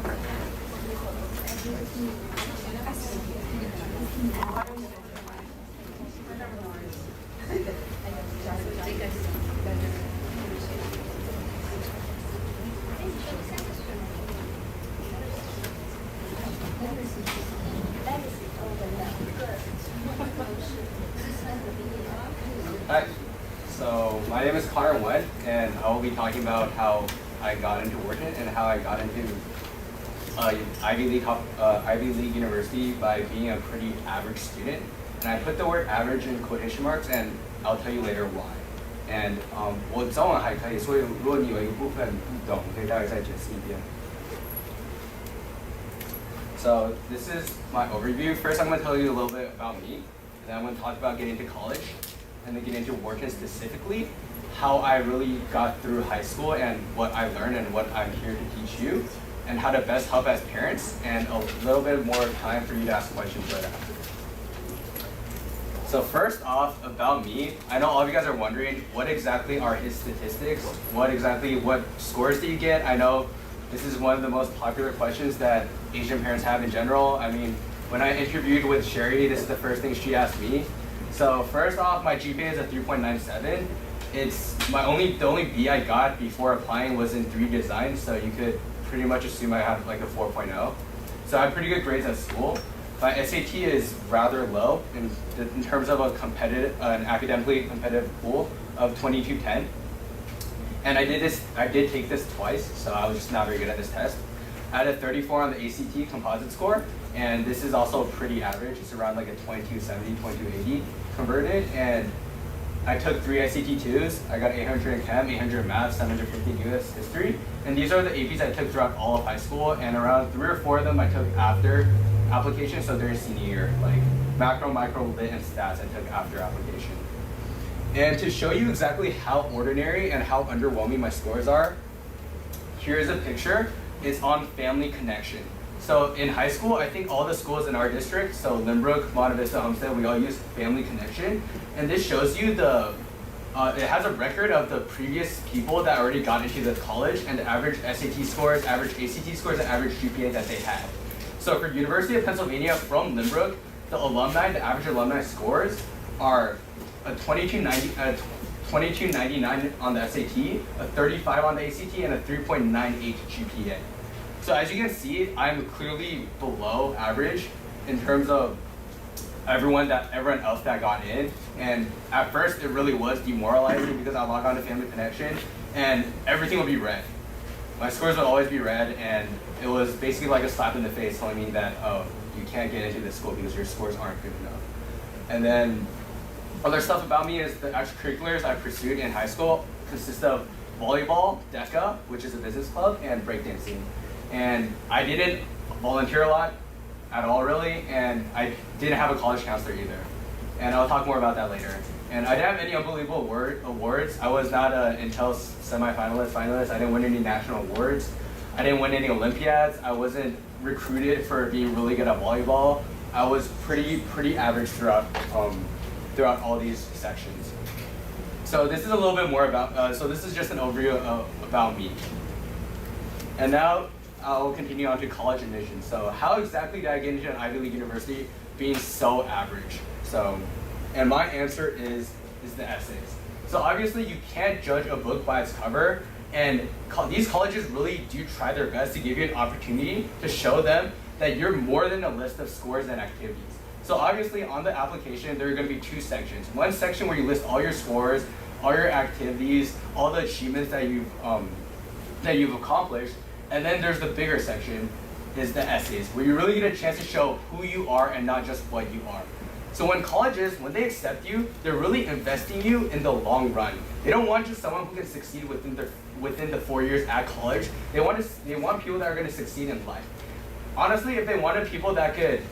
Hi, so my name is Connor Went, and I will be talking about how I got into Wharton and how I got into Ivy League University by being a pretty average student. And I put the word average in quotation marks, and I'll tell you later why. And 我早晚还可以，所以如果你有一个部分不懂，可以大概再解释一遍。So this is my overview. First, I'm going to tell you a little bit about me, and then I'm going to talk about getting into college, and then get into Wharton specifically, how I really got through high school and what I learned and what I'm here to teach you, and how to best help as parents, and a little bit more time for you to ask questions right after. So first off, about me, I know all of you guys are wondering, what exactly are his statistics? What scores do you get? I know this is one of the most popular questions that Asian parents have in general. I mean, when I interviewed with Sherry, this is the first thing she asked me. So first off, my GPA is a 3.97. The only B I got before applying was in 3 design, so you could pretty much assume I have like a 4.0. So I have pretty good grades at school. My SAT is rather low in terms of an academically competitive pool of 2210. And I did take this twice, so I was just not very good at this test. I had a 34 on the ACT composite score, and this is also pretty average. It's around like a 2270, 2280 converted, and I took 3 ICT2s. I got 800 in Chem, 800 in Math, 750 in US History, and these are the APs I took throughout all of high school, and around 3 or 4 of them I took after application, so during senior year, like macro, micro, lit, and stats I took after application. And to show you exactly how ordinary and how underwhelming my scores are, here's a picture. It's on Family Connection. So in high school, I think all the schools in our district, so Lynbrook, Monte Vista, Homestead, we all use Family Connection. And this shows you it has a record of the previous people that already got into the college and the average SAT scores, average ACT scores, and average GPA that they had. So for University of Pennsylvania from Lynbrook, the average alumni scores are a 2299 on the SAT, a 35 on the ACT, and a 3.98 GPA. So as you can see, I'm clearly below average in terms of everyone else that got in. And at first, it really was demoralizing because I logged on to Family Connection and everything would be red. My scores would always be red, and it was basically like a slap in the face telling me that, oh, you can't get into this school because your scores aren't good enough. And then other stuff about me is the extracurriculars I pursued in high school consist of volleyball, DECA, which is a business club, and breakdancing. And I didn't volunteer a lot at all, really, and I didn't have a college counselor either. And I'll talk more about that later. And I didn't have any unbelievable awards. I was not an Intel finalist. I didn't win any national awards. I didn't win any Olympiads. I wasn't recruited for being really good at volleyball. I was pretty average throughout all these sections. So this is a little bit more about, so this is just an overview about me. And now I'll continue on to college admission. So how exactly did I get into an Ivy League university being so average? And my answer is the essays. So obviously you can't judge a book by its cover, and these colleges really do try their best to give you an opportunity to show them that you're more than a list of scores and activities. So obviously on the application, there are going to be 2 sections. One section where you list all your scores, all your activities, all the achievements that you've accomplished, and then there's the bigger section, is the essays, where you really get a chance to show who you are and not just what you are. So when colleges, when they accept you, they're really investing you in the long run. They don't want just someone who can succeed within the 4 years at college. They want people that are going to succeed in life. Honestly, if they wanted people that could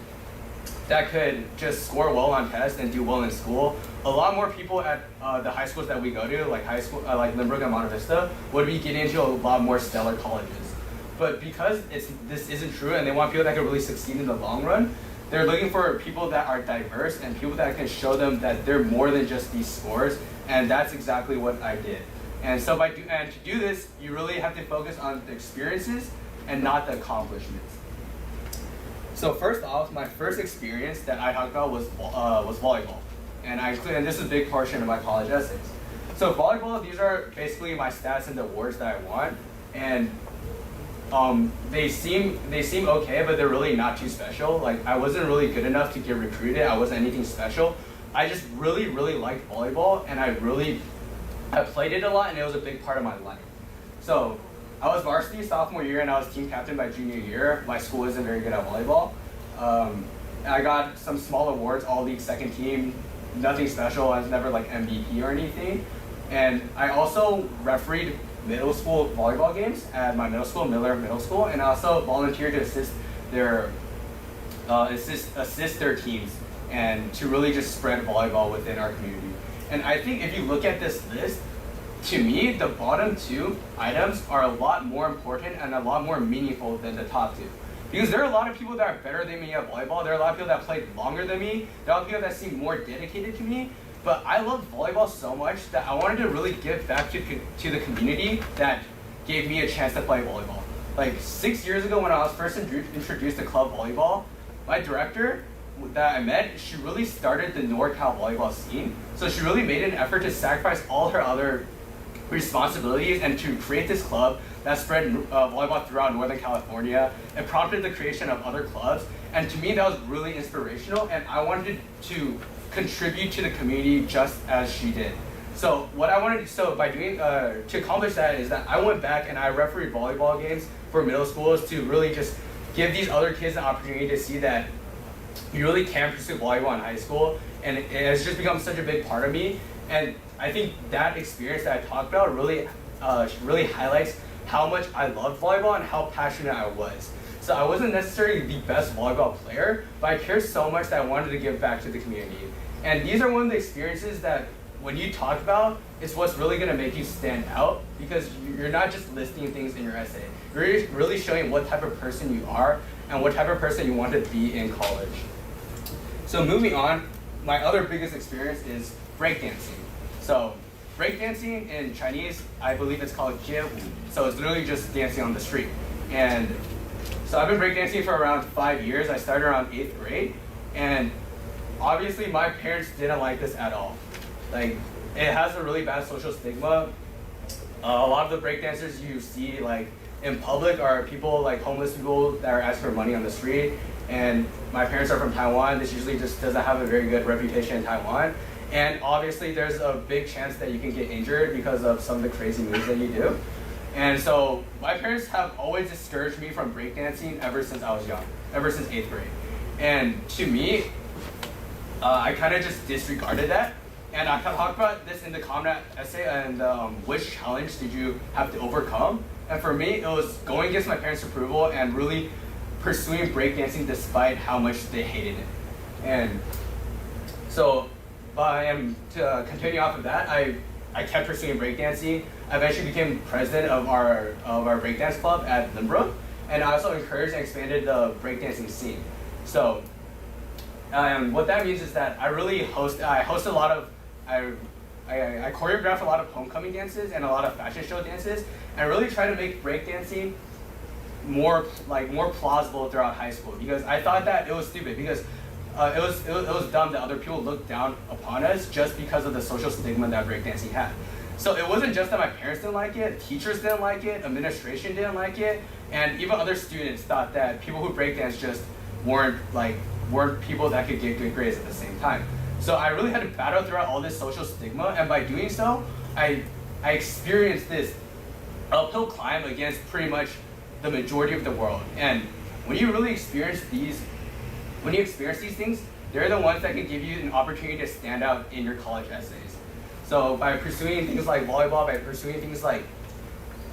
just score well on tests and do well in school, a lot more people at the high schools that we go to, like like Lynbrook and Monte Vista, would be getting into a lot more stellar colleges. But because this isn't true, and they want people that can really succeed in the long run, they're looking for people that are diverse and people that can show them that they're more than just these scores, and that's exactly what I did. And so to do this, you really have to focus on the experiences and not the accomplishments. So first off, my first experience that I talked about was volleyball. And this is a big portion of my college essays. So volleyball, these are basically my stats and the awards that I won. And they seem okay, but they're really not too special. Like, I wasn't really good enough to get recruited. I wasn't anything special. I just really liked volleyball, and I played it a lot, and it was a big part of my life. So I was varsity sophomore year, and I was team captain by junior year. My school isn't very good at volleyball. I got some small awards, all league second team, nothing special. I was never like MVP or anything. And I also refereed middle school volleyball games at my middle school, Miller Middle School, and I also volunteered to assist their teams and to really just spread volleyball within our community. And I think if you look at this list, to me, the bottom two items are a lot more important and a lot more meaningful than the top two. Because there are a lot of people that are better than me at volleyball. There are a lot of people that played longer than me. There are a lot of people that seem more dedicated to me. But I love volleyball so much that I wanted to really give back to the community that gave me a chance to play volleyball. Like 6 years ago when I was first introduced to club volleyball, my director that I met, she really started the NorCal volleyball scene. So she really made an effort to sacrifice all her other responsibilities and to create this club that spread volleyball throughout Northern California. It prompted the creation of other clubs, and to me that was really inspirational, and I wanted to contribute to the community just as she did. So what I wanted by doing to accomplish that is that I went back and I refereed volleyball games for middle schools to really just give these other kids an opportunity to see that you really can pursue volleyball in high school, and it has just become such a big part of me. And I think that experience that I talked about really highlights how much I loved volleyball and how passionate I was. So I wasn't necessarily the best volleyball player, but I cared so much that I wanted to give back to the community. And these are one of the experiences that when you talk about, it's what's really gonna make you stand out, because you're not just listing things in your essay. You're really showing what type of person you are and what type of person you want to be in college. So moving on, my other biggest experience is breakdancing. So breakdancing in Chinese, I believe it's called 街舞. So it's literally just dancing on the street. And so I've been breakdancing for around 5 years. I started around 8th grade. And obviously my parents didn't like this at all. Like, it has a really bad social stigma. A lot of the breakdancers you see like in public are people like homeless people that are asking for money on the street. And my parents are from Taiwan. This usually just doesn't have a very good reputation in Taiwan. And obviously there's a big chance that you can get injured because of some of the crazy moves that you do. And so my parents have always discouraged me from breakdancing ever since I was young, ever since 8th grade. And to me, I kind of just disregarded that. And I talked about this in the comment essay, and which challenge did you have to overcome? And for me, it was going against my parents' approval and really pursuing breakdancing despite how much they hated it. And so to continue off of that, I kept pursuing breakdancing. I eventually became president of our breakdance club at Lynbrook, and I also encouraged and expanded the breakdancing scene. So what that means is that I choreograph a lot of homecoming dances and a lot of fashion show dances, and really try to make breakdancing more plausible throughout high school, because I thought that it was stupid, because it was dumb that other people looked down upon us just because of the social stigma that breakdancing had. So it wasn't just that my parents didn't like it, teachers didn't like it, administration didn't like it, and even other students thought that people who breakdance just weren't people that could get good grades at the same time. So I really had to battle throughout all this social stigma, and by doing so, I experienced this uphill climb against pretty much the majority of the world. And when you really experience these things, they're the ones that can give you an opportunity to stand out in your college essays. So by pursuing things like volleyball, by pursuing things like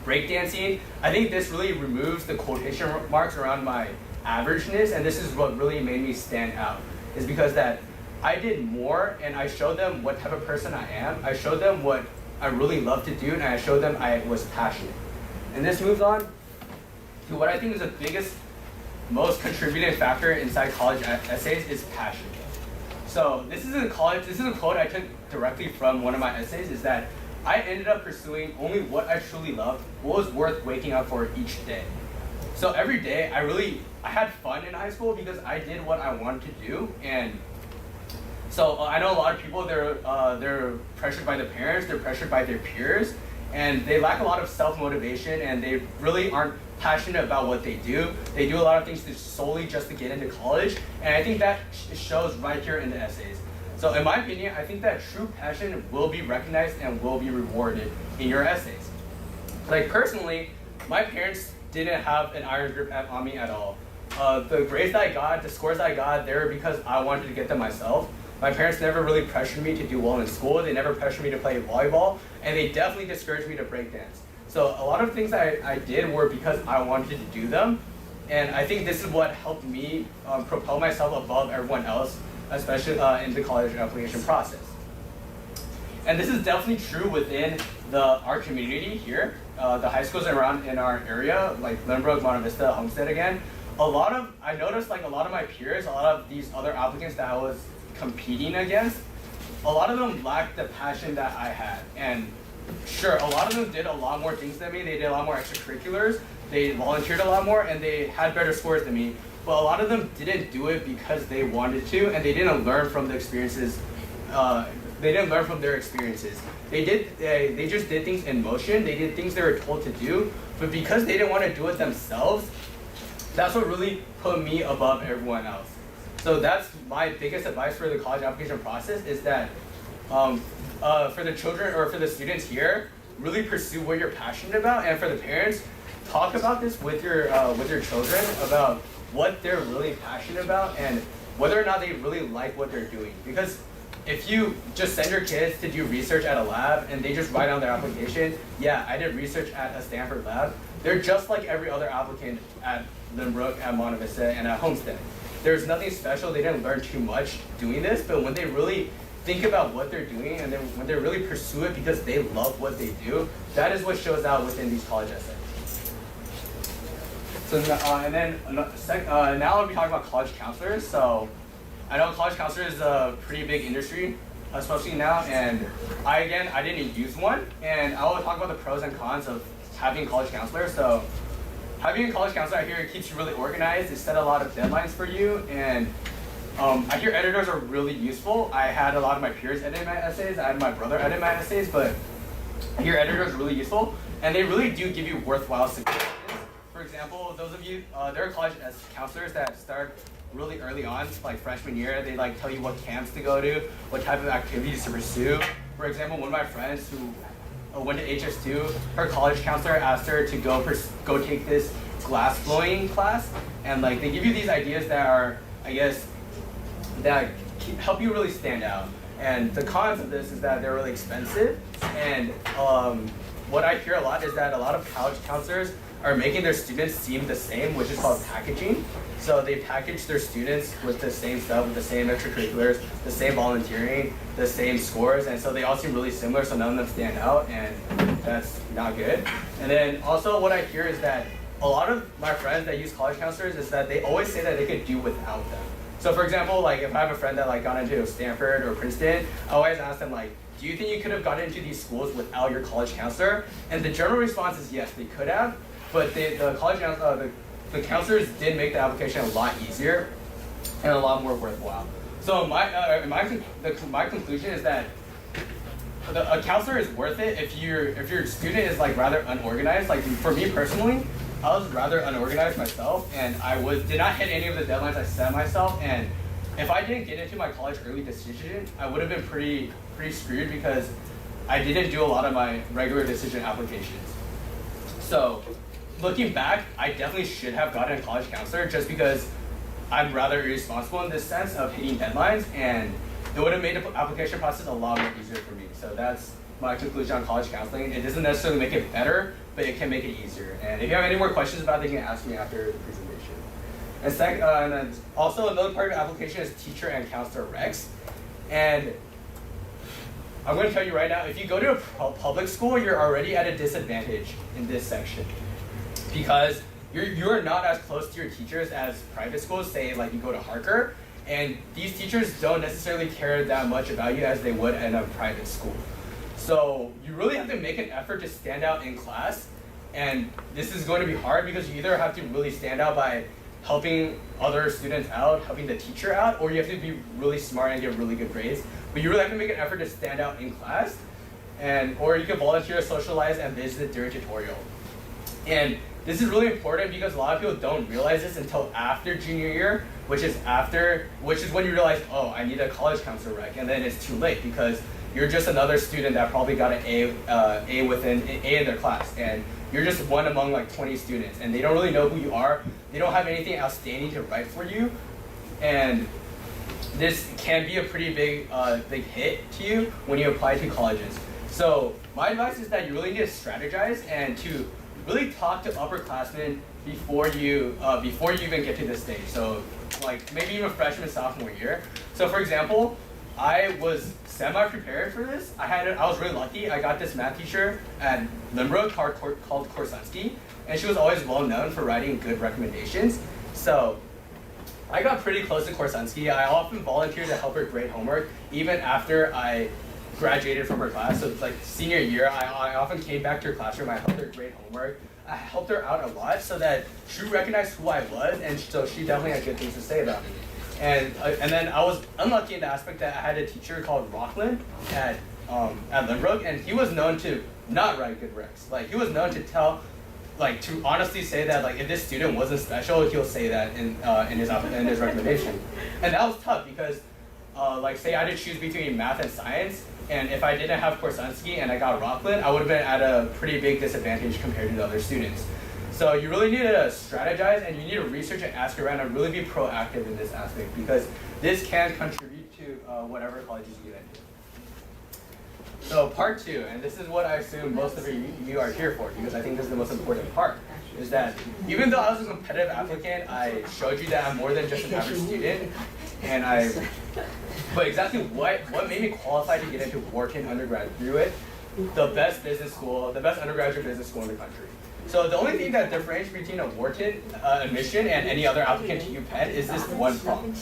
breakdancing, I think this really removes the quotation marks around my averageness, and this is what really made me stand out, is because that I did more, and I showed them what type of person I am. I showed them what I really love to do, and I showed them I was passionate. And this moves on to what I think is the biggest, most contributing factor inside college essays is passion. So this is a quote I took directly from one of my essays, is that I ended up pursuing only what I truly loved, what was worth waking up for each day. So every day, I had fun in high school because I did what I wanted to do. And so I know a lot of people, they're pressured by the parents, they're pressured by their peers, and they lack a lot of self-motivation, and they really aren't passionate about what they do. They do a lot of things solely just to get into college, and I think that shows right here in the essays. So in my opinion, I think that true passion will be recognized and will be rewarded in your essays. Like personally, my parents didn't have an iron grip on me at all. The grades that I got, the scores that I got, they were because I wanted to get them myself. My parents never really pressured me to do well in school. They never pressured me to play volleyball, and they definitely discouraged me to breakdance. So a lot of things I did were because I wanted to do them, and I think this is what helped me propel myself above everyone else, especially in the college application process. And this is definitely true within our community here. The high schools around in our area, like Lynbrook, Monte Vista, Homestead again, I noticed like a lot of my peers, a lot of these other applicants that I was competing against, a lot of them lacked the passion that I had. And sure, a lot of them did a lot more things than me. They did a lot more extracurriculars, they volunteered a lot more, and they had better scores than me. But a lot of them didn't do it because they wanted to, and they didn't learn from the experiences. They didn't learn from their experiences. They just did things in motion. They did things they were told to do, but because they didn't want to do it themselves, that's what really put me above everyone else. So that's my biggest advice for the college application process, is that for the children or for the students here, really pursue what you're passionate about, and for the parents, talk about this with your children about what they're really passionate about and whether or not they really like what they're doing. Because if you just send your kids to do research at a lab and they just write on their application, yeah, I did research at a Stanford lab, they're just like every other applicant at Lynbrook, at Monte Vista, and at Homestead. There's nothing special. They didn't learn too much doing this, but when they really think about what they're doing and when they really pursue it because they love what they do, that is what shows out within these college essays. So now I'll be talking about college counselors. So I know college counselor is a pretty big industry, especially now, and I didn't use one, and I will talk about the pros and cons of having a college counselor. So having a college counselor, I hear it keeps you really organized. They set a lot of deadlines for you, and I hear editors are really useful. I had a lot of my peers edit my essays. I had my brother edit my essays, but I hear editors are really useful, and they really do give you worthwhile suggestions. For example, those of you, there are college counselors that start really early on, like freshman year. They like tell you what camps to go to, what type of activities to pursue. For example, one of my friends who went to HS2, her college counselor asked her to go take this glass blowing class, and like they give you these ideas that are, I guess, that help you really stand out. And the cons of this is that they're really expensive, and what I hear a lot is that a lot of college counselors are making their students seem the same, which is called packaging. So they package their students with the same stuff, with the same extracurriculars, the same volunteering, the same scores, and so they all seem really similar, so none of them stand out, and that's not good. And then also what I hear is that a lot of my friends that use college counselors is that they always say that they could do without them. So for example, like if I have a friend that like got into Stanford or Princeton, I always ask them like, do you think you could have gotten into these schools without your college counselor? And the general response is yes, they could have, but the counselors did make the application a lot easier and a lot more worthwhile. So my conclusion is that a counselor is worth it if your student is like rather unorganized. Like for me personally, I was rather unorganized myself, and I did not hit any of the deadlines I set myself. And if I didn't get into my college early decision, I would have been pretty screwed because I didn't do a lot of my regular decision applications. So looking back, I definitely should have gotten a college counselor just because I'm rather irresponsible in this sense of hitting deadlines, and it would have made the application process a lot more easier for me. So that's my conclusion on college counseling. It doesn't necessarily make it better, but it can make it easier. And if you have any more questions about it, you can ask me after the presentation. And then also another part of the application is teacher and counselor recs. And I'm going to tell you right now, if you go to a public school, you're already at a disadvantage in this section, because you're not as close to your teachers as private schools. Say like you go to Harker, and these teachers don't necessarily care that much about you as they would in a private school. So you really have to make an effort to stand out in class, And this is going to be hard because you either have to really stand out by helping other students out, helping the teacher out, or you have to be really smart and get really good grades. But you really have to make an effort to stand out in class, or you can volunteer, socialize, and visit during tutorial. And this is really important because a lot of people don't realize this until after junior year, which is when you realize, oh, I need a college counselor rec, and then it's too late because you're just another student that probably got an A in their class, and you're just one among like 20 students, and they don't really know who you are. They don't have anything outstanding to write for you, and this can be a pretty big hit to you when you apply to colleges. So my advice is that you really need to strategize and to really talk to upperclassmen before you even get to this stage. So like maybe even freshman, sophomore year. So for example, I was semi-prepared for this. I was really lucky. I got this math teacher at Lynbrook called Korsunski, and she was always well known for writing good recommendations. So I got pretty close to Korsunski. I often volunteered to help her grade homework, even after I graduated from her class. So it's like senior year, I often came back to her classroom. I helped her grade homework. I helped her out a lot so that she recognized who I was, and so she definitely had good things to say about me. And then I was unlucky in the aspect that I had a teacher called Rockland at Lynbrook, and he was known to not write good recs. Like he was known to to honestly say that like if this student wasn't special, he'll say that in his recommendation. And that was tough because like say I had to choose between math and science, and if I didn't have Korsunski and I got Rockland, I would have been at a pretty big disadvantage compared to the other students. So you really need to strategize, and you need to research and ask around and really be proactive in this aspect, because this can contribute to whatever colleges you get into. So part 2, and this is what I assume most of you are here for, because I think this is the most important part, is that even though I was a competitive applicant, I showed you that I'm more than just an average student, but exactly what made me qualify to get into Wharton undergraduate, the best undergraduate business school in the country. So the only thing that differentiates between a Wharton admission and any other applicant to UPenn is this one prompt.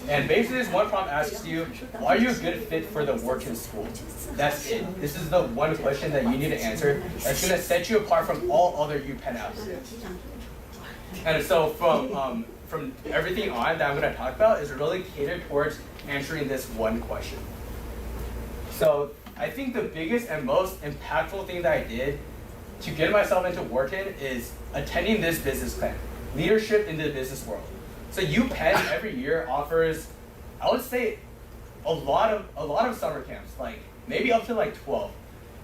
And basically this one prompt asks you, are you a good fit for the Wharton school? That's it. This is the one question that you need to answer that's going to set you apart from all other UPenn applicants. And so from everything on that I'm going to talk about is really catered towards answering this one question. So I think the biggest and most impactful thing that I did to get myself into Wharton is attending this business plan, leadership in the business world. So UPenn every year offers, I would say, a lot of summer camps, like maybe up to like 12.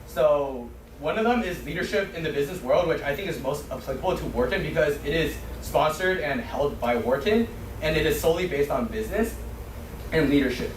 So one of them is leadership in the business world, which I think is most applicable to Wharton because it is sponsored and held by Wharton, and it is solely based on business and leadership.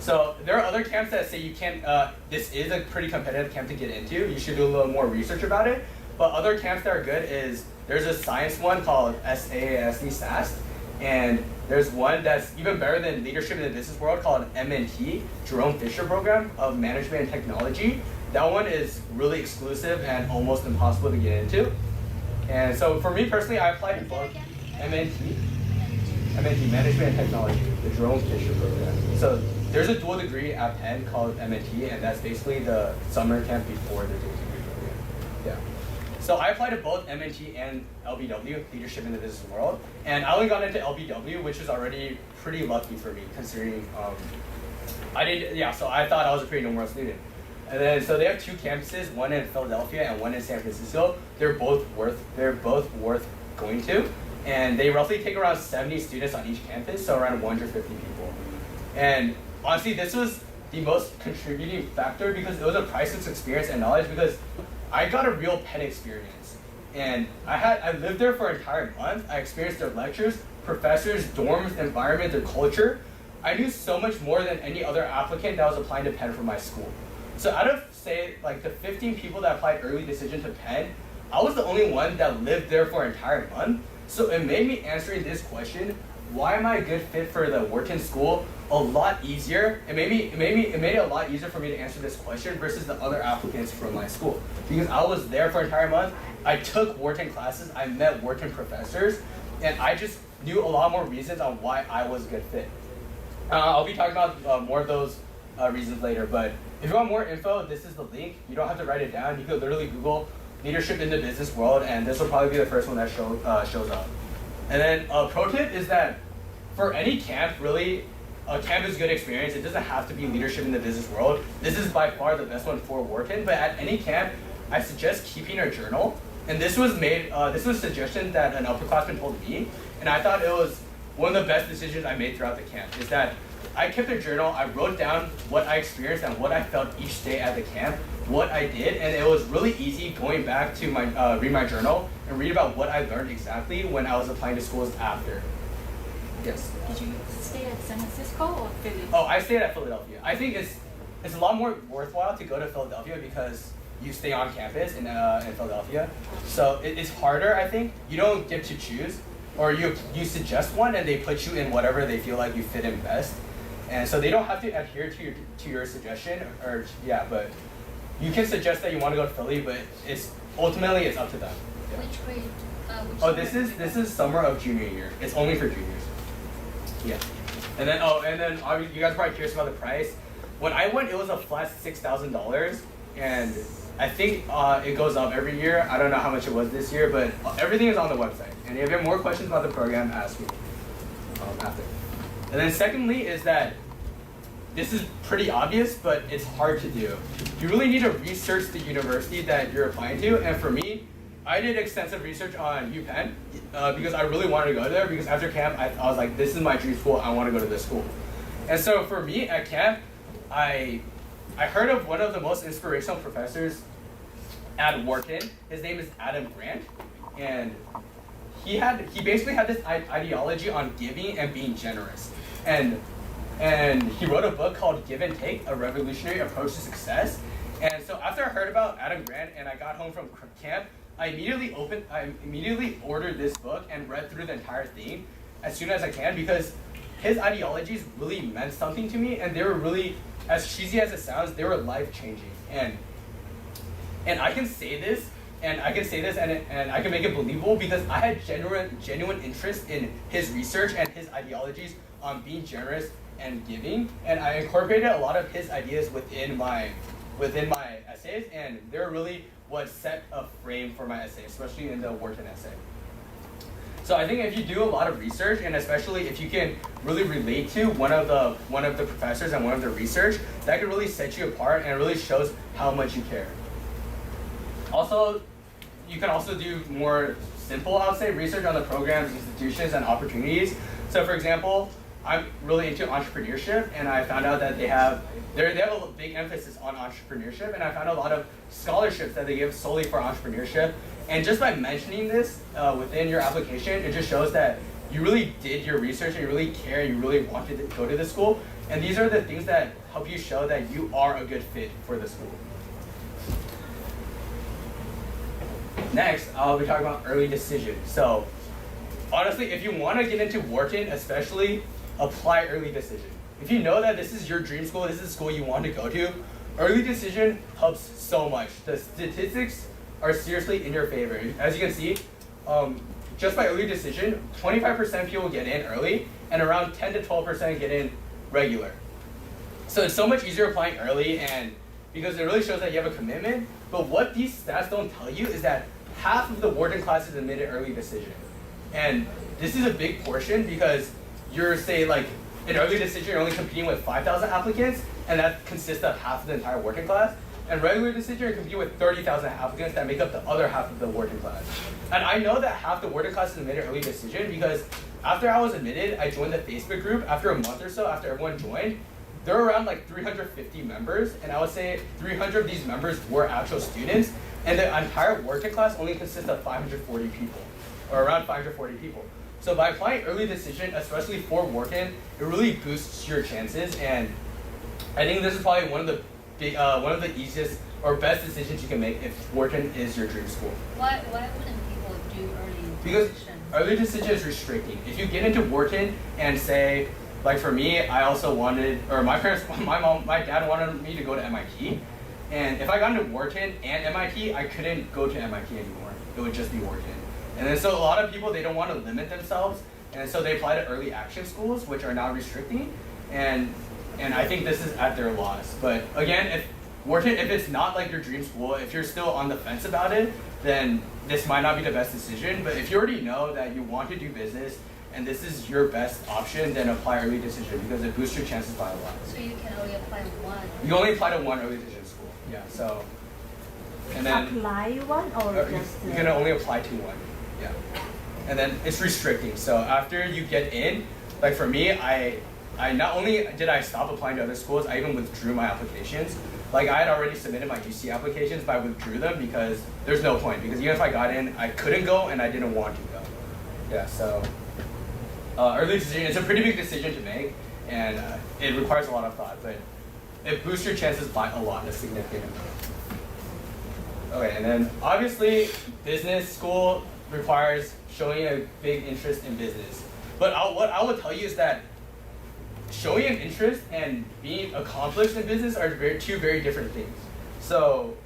So there are other camps that say you can't, this is a pretty competitive camp to get into. You should do a little more research about it. But other camps that are good is, there's a science one called SASE, and there's one that's even better than leadership in the business world called MNT, Jerome Fisher Program of Management and Technology. That one is really exclusive and almost impossible to get into. And so for me personally, I applied to both MNT, Management and Technology, the Jerome Fisher Program. So there's a dual degree at Penn called MNT, and that's basically the summer camp before the dual degree program. Yeah. So I applied to both MNT and LBW, Leadership in the Business World, and I only got into LBW, which is already pretty lucky for me, considering so I thought I was a pretty normal student. And then so they have 2 campuses, one in Philadelphia and one in San Francisco. They're both worth going to, and they roughly take around 70 students on each campus, so around 150 people. And honestly, this was the most contributing factor because it was a priceless experience and knowledge, because I got a real Penn experience. And I lived there for an entire month. I experienced their lectures, professors, dorms, environment, their culture. I knew so much more than any other applicant that was applying to Penn from my school. So out of, say, like the 15 people that applied early decision to Penn, I was the only one that lived there for an entire month. So it made me answering this question, why am I a good fit for the Wharton school, a lot easier. It made it a lot easier for me to answer this question versus the other applicants from my school. Because I was there for an entire month, I took Wharton classes, I met Wharton professors, and I just knew a lot more reasons on why I was a good fit. I'll be talking about more of those reasons later, but if you want more info, this is the link. You don't have to write it down. You could literally Google leadership in the business world, and this will probably be the first one that shows up. And then a pro tip is that for any camp, really, a camp is a good experience. It doesn't have to be leadership in the business world. This is by far the best one for Wharton, but at any camp, I suggest keeping a journal. And this was a suggestion that an upperclassman told me, and I thought it was one of the best decisions I made throughout the camp, is that I kept a journal. I wrote down what I experienced and what I felt each day at the camp, what I did, and it was really easy going back to read my journal and read about what I learned exactly when I was applying to schools after. Yes? Did you stay at San Francisco or Philly? Oh, I stayed at Philadelphia. I think it's a lot more worthwhile to go to Philadelphia because you stay on campus in Philadelphia. So it's harder, I think. You don't get to choose, or you suggest one and they put you in whatever they feel like you fit in best. And so they don't have to adhere to your suggestion, but you can suggest that you want to go to Philly, but ultimately it's up to them. Yeah. Which grade? This is summer of junior year. It's only for juniors. Yeah. And then obviously you guys are probably curious about the price. When I went, it was a flat $6,000, and I think it goes up every year. I don't know how much it was this year, but everything is on the website. And if you have more questions about the program, ask me after. And then secondly is that this is pretty obvious, but it's hard to do. You really need to research the university that you're applying to. And for me, I did extensive research on UPenn because I really wanted to go there, because after camp, I was like, this is my dream school. I want to go to this school. And so for me at camp, I heard of one of the most inspirational professors at Wharton. His name is Adam Grant. And he basically had this ideology on giving and being generous. And he wrote a book called Give and Take, A Revolutionary Approach to Success. And so after I heard about Adam Grant and I got home from camp, I immediately ordered this book and read through the entire thing as soon as I can, because his ideologies really meant something to me, and they were really, as cheesy as it sounds, they were life-changing. And I can say this, and I can make it believable because I had genuine interest in his research and his ideologies on being generous and giving, and I incorporated a lot of his ideas within my essays, and they're really what set a frame for my essay, especially in the Wharton essay. So I think if you do a lot of research, and especially if you can really relate to one of the professors and one of the research, that can really set you apart and it really shows how much you care. Also, you can also do more simple, I would say, research on the programs, institutions, and opportunities. So for example, I'm really into entrepreneurship, and I found out that they have a big emphasis on entrepreneurship, and I found a lot of scholarships that they give solely for entrepreneurship. And just by mentioning this within your application, it just shows that you really did your research and you really care, you really wanted to go to the school. And these are the things that help you show that you are a good fit for the school. Next, I'll be talking about early decision. So honestly, if you want to get into Wharton, especially, apply early decision. If you know that this is your dream school, this is the school you want to go to, early decision helps so much. The statistics are seriously in your favor. As you can see, just by early decision, 25% of people get in early, and around 10 to 12% get in regular. So it's so much easier applying early, and because it really shows that you have a commitment. But what these stats don't tell you is that half of the Wharton classes admitted early decision. And this is a big portion because you're, say, like, in early decision, you're only competing with 5,000 applicants, and that consists of half of the entire Wharton class. And regular decision, you're competing with 30,000 applicants that make up the other half of the Wharton class. And I know that half the Wharton class is admitted early decision because after I was admitted, I joined the Facebook group. After a month or so, after everyone joined, there were around like 350 members, and I would say 300 of these members were actual students, and the entire Wharton class only consists of 540 people, or around 540 people. So by applying early decision, especially for Wharton, it really boosts your chances, and I think this is probably one of the easiest or best decisions you can make if Wharton is your dream school. Why wouldn't people do early Because decision? early decision is restricting. If you get into Wharton and say, like for me, I also wanted, or my dad wanted me to go to MIT, and if I got into Wharton and MIT, I couldn't go to MIT anymore. It would just be Wharton. And then so a lot of people, they don't want to limit themselves, and so they apply to early action schools, which are now restricting, and I think this is at their loss. But again, Wharton, if it's not like your dream school, if you're still on the fence about it, then this might not be the best decision. But if you already know that you want to do business and this is your best option, then apply early decision because it boosts your chances by a lot. So you can only apply one. You only apply to one early decision school. Yeah. So, and then Apply one or just you can only apply to one. Yeah. And then it's restricting. So after you get in, like for me, I not only did I stop applying to other schools, I even withdrew my applications. Like I had already submitted my UC applications, but I withdrew them because there's no point. Because even if I got in, I couldn't go and I didn't want to go. Yeah, so early decision, it's a pretty big decision to make and it requires a lot of thought, but it boosts your chances by a lot, a significant amount. Okay, and then obviously business school requires showing a big interest in business. But what I will tell you is that showing an interest and being accomplished in business are two very different things. So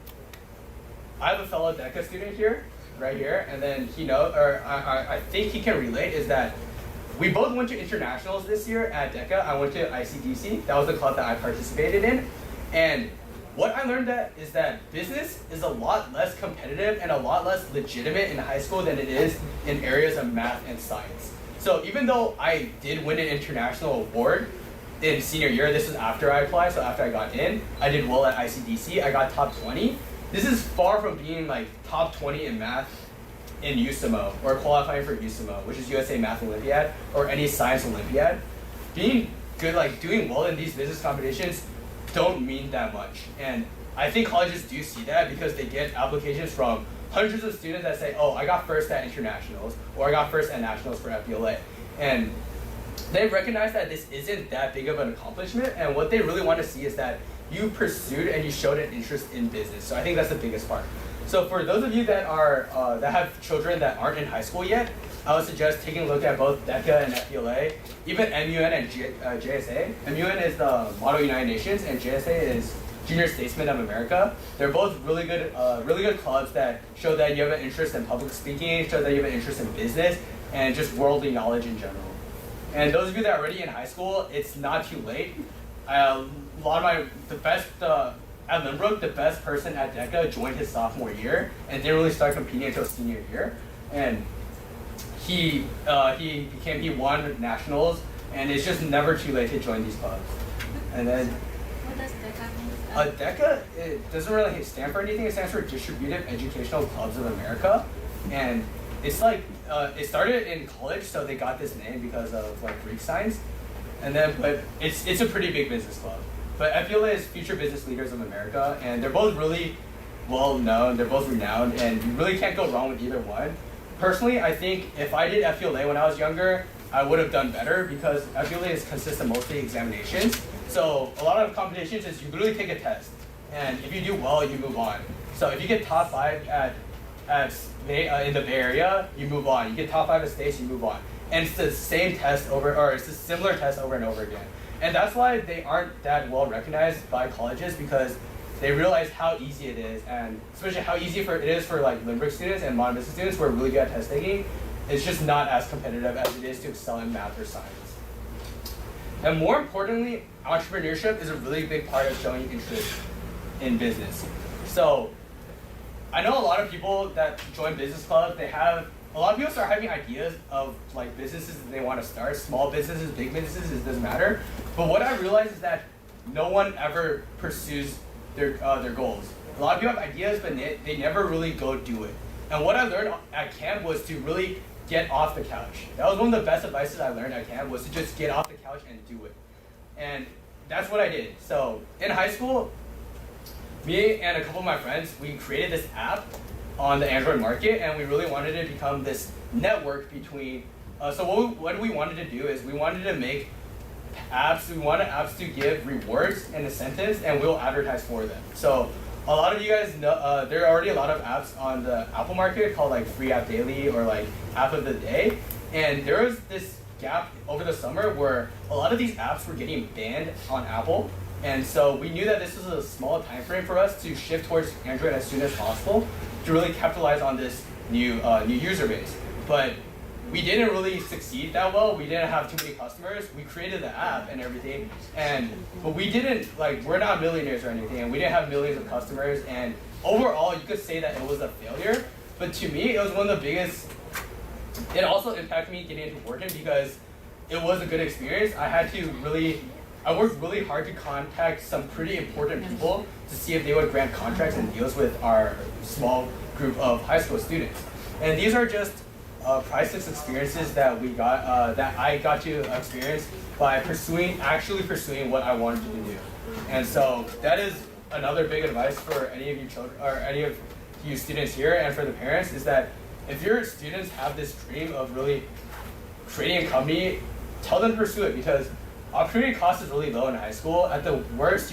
I have a fellow DECA student here, right here, and then I think he can relate is that we both went to internationals this year at DECA. I went to ICDC. That was the club that I participated in. And what I learned is that business is a lot less competitive and a lot less legitimate in high school than it is in areas of math and science. So even though I did win an international award in senior year, this is after I applied, so after I got in, I did well at ICDC, I got top 20. This is far from being like top 20 in math in USAMO or qualifying for USAMO, which is USA Math Olympiad, or any science Olympiad. Being good, like doing well in these business competitions don't mean that much. And I think colleges do see that because they get applications from hundreds of students that say, oh, I got first at internationals, or I got first at nationals for FBLA. And they recognize that this isn't that big of an accomplishment, and what they really want to see is that you pursued and you showed an interest in business. So I think that's the biggest part. So for those of you that are that have children that aren't in high school yet, I would suggest taking a look at both DECA and FBLA, even MUN and JSA. MUN is the Model United Nations, and JSA is Junior Statesmen of America. They're both really good clubs that show that you have an interest in public speaking, show that you have an interest in business, and just worldly knowledge in general. And those of you that are already in high school, it's not too late. At Lynbrook, the best person at DECA joined his sophomore year and didn't really start competing until senior year. And he won nationals, and it's just never too late to join these clubs. And then What does DECA mean? DECA, it doesn't really stand for anything. It stands for Distributive Educational Clubs of America, and it's like it started in college, so they got this name because of like Greek signs, and then but it's a pretty big business club. But FBLA is Future Business Leaders of America, and they're both really well known. They're both renowned, and you really can't go wrong with either one. Personally, I think if I did FBLA when I was younger, I would have done better because FBLA consists of mostly examinations. So a lot of competitions is you literally take a test, and if you do well, you move on. So if you get top 5 in the Bay Area, you move on. You get top 5 at states, you move on. And it's the same test it's a similar test over and over again. And that's why they aren't that well recognized by colleges, because they realize how easy it is, and especially how easy it is for like Lynbrook students and modern business students who are really good at test taking. It's just not as competitive as it is to excel in math or science. And more importantly, entrepreneurship is a really big part of showing interest in business. So I know a lot of people that join business clubs, a lot of people start having ideas of like businesses that they want to start, small businesses, big businesses, it doesn't matter. But what I realized is that no one ever pursues their goals. A lot of people have ideas, but they never really go do it. And what I learned at camp was to really get off the couch. That was one of the best advices I learned at camp, was to just get off the couch and do it. And that's what I did. So in high school, me and a couple of my friends, we created this app on the Android market, and we really wanted to become this network between, so what we wanted to do is we wanted to make apps, we wanted apps to give rewards and incentives, and we'll advertise for them. So a lot of you guys know, there are already a lot of apps on the Apple market called like Free App Daily or like App of the Day. And there was this gap over the summer where a lot of these apps were getting banned on Apple. And so we knew that this was a small time frame for us to shift towards Android as soon as possible to really capitalize on this new user base. But we didn't really succeed that well. We didn't have too many customers. We created the app and everything, but we didn't, like, we're not millionaires or anything, and we didn't have millions of customers, and overall, you could say that it was a failure, but to me, it was one of the biggest. It also impacted me getting into Wharton because it was a good experience. I worked really hard to contact some pretty important people to see if they would grant contracts and deals with our small group of high school students. And these are just priceless experiences that I got to experience by actually pursuing what I wanted to do. And so that is another big advice for any of you children or any of you students here and for the parents is that if your students have this dream of really creating a company, tell them to pursue it because opportunity cost is really low in high school. At the worst,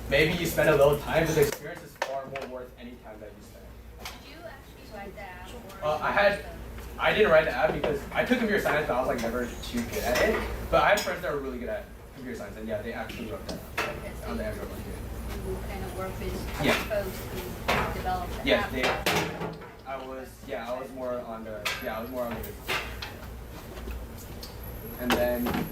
maybe you spend a little time, but the experience is far more worth any time that you spend. Did you actually write the app? I didn't write the app because I took computer science, but I was like never too good at it. But I had friends that were really good at computer science, and yeah, they actually wrote that on the Android market. You kind of work with Yeah. folks to develop the Yes, app. I was more on the business. And then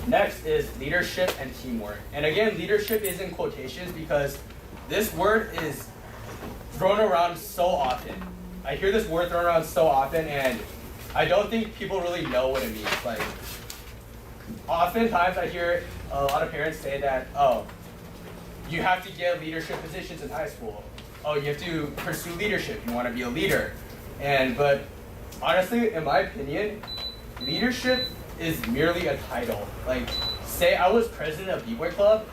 next is leadership and teamwork. And again, leadership is in quotations because this word is thrown around so often. I hear this word thrown around so often, and I don't think people really know what it means. Like, oftentimes I hear a lot of parents say that, oh, you have to get leadership positions in high school. Oh, you have to pursue leadership. You want to be a leader. But honestly, in my opinion, leadership is merely a title. Like, say I was president of B-Boy Club,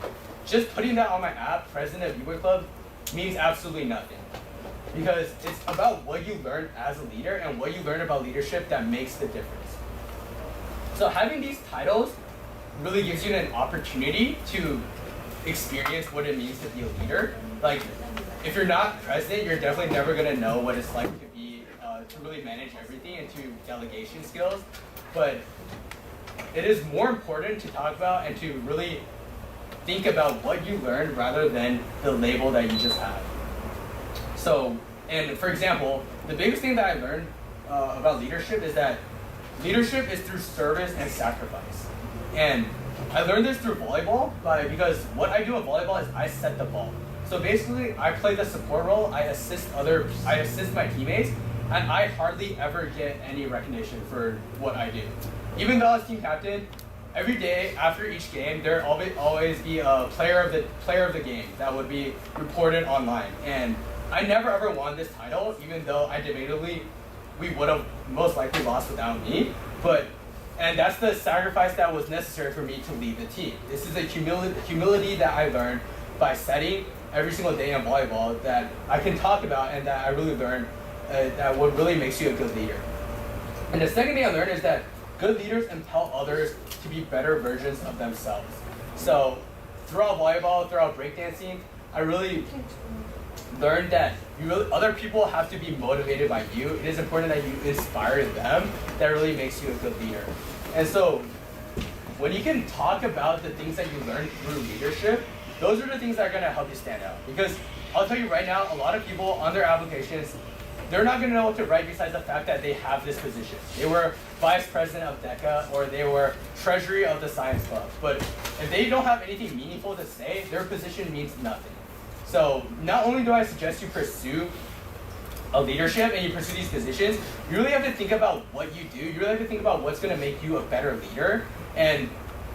just putting that on my app, president of B-Boy Club, means absolutely nothing. Because it's about what you learn as a leader and what you learn about leadership that makes the difference. So having these titles really gives you an opportunity to experience what it means to be a leader. Like, if you're not president, you're definitely never gonna know what it's like to be, to really manage everything and to delegation skills. But it is more important to talk about and to really think about what you learned rather than the label that you just have. So, and for example, the biggest thing that I learned about leadership is that leadership is through service and sacrifice. And I learned this through volleyball because what I do in volleyball is I set the ball. So basically, I play the support role, I assist my teammates, and I hardly ever get any recognition for what I do. Even though I was team captain, every day after each game, there always be a player of the game that would be reported online. And I never ever won this title, even though I debatably we would have most likely lost without me. And that's the sacrifice that was necessary for me to lead the team. This is a humility that I learned by setting every single day in volleyball that I can talk about and that I really learned that what really makes you a good leader. And the second thing I learned is that good leaders impel others to be better versions of themselves. So throughout volleyball, throughout breakdancing, I really learned that other people have to be motivated by you. It is important that you inspire them. That really makes you a good leader. And so when you can talk about the things that you learn through leadership, those are the things that are going to help you stand out. Because I'll tell you right now, a lot of people on their applications, they're not going to know what to write besides the fact that they have this position. They were vice president of DECA or they were treasury of the science club. But if they don't have anything meaningful to say, their position means nothing. So not only do I suggest you pursue a leadership and you pursue these positions, you really have to think about what you do. You really have to think about what's going to make you a better leader. And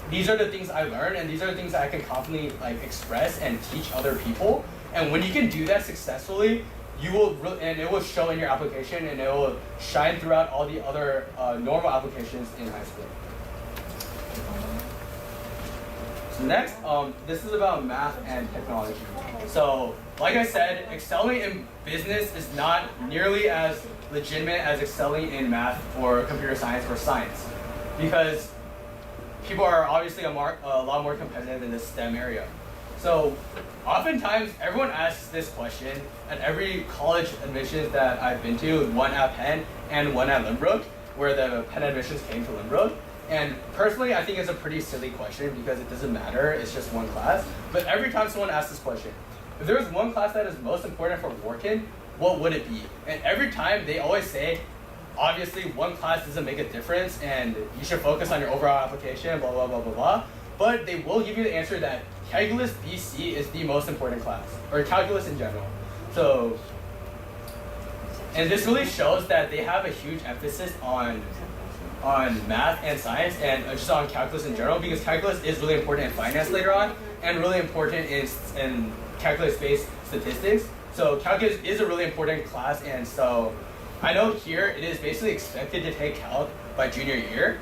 these are the things I learned, and these are the things that I can confidently express and teach other people. And when you can do that successfully, you will and it will show in your application, and it will shine throughout all the other normal applications in high school. So next, this is about math and technology. So, like I said, excelling in business is not nearly as legitimate as excelling in math or computer science or science, because people are obviously a lot more competitive in the STEM area. So, oftentimes everyone asks this question at every college admissions that I've been to, one at Penn and one at Lynbrook, where the Penn admissions came to Lynbrook. And personally, I think it's a pretty silly question because it doesn't matter, it's just one class. But every time someone asks this question, if there was one class that is most important for Wharton, what would it be? And every time they always say obviously one class doesn't make a difference and you should focus on your overall application, blah, blah, blah, blah, blah. But they will give you the answer that Calculus BC is the most important class, or calculus in general. So, and this really shows that they have a huge emphasis on math and science and just on calculus in general, because calculus is really important in finance later on and really important in calculus-based statistics. So calculus is a really important class, and so I know here it is basically expected to take calc by junior year.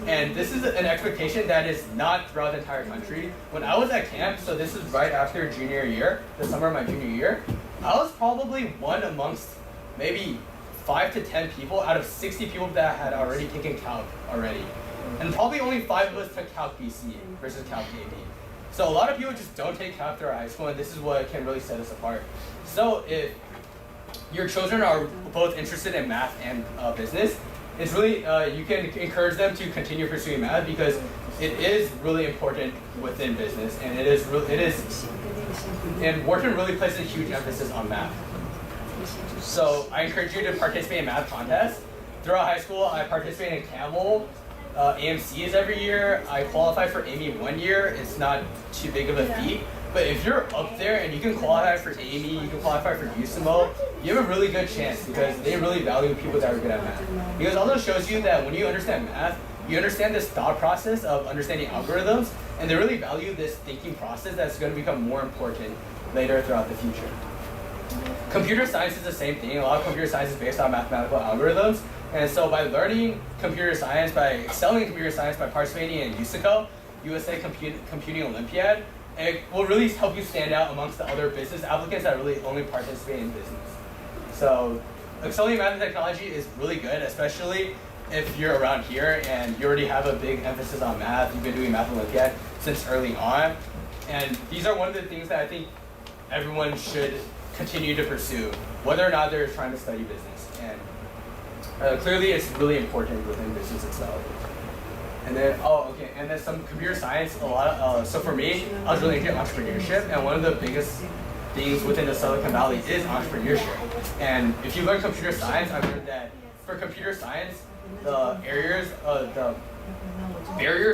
And this is an expectation that is not throughout the entire country. When I was at camp, so this is right after junior year, the summer of my junior year, I was probably one amongst maybe 5 to 10 people out of 60 people that had already taken calc already. And probably only 5 of us took calc BC versus calc AB. So a lot of people just don't take calc throughout high school, and this is what can really set us apart. So if your children are both interested in math and business, it's really, you can encourage them to continue pursuing math, because it is really important within business, and and Wharton really places a huge emphasis on math. So I encourage you to participate in math contests. Throughout high school, I participated in Camel, AMCs every year. I qualified for AME 1 year. It's not too big of a feat. But if you're up there and you can qualify for AME, you can qualify for USIMO, you have a really good chance, because they really value people that are good at math. Because all this shows you that when you understand math, you understand this thought process of understanding algorithms, and they really value this thinking process that's going to become more important later throughout the future. Computer science is the same thing. A lot of computer science is based on mathematical algorithms. And so by learning computer science, by excelling in computer science, by participating in USICO, USA Computing Olympiad, it will really help you stand out amongst the other business applicants that really only participate in business. So excelling in math and technology is really good, especially if you're around here and you already have a big emphasis on math. You've been doing Math Olympiad since early on. And these are one of the things that I think everyone should continue to pursue, whether or not they're trying to study business. And clearly it's really important within business itself. And then, and then some computer science, a lot of, so for me, I was really into entrepreneurship, and one of the biggest things within the Silicon Valley is entrepreneurship. And if you learn computer science, I've learned that for computer science, the barriers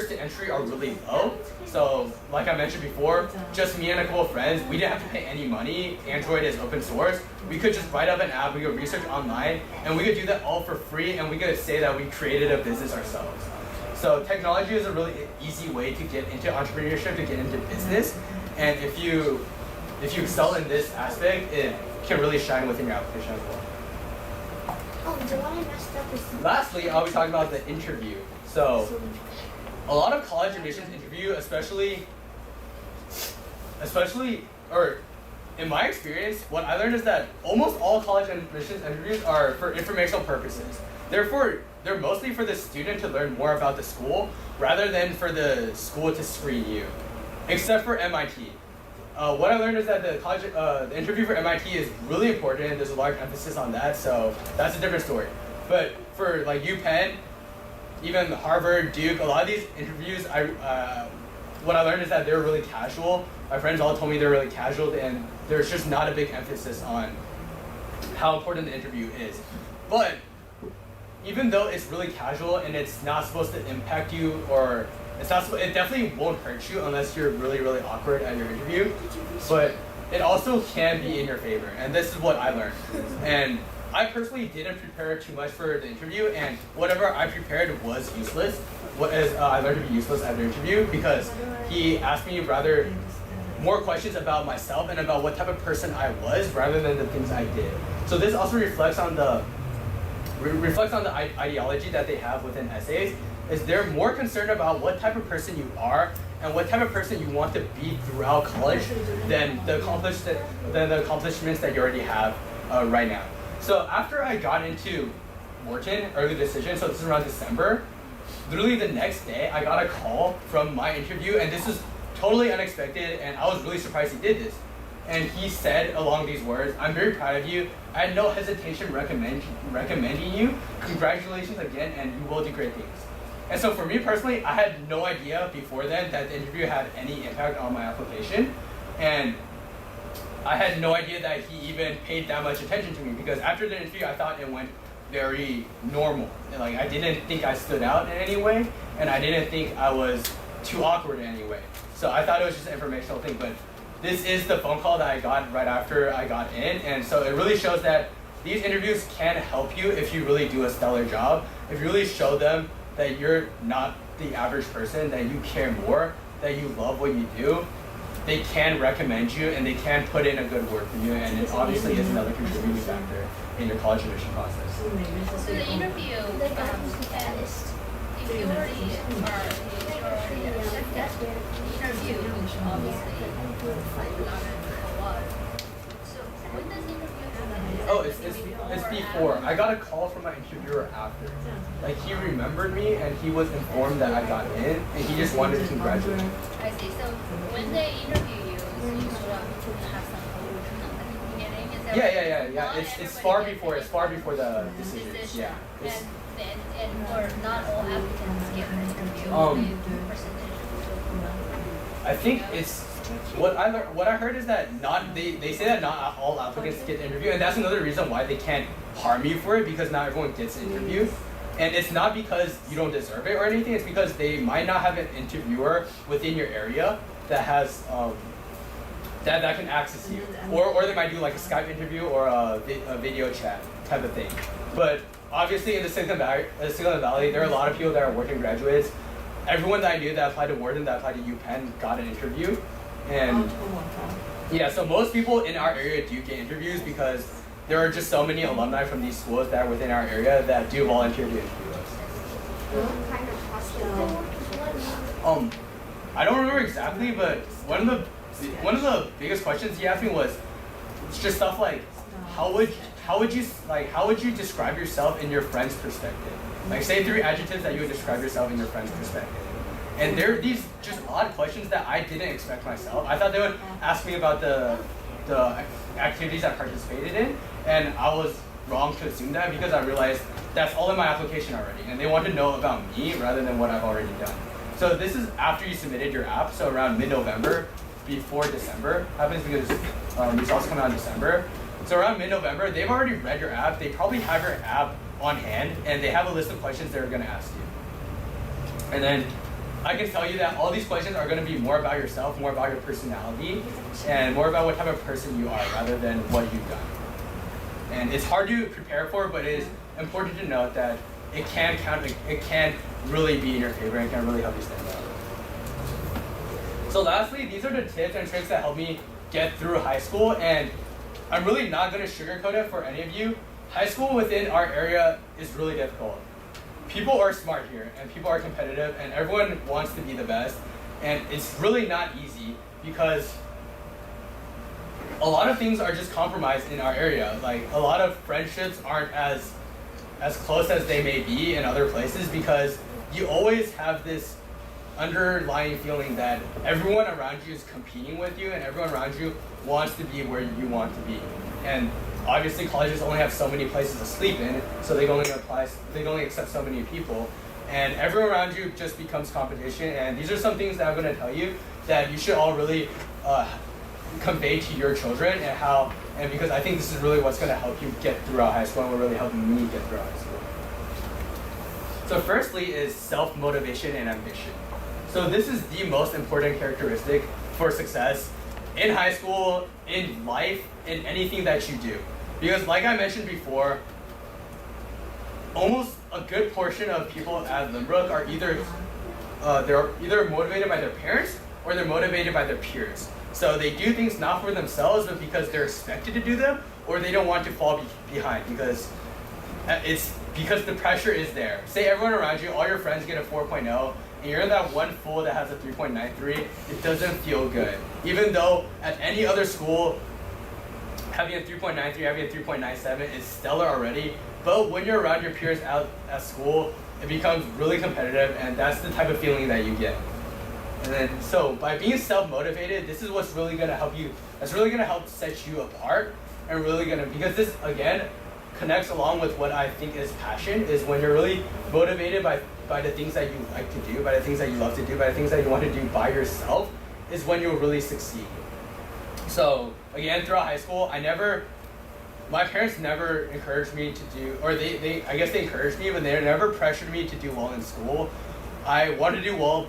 to entry are really low. So, like I mentioned before, just me and a couple of friends, we didn't have to pay any money. Android is open source. We could just write up an app, we could research online, and we could do that all for free, and we could say that we created a business ourselves. So technology is a really easy way to get into entrepreneurship, to get into business, and if you excel in this aspect, it can really shine within your application as well. Oh, the one I messed up is... Lastly, I'll be talking about the interview. So a lot of college admissions interview, especially, or in my experience, what I learned is that almost all college admissions interviews are for informational purposes. Therefore, they're mostly for the student to learn more about the school rather than for the school to screen you, except for MIT. What I learned is that the interview for MIT is really important. There's a large emphasis on that, so that's a different story. But for like UPenn, even Harvard, Duke, a lot of these interviews, what I learned is that they're really casual. My friends all told me they're really casual, and there's just not a big emphasis on how important the interview is. But even though it's really casual and it's not supposed to impact you, or it definitely won't hurt you unless you're really, really awkward at your interview, but it also can be in your favor, and this is what I learned. And I personally didn't prepare too much for the interview, and whatever I prepared was useless. I learned to be useless at the interview, because he asked me rather more questions about myself and about what type of person I was rather than the things I did. So this also reflects on the ideology that they have within essays, is they're more concerned about what type of person you are and what type of person you want to be throughout college than the accomplishments that you already have right now. So after I got into Wharton, early decision, so this is around December, literally the next day I got a call from my interview, and this is totally unexpected, and I was really surprised he did this. And he said along these words, "I'm very proud of you. I had no hesitation recommending you. Congratulations again, and you will do great things." And so for me personally, I had no idea before then that the interview had any impact on my application. And I had no idea that he even paid that much attention to me, because after the interview, I thought it went very normal. And, like, I didn't think I stood out in any way, and I didn't think I was too awkward in any way. So I thought it was just an informational thing, but this is the phone call that I got right after I got in, and so it really shows that these interviews can help you if you really do a stellar job. If you really show them that you're not the average person, that you care more, that you love what you do, they can recommend you and they can put in a good word for you, and it obviously is another contributing factor in your college admission process. So the interview, and if you already accepted the interview, which obviously not a lot. So when does the interview happen? Oh, it's before. I got a call from my interviewer after. Like, he remembered me and he was informed that I got in and he just wanted to congratulate me. I see. So when they interview you, you sort of have some at the beginning. Is that Yeah. It's far before the decision. Yeah. And or not all applicants get an interview. Percentage. I think it's what I heard is that they say that not all applicants get the interview, and that's another reason why they can't harm you for it, because not everyone gets an interview. And it's not because you don't deserve it or anything, it's because they might not have an interviewer within your area that has that can access you. Or they might do like a Skype interview or a video chat type of thing. But obviously in the Silicon Valley, there are a lot of people that are working graduates. Everyone that I knew that applied to Wharton, that applied to UPenn, got an interview. And yeah, so most people in our area do get interviews because there are just so many alumni from these schools that are within our area that do volunteer to interview us. What kind of question? I don't remember exactly, but one of the biggest questions he asked me was just stuff like, how would you describe yourself in your friend's perspective? Like, say 3 adjectives that you would describe yourself in your friend's perspective. And there are these just odd questions that I didn't expect myself. I thought they would ask me about the activities I participated in, and I was wrong to assume that because I realized that's all in my application already, and they want to know about me rather than what I've already done. So this is after you submitted your app, so around mid-November, before December happens, because results come out in December. So around mid-November, they've already read your app, they probably have your app on hand, and they have a list of questions they're going to ask you. And then I can tell you that all these questions are going to be more about yourself, more about your personality, and more about what type of person you are rather than what you've done. And it's hard to prepare for, but it is important to note that it can count, it can really be in your favor and can really help you stand out. So lastly, these are the tips and tricks that help me get through high school, and I'm really not going to sugarcoat it for any of you. High school within our area is really difficult. People are smart here, and people are competitive, and everyone wants to be the best, and it's really not easy because a lot of things are just compromised in our area. Like, a lot of friendships aren't as close as they may be in other places because you always have this underlying feeling that everyone around you is competing with you, and everyone around you wants to be where you want to be. And obviously colleges only have so many places to sleep in, so they can only accept so many people, and everyone around you just becomes competition. And these are some things that I'm going to tell you that you should all really convey to your children, and because I think this is really what's going to help you get throughout high school and will really help me get through high school. So firstly is self-motivation and ambition. So this is the most important characteristic for success in high school, in life, in anything that you do. Because like I mentioned before, almost a good portion of people at Lynbrook are they're either motivated by their parents or they're motivated by their peers. So they do things not for themselves, but because they're expected to do them, or they don't want to fall behind because the pressure is there. Say everyone around you, all your friends get a 4.0, and you're in that one fool that has a 3.93, it doesn't feel good. Even though at any other school, having a 3.93, having a 3.97 is stellar already, but when you're around your peers out at school, it becomes really competitive, and that's the type of feeling that you get. And then, so by being self-motivated, this is what's really gonna help you, that's really gonna help set you apart, and really gonna, because this, again, connects along with what I think is passion, is when you're really motivated by the things that you like to do, by the things that you love to do, by the things that you want to do by yourself, is when you'll really succeed. So again, throughout high school, I never my parents never encouraged me to do, or they I guess they encouraged me, but they never pressured me to do well in school. I wanted to do well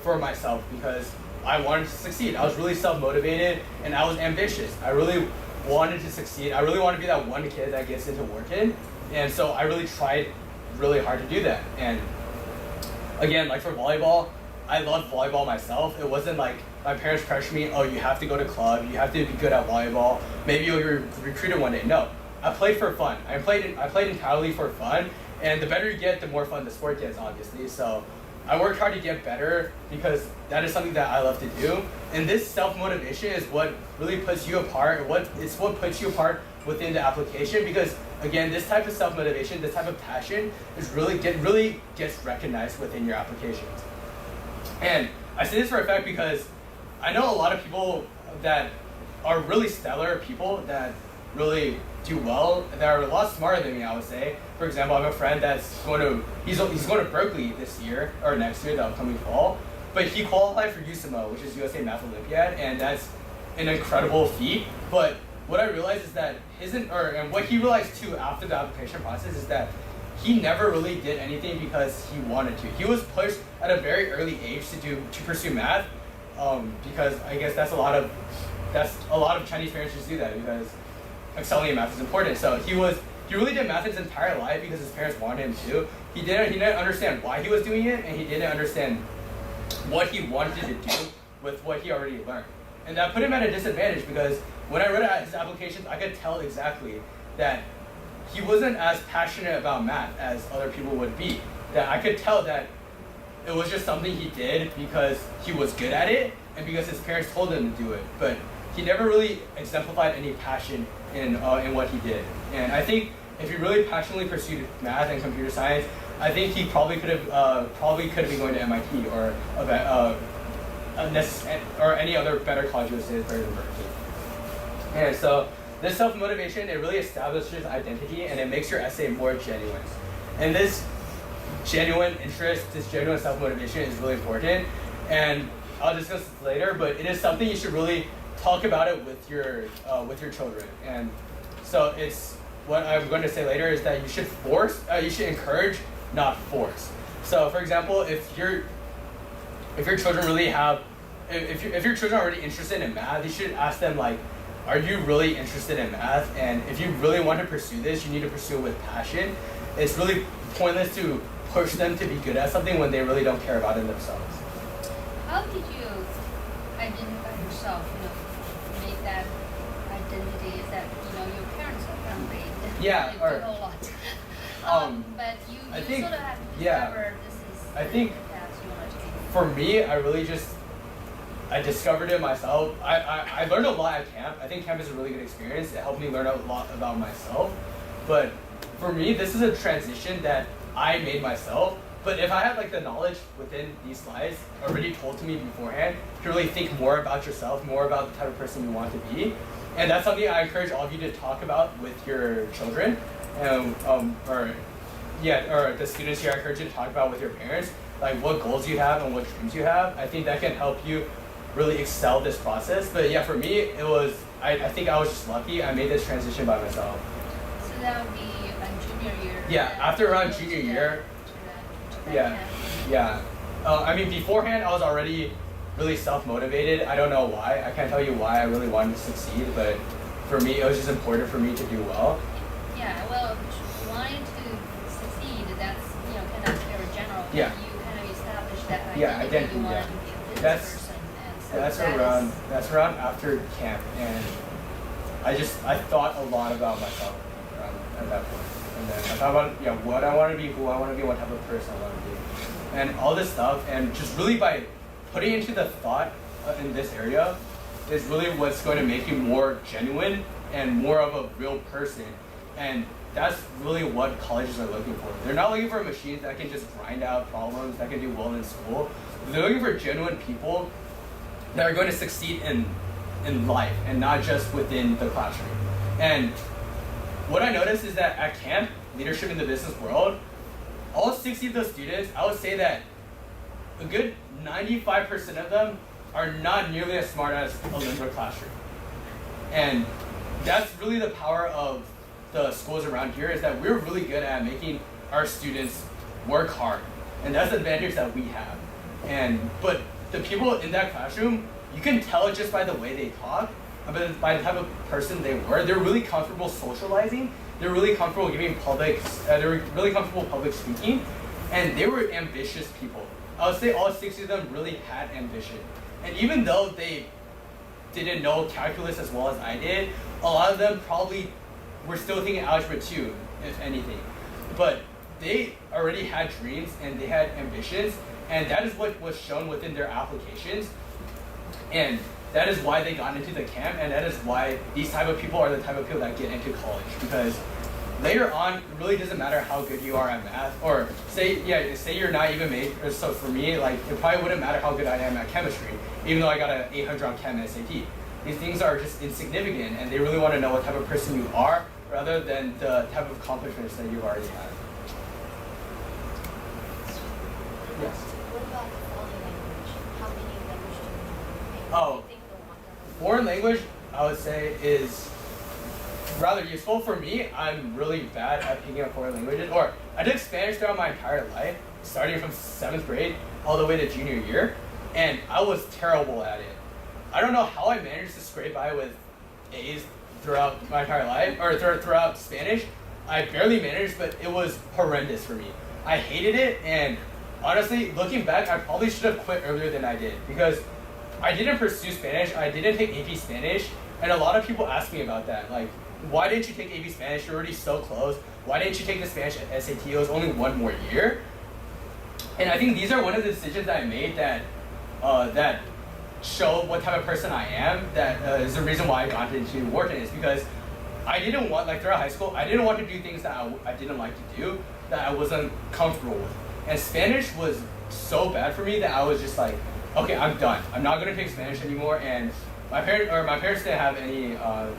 for myself because I wanted to succeed. I was really self-motivated and I was ambitious. I really wanted to succeed. I really wanted to be that one kid that gets into Wharton. And so I really tried really hard to do that. And again, like for volleyball, I loved volleyball myself. It wasn't like my parents pressured me, oh, you have to go to club, you have to be good at volleyball, maybe you'll be recruited one day. No, I played for fun. I played entirely for fun. And the better you get, the more fun the sport gets, obviously. So I worked hard to get better because that is something that I love to do. And this self-motivation is what really puts you apart. It's what puts you apart within the application because, again, this type of self-motivation, this type of passion is really gets recognized within your applications. And I say this for a fact because I know a lot of people that are really stellar people that really do well, that are a lot smarter than me, I would say. For example, I have a friend that's he's going to Berkeley this year, or next year, the upcoming fall. But he qualified for USMO, which is USA Math Olympiad, and that's an incredible feat. But what I realized is that and what he realized too after the application process is that he never really did anything because he wanted to. He was pushed at a very early age to pursue math, because I guess that's a lot of Chinese parents just do that because excelling in math is important. So he really did math his entire life because his parents wanted him to. He didn't understand why he was doing it, and he didn't understand what he wanted to do with what he already learned. And that put him at a disadvantage because when I read his applications, I could tell exactly that he wasn't as passionate about math as other people would be. That I could tell that it was just something he did because he was good at it and because his parents told him to do it. But he never really exemplified any passion in what he did. And I think if he really passionately pursued math and computer science, I think he probably could have been going to MIT or any other better college better than Berkeley. And so this self-motivation, it really establishes identity and it makes your essay more genuine. And this genuine interest, this genuine self-motivation is really important. And I'll discuss this later, but it is something you should really talk about it with your children. And so it's what I'm going to say later is that you should encourage, not force. So for example, if your children really if your children are already interested in math, you should ask them like, are you really interested in math? And if you really want to pursue this, you need to pursue it with passion. It's really pointless to push them to be good at something when they really don't care about it themselves. How did you identify yourself, make that identity? Is that, your parents are family? Yeah, you or, do a lot. But you I think, sort of have to yeah, discover this is I think the path you want to take. for me, I discovered it myself. I learned a lot at camp. I think camp is a really good experience. It helped me learn a lot about myself. But for me, this is a transition that I made myself. But if I had like the knowledge within these slides already told to me beforehand, to really think more about yourself, more about the type of person you want to be. And that's something I encourage all of you to talk about with your children. Or the students here, I encourage you to talk about with your parents, like what goals you have and what dreams you have. I think that can help you really excel this process. But yeah, for me, I think I was just lucky. I made this transition by myself. So that would be like junior year. Yeah, after around junior year. Yeah. I mean, beforehand, I was already really self-motivated. I don't know why. I can't tell you why I really wanted to succeed, but for me, it was just important for me to do well. Yeah, well, wanting to succeed, that's, kind of very general. Yeah. You kind of establish that identity, you want yeah. to be a business That's- person. And so That's around after camp, and I thought a lot about myself at that point. And then I thought about what I want to be, who I want to be, what type of person I want to be, and all this stuff. And just really by putting into the thought in this area is really what's going to make you more genuine and more of a real person. And that's really what colleges are looking for. They're not looking for machines that can just grind out problems, that can do well in school. They're looking for genuine people that are going to succeed in life and not just within the classroom. And what I noticed is that at camp, leadership in the business world, all 60 of those students, I would say that a good 95% of them are not nearly as smart as a Lynbrook classroom. And that's really the power of the schools around here, is that we're really good at making our students work hard. And that's the advantage that we have. But the people in that classroom, you can tell just by the way they talk, but by the type of person they were. They're really comfortable socializing. They're really comfortable giving they're really comfortable public speaking. And they were ambitious people. I would say all 60 of them really had ambition. And even though they didn't know calculus as well as I did, a lot of them probably were still thinking algebra 2, if anything. But they already had dreams and they had ambitions, and that is what was shown within their applications. And that is why they got into the camp, and that is why these type of people are the type of people that get into college. Because later on, it really doesn't matter how good you are at math, or say you're not even major. So for me, like, it probably wouldn't matter how good I am at chemistry, even though I got an 800 on chem SAT. These things are just insignificant, and they really want to know what type of person you are, rather than the type of accomplishments that you've already had. Yes. What about the foreign language? How many languages do you know? Oh, foreign language, I would say, is rather useful. For me, I'm really bad at picking up foreign languages. Or I did Spanish throughout my entire life, starting from 7th grade all the way to junior year, and I was terrible at it. I don't know how I managed to scrape by with A's throughout my entire life, or throughout Spanish. I barely managed, but it was horrendous for me. I hated it, and honestly, looking back, I probably should have quit earlier than I did, because I didn't pursue Spanish. I didn't take AP Spanish, and a lot of people ask me about that. Like, why didn't you take AP Spanish? You're already so close. Why didn't you take the Spanish SAT? It was only one more year. And I think these are one of the decisions that I made that show what type of person I am. That is the reason why I got into Wharton, is because I didn't want, like, throughout high school, I didn't want to do things that I didn't like to do, that I wasn't comfortable with. And Spanish was so bad for me that I was just like, okay, I'm done. I'm not going to take Spanish anymore. And my parents didn't have any,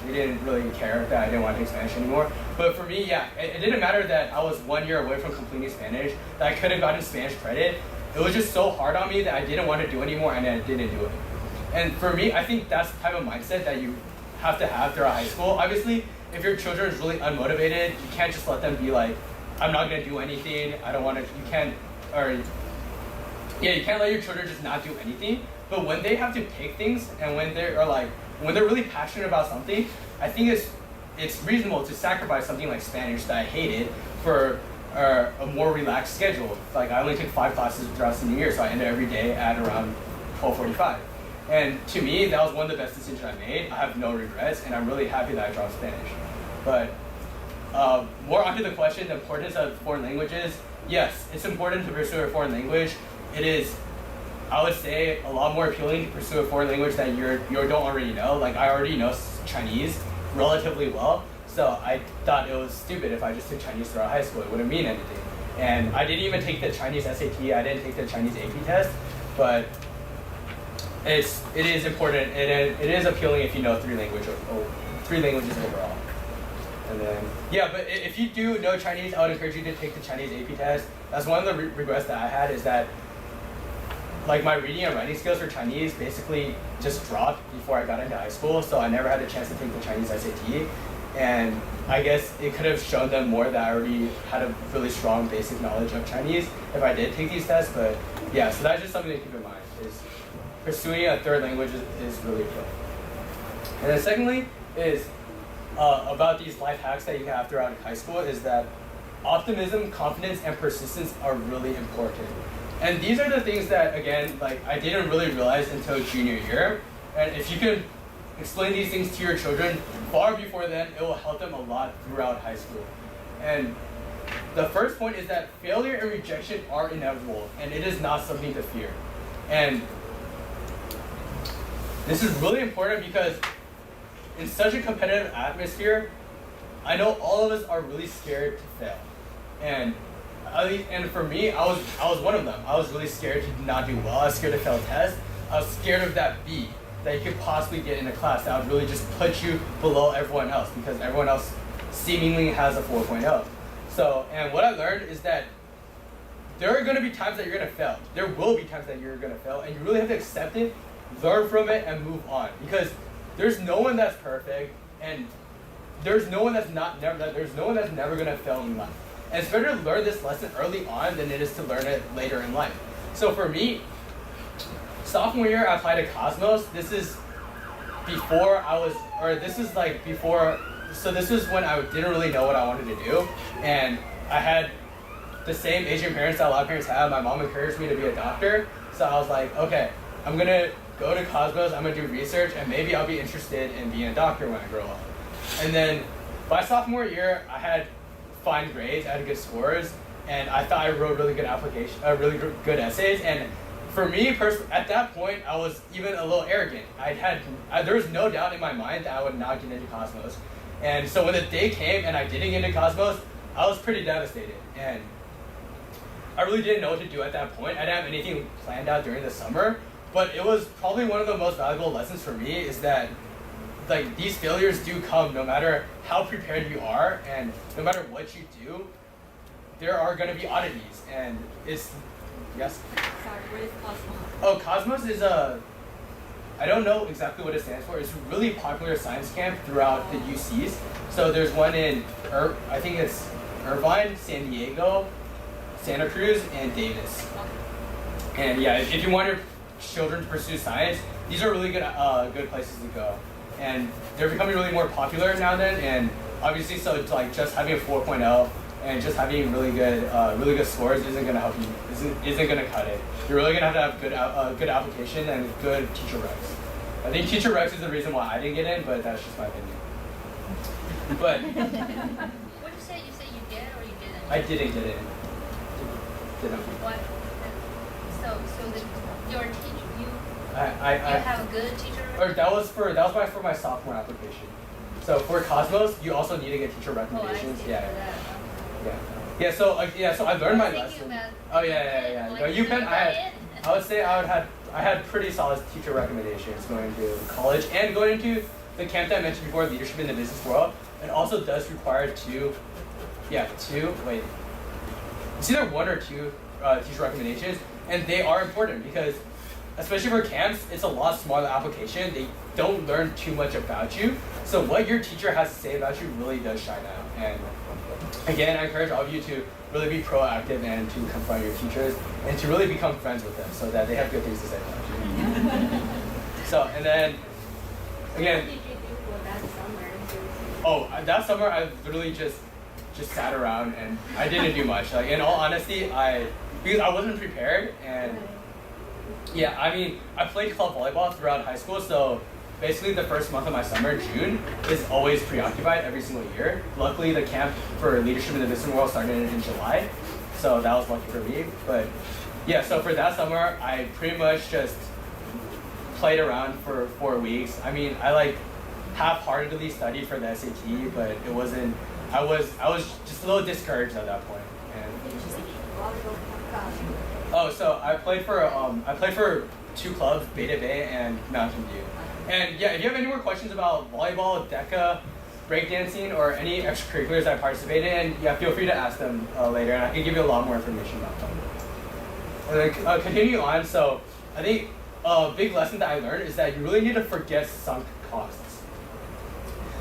they didn't really care that I didn't want to take Spanish anymore. But for me, yeah, it didn't matter that I was 1 year away from completing Spanish, that I could have gotten Spanish credit. It was just so hard on me that I didn't want to do anymore, and I didn't do it. And for me, I think that's the type of mindset that you have to have throughout high school. Obviously, if your children is really unmotivated, you can't just let them be like, I'm not going to do anything, I don't want to, you can't let your children just not do anything. But when they have to pick things, and when they're really passionate about something, I think it's reasonable to sacrifice something like Spanish that I hated for a more relaxed schedule. Like, I only took 5 classes throughout senior year, so I ended every day at around 12:45. And to me, that was one of the best decisions I made. I have no regrets, and I'm really happy that I dropped Spanish. But more onto the question, the importance of foreign languages. Yes, it's important to pursue a foreign language. It is, I would say, a lot more appealing to pursue a foreign language that you don't already know. Like, I already know Chinese relatively well, so I thought it was stupid if I just took Chinese throughout high school. It wouldn't mean anything. And I didn't even take the Chinese SAT. I didn't take the Chinese AP test, but it is important. It is appealing if you know 3 languages overall. And then, yeah, but if you do know Chinese, I would encourage you to take the Chinese AP test. That's one of the regrets that I had, is that, like, my reading and writing skills for Chinese basically just dropped before I got into high school, so I never had a chance to take the Chinese SAT. And I guess it could have shown them more that I already had a really strong basic knowledge of Chinese if I did take these tests. But yeah, so that's just something to keep in mind, is pursuing a 3rd language is really appealing. And then secondly is about these life hacks that you have throughout high school, is that optimism, confidence, and persistence are really important. And these are the things that, again, like, I didn't really realize until junior year. And if you can explain these things to your children far before then, it will help them a lot throughout high school. And the first point is that failure and rejection are inevitable, and it is not something to fear. And this is really important because in such a competitive atmosphere, I know all of us are really scared to fail. And for me, I was one of them. I was really scared to not do well. I was scared to fail tests. I was scared of that B that you could possibly get in a class that would really just put you below everyone else, because everyone else seemingly has a 4.0. So, and what I learned is that there are going to be times that you're going to fail. There will be times that you're going to fail, and you really have to accept it, learn from it, and move on. Because there's no one that's perfect, and there's no one that's never gonna fail in life. And it's better to learn this lesson early on than it is to learn it later in life. So for me, sophomore year I applied to Cosmos. This is before I was, or this is like before, so this was when I didn't really know what I wanted to do. And I had the same Asian parents that a lot of parents have. My mom encouraged me to be a doctor. So I was like, okay, I'm gonna go to Cosmos, I'm gonna do research, and maybe I'll be interested in being a doctor when I grow up. And then by sophomore year, I had fine grades, I had good scores, and I thought I wrote really good good essays. And for me personally, at that point, I was even a little arrogant. There was no doubt in my mind that I would not get into Cosmos. And so when the day came and I didn't get into Cosmos, I was pretty devastated. And I really didn't know what to do at that point. I didn't have anything planned out during the summer, but it was probably one of the most valuable lessons for me is that like these failures do come no matter how prepared you are and no matter what you do, there are going to be oddities. And it's, yes? Sorry, what is Cosmos? Oh, Cosmos is I don't know exactly what it stands for. It's a really popular science camp throughout the UCs. So there's one in, I think it's Irvine, San Diego, Santa Cruz, and Davis. And yeah, if you want your children to pursue science, these are really good places to go. And they're becoming really more popular now and then. And obviously, so it's like just having a 4.0 and just having really good scores isn't gonna help you. Isn't gonna cut it. You're really gonna have to have good application and good teacher recs. I think teacher recs is the reason why I didn't get in, but that's just my opinion. But What did you say? You say you did or you didn't? I didn't get in. Didn't. What? So your teacher, you I have a good teacher? or that was for my sophomore application. So for Cosmos, you also need to get teacher Oh, I recommendations. see. Yeah. For that. Yeah. So I learned my I was lesson. thinking about Oh yeah. like, No, you UPenn, got in. I would say I had pretty solid teacher recommendations going to college and going into the camp that I mentioned before, leadership in the business world. It also does require it's either one or two teacher recommendations, and they are important because, especially for camps, it's a lot smaller application. They don't learn too much about you, so what your teacher has to say about you really does shine out. And again, I encourage all of you to really be proactive and to confront your teachers and to really become friends with them so that they have good things to say about you. So, and then again. What did you do for that summer? Oh, that summer I literally just sat around and I didn't do much. Like in all honesty, because I wasn't prepared, and yeah, I mean I played club volleyball throughout high school, so basically the first month of my summer, June, is always preoccupied every single year. Luckily, the camp for leadership in the business world started in July, so that was lucky for me. But yeah, so for that summer, I pretty much just played around for 4 weeks. I mean, I like half-heartedly studied for the SAT, but it wasn't. I was just a little discouraged at that point. And Did you say volleyball podcast? oh, so I played for two clubs, Beta Bay and Mountain View. And yeah, if you have any more questions about volleyball, DECA, breakdancing, or any extracurriculars I participated in, yeah, feel free to ask them later, and I can give you a lot more information about them. And then continue on. So I think a big lesson that I learned is that you really need to forget sunk costs.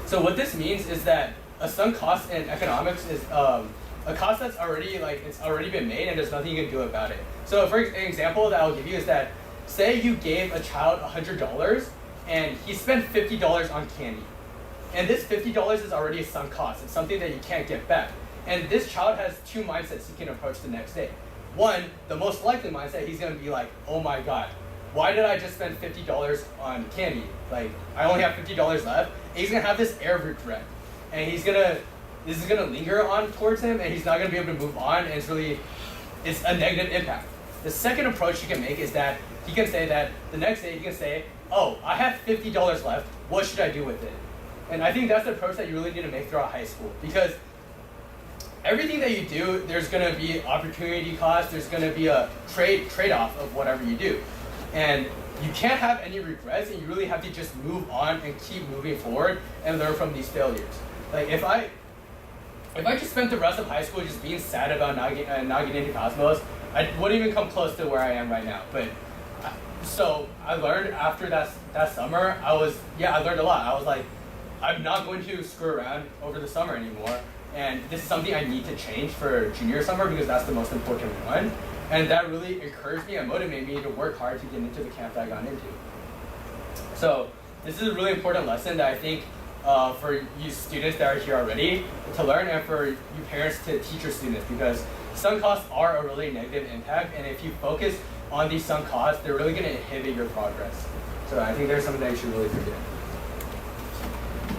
So what this means is that a sunk cost in economics is a cost that's already it's already been made and there's nothing you can do about it. So for an example that I'll give you is that say you gave a child $100 and he spent $50 on candy. And this $50 is already a sunk cost. It's something that you can't get back. And this child has two mindsets he can approach the next day. One, the most likely mindset, he's gonna be like, oh my God, why did I just spend $50 on candy? Like, I only have $50 left. And he's gonna have this air of regret. And this is gonna linger on towards him, and he's not gonna be able to move on, and it's a negative impact. The second approach he can make is that he can say that the next day he can say, oh, I have $50 left, what should I do with it? And I think that's the approach that you really need to make throughout high school, because everything that you do, there's gonna be opportunity cost, there's gonna be a trade-off of whatever you do. And you can't have any regrets, and you really have to just move on and keep moving forward and learn from these failures. Like if I just spent the rest of high school just being sad about not getting into Cosmos, I wouldn't even come close to where I am right now. But so I learned after that summer, I learned a lot. I'm not going to screw around over the summer anymore. And this is something I need to change for junior summer because that's the most important one. And that really encouraged me and motivated me to work hard to get into the camp that I got into. So this is a really important lesson that I think for you students that are here already to learn, and for you parents to teach your students, because sunk costs are a really negative impact, and if you focus on these sunk costs, they're really going to inhibit your progress. So I think there's something that you should really forget.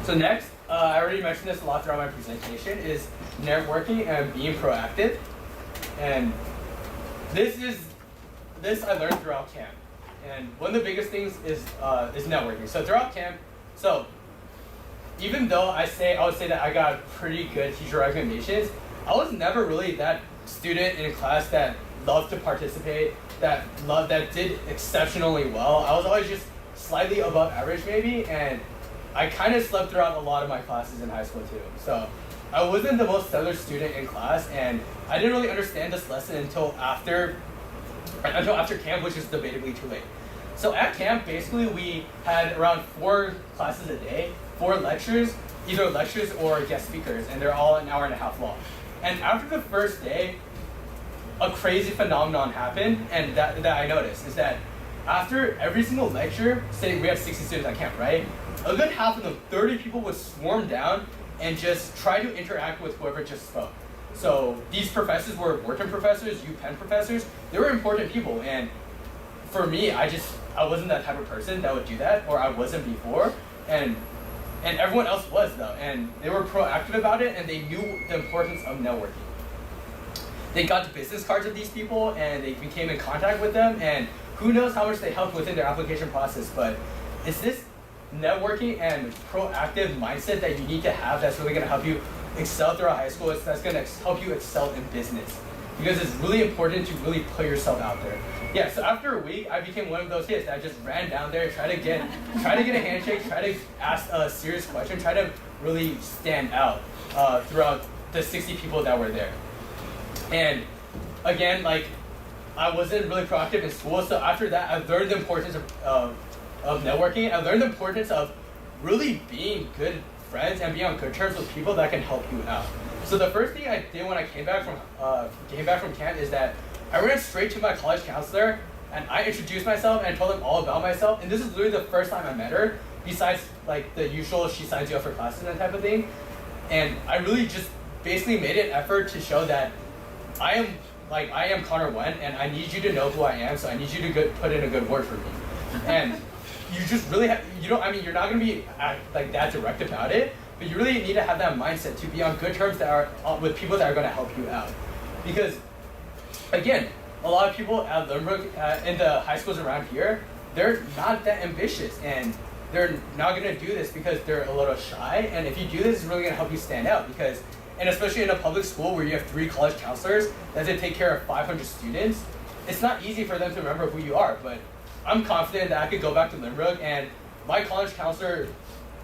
So next, I already mentioned this a lot throughout my presentation, is networking and being proactive. And this I learned throughout camp. And one of the biggest things is networking. So throughout camp, even though I would say that I got pretty good teacher recommendations, I was never really that student in class that loved to participate, that did exceptionally well. I was always just slightly above average maybe, and I kind of slept throughout a lot of my classes in high school too. So I wasn't the most stellar student in class, and I didn't really understand this lesson until after camp, which is debatably too late. So at camp, basically we had around 4 classes a day, 4 lectures, either lectures or guest speakers, and they're all an hour and a half long. And after the first day, a crazy phenomenon happened, and that I noticed is that after every single lecture, say we have 60 students at camp, right? A good half of them, 30 people, would swarm down and just try to interact with whoever just spoke. So these professors were Wharton professors, UPenn professors. They were important people, and for me, I wasn't that type of person that would do that, or I wasn't before, and everyone else was though, and they were proactive about it, and they knew the importance of networking. They got the business cards of these people, and they became in contact with them, and who knows how much they helped within their application process. But it's this networking and proactive mindset that you need to have that's really going to help you excel throughout high school. That's going to help you excel in business, because it's really important to really put yourself out there. Yeah, so after a week, I became one of those kids that just ran down there, try to get a handshake, try to ask a serious question, try to really stand out throughout the 60 people that were there. And again, like, I wasn't really proactive in school, so after that, I learned the importance of networking. I learned the importance of really being good friends and being on good terms with people that can help you out. So the first thing I did when I came back from camp is that I ran straight to my college counselor, and I introduced myself and told them all about myself. And this is literally the first time I met her, besides like the usual she signs you up for classes and that type of thing. And I really just basically made an effort to show that I am Connor Wen, and I need you to know who I am, so I need you to put in a good word for me. And you just really you're not going to be like that direct about it, but you really need to have that mindset to be on good terms with people that are going to help you out. Because, again, a lot of people at Lynbrook, in the high schools around here, they're not that ambitious, and they're not going to do this because they're a little shy. And if you do this, it's really going to help you stand out, because, and especially in a public school where you have 3 college counselors that they take care of 500 students, it's not easy for them to remember who you are. But I'm confident that I could go back to Lynbrook, and my college counselor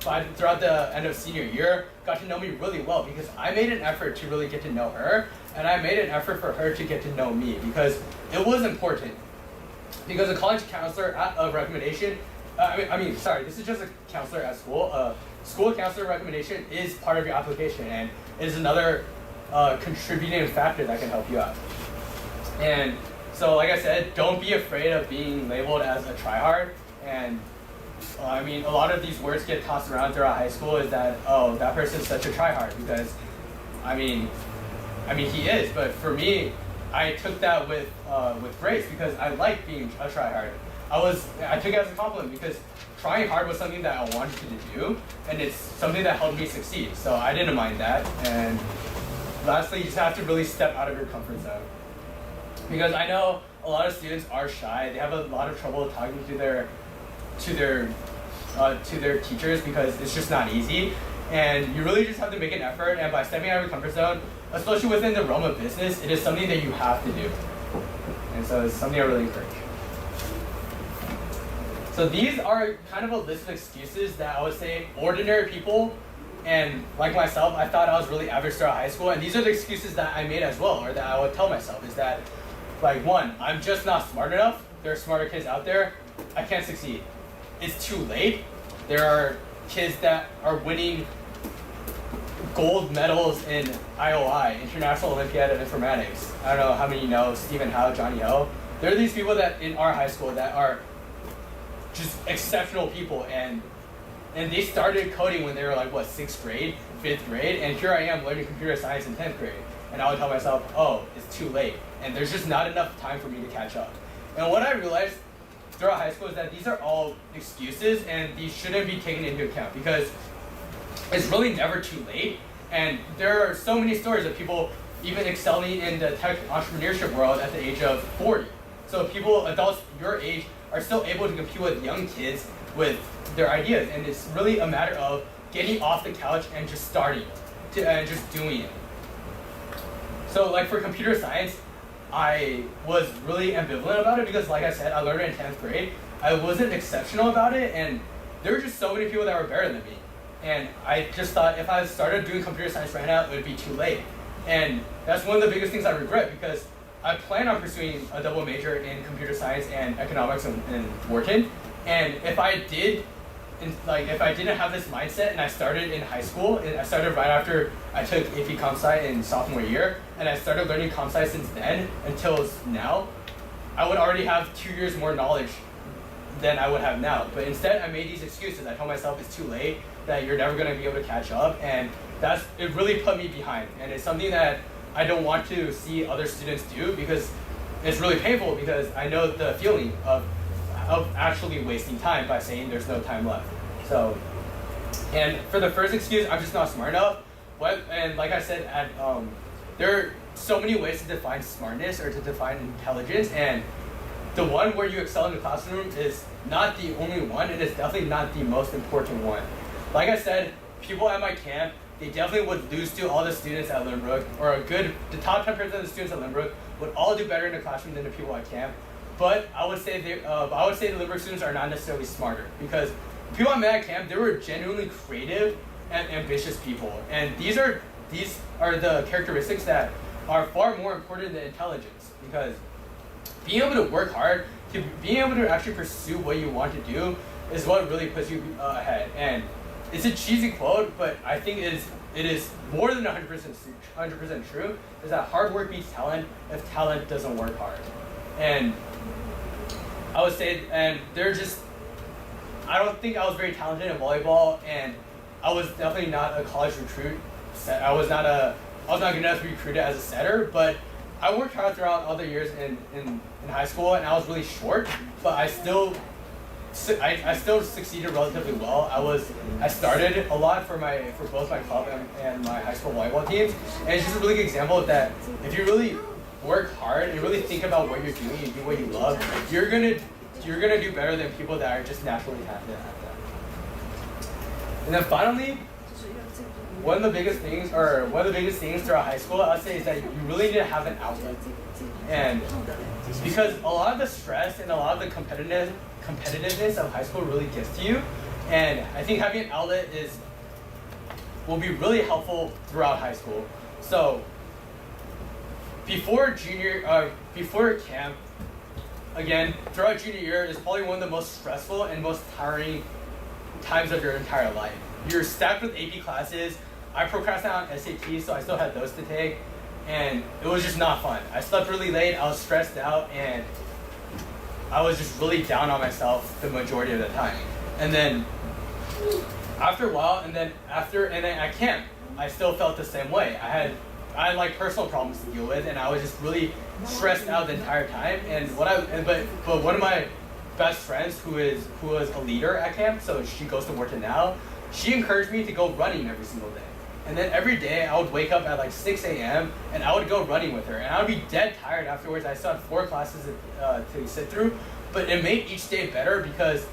throughout the end of senior year got to know me really well, because I made an effort to really get to know her, and I made an effort for her to get to know me, because it was important. Because a college counselor recommendation, this is just a counselor at school. School counselor recommendation is part of your application, and it is another contributing factor that can help you out. And so, like I said, don't be afraid of being labeled as a tryhard. And a lot of these words get tossed around throughout high school, is that, oh, that person's such a tryhard, because, he is, but for me, I took that with grace, because I like being a tryhard. I took it as a compliment, because trying hard was something that I wanted to do, and it's something that helped me succeed, so I didn't mind that. And lastly, you just have to really step out of your comfort zone, because I know a lot of students are shy. They have a lot of trouble talking to their teachers, because it's just not easy. And you really just have to make an effort, and by stepping out of your comfort zone, especially within the realm of business, it is something that you have to do. And so it's something I really encourage. So these are kind of a list of excuses that I would say ordinary people, and like myself, I thought I was really average throughout high school, and these are the excuses that I made as well, or that I would tell myself, is that, like, 1, I'm just not smart enough. There are smarter kids out there. I can't succeed. It's too late. There are kids that are winning gold medals in IOI, International Olympiad of Informatics. I don't know how many you know, Stephen Howe, Johnny Ho. There are these people that in our high school that are just exceptional people, and they started coding when they were like, what, 6th grade, 5th grade, and here I am learning computer science in 10th grade. And I would tell myself, oh, it's too late, and there's just not enough time for me to catch up. And what I realized throughout high school is that these are all excuses, and these shouldn't be taken into account, because it's really never too late. And there are so many stories of people even excelling in the tech entrepreneurship world at the age of 40. So people, adults your age, are still able to compete with young kids with their ideas. And it's really a matter of getting off the couch and just starting, and just doing it. So like for computer science, I was really ambivalent about it because, like I said, I learned it in 10th grade. I wasn't exceptional about it, and there were just so many people that were better than me. And I just thought if I started doing computer science right now, it would be too late. And that's one of the biggest things I regret, because I plan on pursuing a double major in computer science and economics in Wharton. And if I did, if I didn't have this mindset and I started in high school, and I started right after I took AP Comp Sci in sophomore year, and I started learning Comp Sci since then until now, I would already have 2 years more knowledge than I would have now. But instead, I made these excuses. I told myself it's too late, that you're never going to be able to catch up, and it really put me behind. And it's something that I don't want to see other students do, because it's really painful, because I know the feeling of actually wasting time by saying there's no time left. So, and for the first excuse, I'm just not smart enough. And like I said, there are so many ways to define smartness or to define intelligence, and the one where you excel in the classroom is not the only one, and it's definitely not the most important one. Like I said, people at my camp, they definitely would lose to all the students at Lynbrook, or the top 10% of the students at Lynbrook would all do better in the classroom than the people at camp. But I would say the Lynbrook students are not necessarily smarter, because people I met at camp, they were genuinely creative and ambitious people. And these are the characteristics that are far more important than intelligence, because being able to work hard, being able to actually pursue what you want to do is what really puts you ahead. And it's a cheesy quote, but I think it is more than 100% true, is that hard work beats talent if talent doesn't work hard. And I would say, and I don't think I was very talented in volleyball, and I was definitely not a college recruit. I was not good enough to be recruited as a setter, but I worked hard throughout all the years in high school, and I was really short, but I still succeeded relatively well. I started a lot for both my club and my high school volleyball teams, and it's just a really good example of that. If you really work hard and really think about what you're doing and do what you love, you're gonna do better than people that are just naturally talented at that. And then finally, one of the biggest things throughout high school, I'd say, is that you really need to have an outlet. And because a lot of the stress and a lot of the competitiveness of high school really gets to you, and I think having an outlet will be really helpful throughout high school. So before camp, again, throughout junior year is probably one of the most stressful and most tiring times of your entire life. You're stacked with AP classes. I procrastinated on SATs, so I still had those to take, and it was just not fun. I slept really late, I was stressed out, and I was just really down on myself the majority of the time. And then after a while, and then at camp, I still felt the same way. I had like personal problems to deal with, and I was just really stressed out the entire time. And but one of my best friends, who was a leader at camp, so she goes to Wharton now, she encouraged me to go running every single day. And then every day I would wake up at like 6 a.m. and I would go running with her, and I would be dead tired afterwards. I still had 4 classes to sit through, but it made each day better, because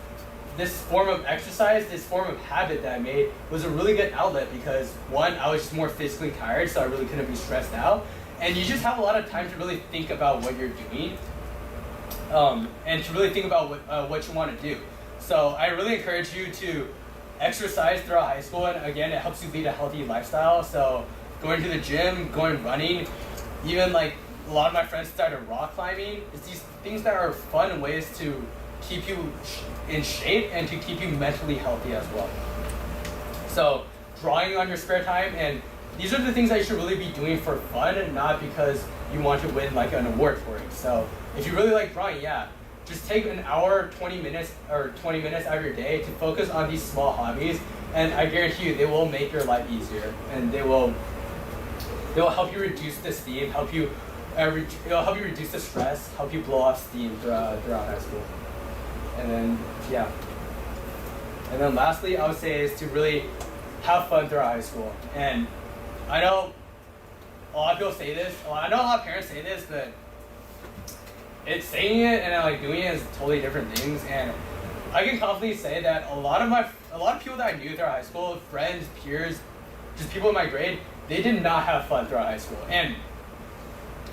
this form of exercise, this form of habit that I made, was a really good outlet, because one, I was just more physically tired, so I really couldn't be stressed out, and you just have a lot of time to really think about what you're doing, and to really think about what you want to do. So I really encourage you to exercise throughout high school, and again, it helps you lead a healthy lifestyle. So going to the gym, going running, even like a lot of my friends started rock climbing. It's these things that are fun ways to keep you in shape and to keep you mentally healthy as well. So drawing on your spare time, and these are the things that you should really be doing for fun and not because you want to win like an award for it. So if you really like drawing, yeah, just take an hour, 20 minutes out of your day to focus on these small hobbies, and I guarantee you they will make your life easier, and they will help you reduce the steam, it'll help you reduce the stress, help you blow off steam throughout high school. And then, yeah. And then lastly, I would say is to really have fun throughout high school. And I know a lot of people say this, I know a lot of parents say this, but it's saying it and like doing it is totally different things. And I can confidently say that a lot of people that I knew throughout high school, friends, peers, just people in my grade, they did not have fun throughout high school. And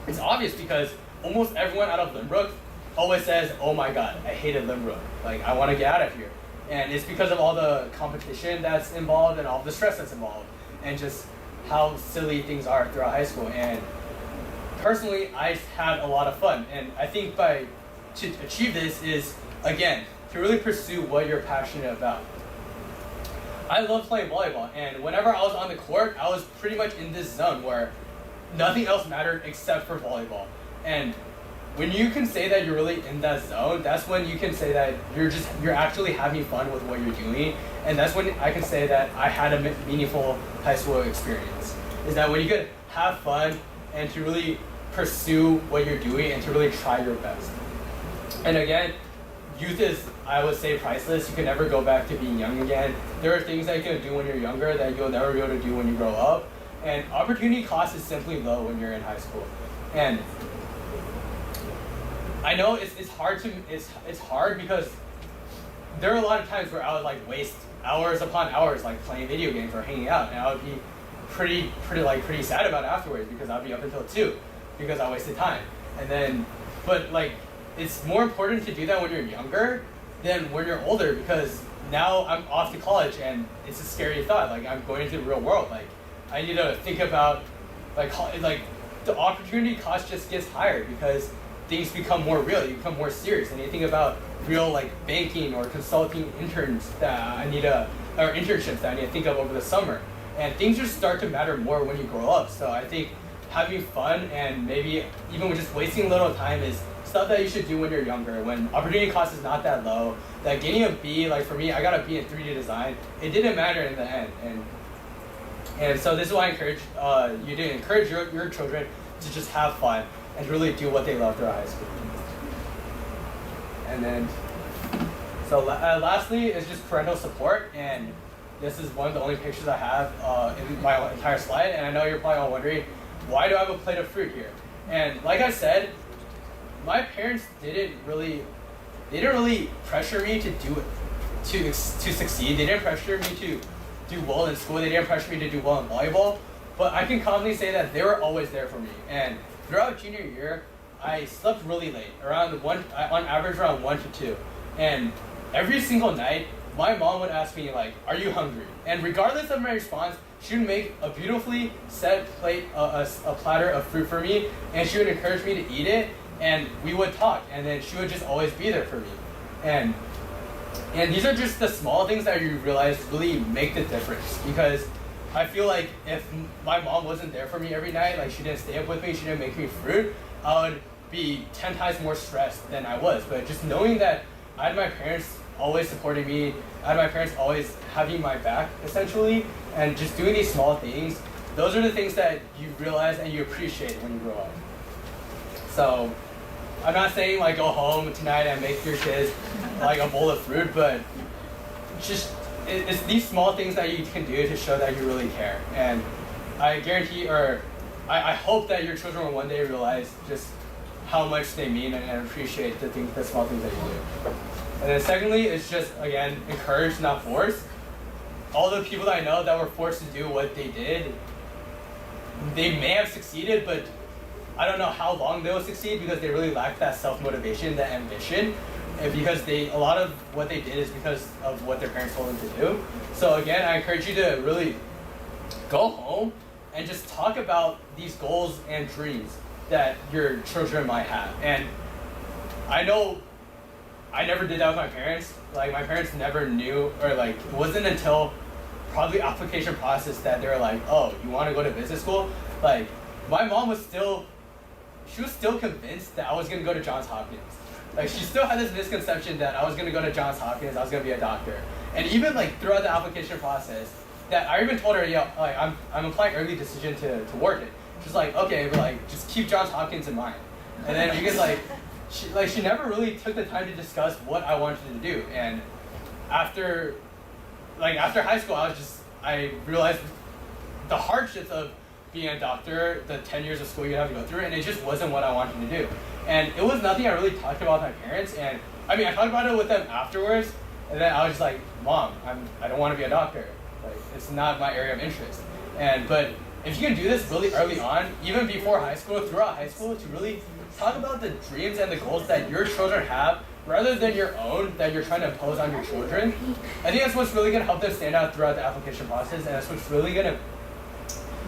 it's obvious because almost everyone out of Lynbrook always says, oh my god, I hated Lynbrook. Like, I want to get out of here. And it's because of all the competition that's involved and all the stress that's involved and just how silly things are throughout high school. And personally, I had a lot of fun. And I think to achieve this is, again, to really pursue what you're passionate about. I love playing volleyball, and whenever I was on the court, I was pretty much in this zone where nothing else mattered except for volleyball. And when you can say that you're really in that zone, that's when you can say that you're actually having fun with what you're doing. And that's when I can say that I had a meaningful high school experience. Is that when you could have fun and to really pursue what you're doing and to really try your best. And again, youth is, I would say, priceless. You can never go back to being young again. There are things that you can do when you're younger that you'll never be able to do when you grow up. And opportunity cost is simply low when you're in high school. And I know it's hard because there are a lot of times where I would like waste hours upon hours like playing video games or hanging out, and I would be pretty sad about it afterwards because I'd be up until 2 because I wasted time. And then, but like, it's more important to do that when you're younger than when you're older, because now I'm off to college and it's a scary thought. Like, I'm going into the real world. Like, I need to think about like the opportunity cost just gets higher because things become more real. You become more serious, and you think about real like banking or consulting interns that or internships that I need to think of over the summer. And things just start to matter more when you grow up. So I think having fun and maybe even just wasting a little time is stuff that you should do when you're younger, when opportunity cost is not that low. That getting a B, like for me, I got a B in 3D design. It didn't matter in the end. And so this is why I encourage you to encourage your children to just have fun and really do what they love throughout high school. And then, so lastly is just parental support. And this is one of the only pictures I have in my entire slide. And I know you're probably all wondering, why do I have a plate of fruit here? And like I said, my parents didn't really pressure me to do it, to succeed. They didn't pressure me to do well in school. They didn't pressure me to do well in volleyball. But I can confidently say that they were always there for me. And throughout junior year, I slept really late, on average around 1 to 2. And every single night, my mom would ask me like, "Are you hungry?" And regardless of my response, she would make a beautifully set plate, a platter of fruit for me, and she would encourage me to eat it. And we would talk, and then she would just always be there for me. And these are just the small things that you realize really make the difference. Because I feel like if my mom wasn't there for me every night, like she didn't stay up with me, she didn't make me fruit, I would be 10 times more stressed than I was. But just knowing that I had my parents always supporting me, I had my parents always having my back, essentially, and just doing these small things, those are the things that you realize and you appreciate when you grow up. So, I'm not saying like go home tonight and make your kids like a bowl of fruit, but just it's these small things that you can do to show that you really care. And I guarantee, or I hope that your children will one day realize just how much they mean and appreciate the small things that you do. And then secondly, it's just, again, encourage, not force. All the people that I know that were forced to do what they did, they may have succeeded, but I don't know how long they will succeed because they really lack that self-motivation, that ambition, and because a lot of what they did is because of what their parents told them to do. So again, I encourage you to really go home and just talk about these goals and dreams that your children might have. And I know I never did that with my parents. Like, my parents never knew, or like, it wasn't until probably application process that they were like, oh, you want to go to business school? Like, my mom was still convinced that I was gonna go to Johns Hopkins. Like, she still had this misconception that I was gonna go to Johns Hopkins, I was gonna be a doctor. And even like throughout the application process, that I even told her, yo, like I'm applying early decision to Wharton. She's like, okay, but like just keep Johns Hopkins in mind. And then because she never really took the time to discuss what I wanted to do. And after high school, I realized the hardships of being a doctor, the 10 years of school you have to go through, and it just wasn't what I wanted to do. And it was nothing I really talked about with my parents. And I mean, I talked about it with them afterwards, and then I was just like, Mom, I don't want to be a doctor. Like, it's not my area of interest. But if you can do this really early on, even before high school, throughout high school, to really talk about the dreams and the goals that your children have, rather than your own that you're trying to impose on your children, I think that's what's really going to help them stand out throughout the application process, and that's what's really going to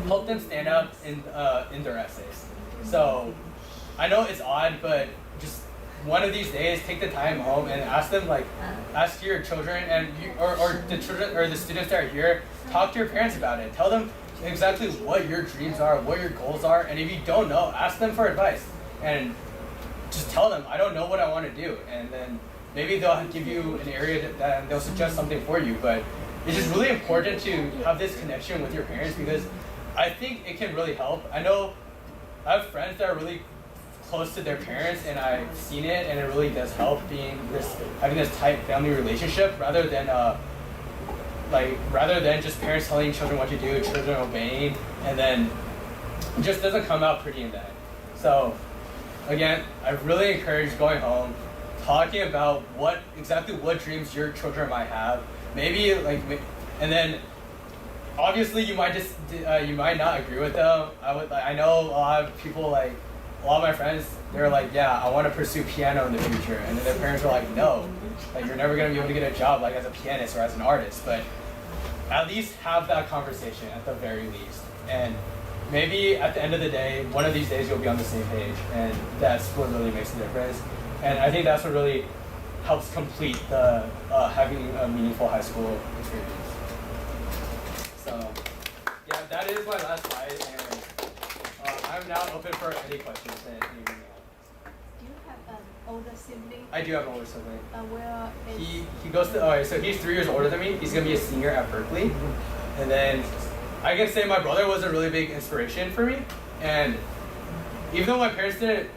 help them stand out in their essays. So I know it's odd, but just one of these days, take the time home and ask them, like, ask your children and or the children or the students that are here, talk to your parents about it. Tell them exactly what your dreams are, what your goals are, and if you don't know, ask them for advice. And just tell them, I don't know what I want to do. And then maybe they'll give you an area that they'll suggest something for you. But it's just really important to have this connection with your parents, because I think it can really help. I know I have friends that are really close to their parents, and I've seen it, and it really does help having this tight family relationship, rather than just parents telling children what to do, children obeying, and then it just doesn't come out pretty in that. So again, I really encourage going home, talking about exactly what dreams your children might have. Maybe and then obviously you might not agree with them. I know a lot of people, like a lot of my friends, they're like, yeah, I want to pursue piano in the future, and then their parents were like, no, like you're never gonna be able to get a job like as a pianist or as an artist. But at least have that conversation at the very least, and maybe at the end of the day, one of these days you'll be on the same page, and that's what really makes a difference. And I think that's what really helps complete the having a meaningful high school experience. So yeah, that is my last slide, and I'm now open for any questions that anyone has. Do you have an older sibling? I do have an older sibling. Where is He goes to, alright, so he's 3 years older than me. He's gonna be a senior at Berkeley. And then I can say my brother was a really big inspiration for me. And even though my parents didn't,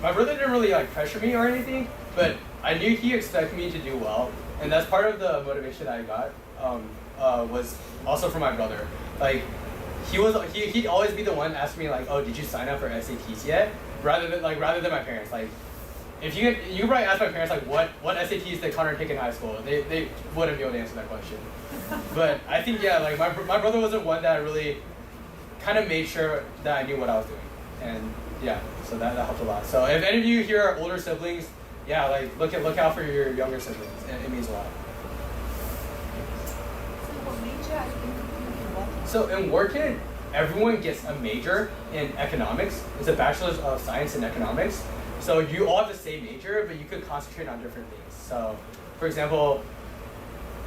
my brother didn't really like pressure me or anything, but I knew he expected me to do well. And that's part of the motivation that I got, was also from my brother. Like, he'd always be the one asking me like, oh, did you sign up for SATs yet? Rather than my parents. Like, if you could probably ask my parents like what SATs did Connor take in high school, they wouldn't be able to answer that question. But I think, yeah, like my brother was the one that really kind of made sure that I knew what I was doing. And yeah, so that helped a lot. So if any of you here are older siblings, yeah, like look out for your younger siblings. It means a lot. So in Wharton, everyone gets a major in economics. It's a bachelor's of science in economics. So you all have the same major, but you could concentrate on different things. So, for example,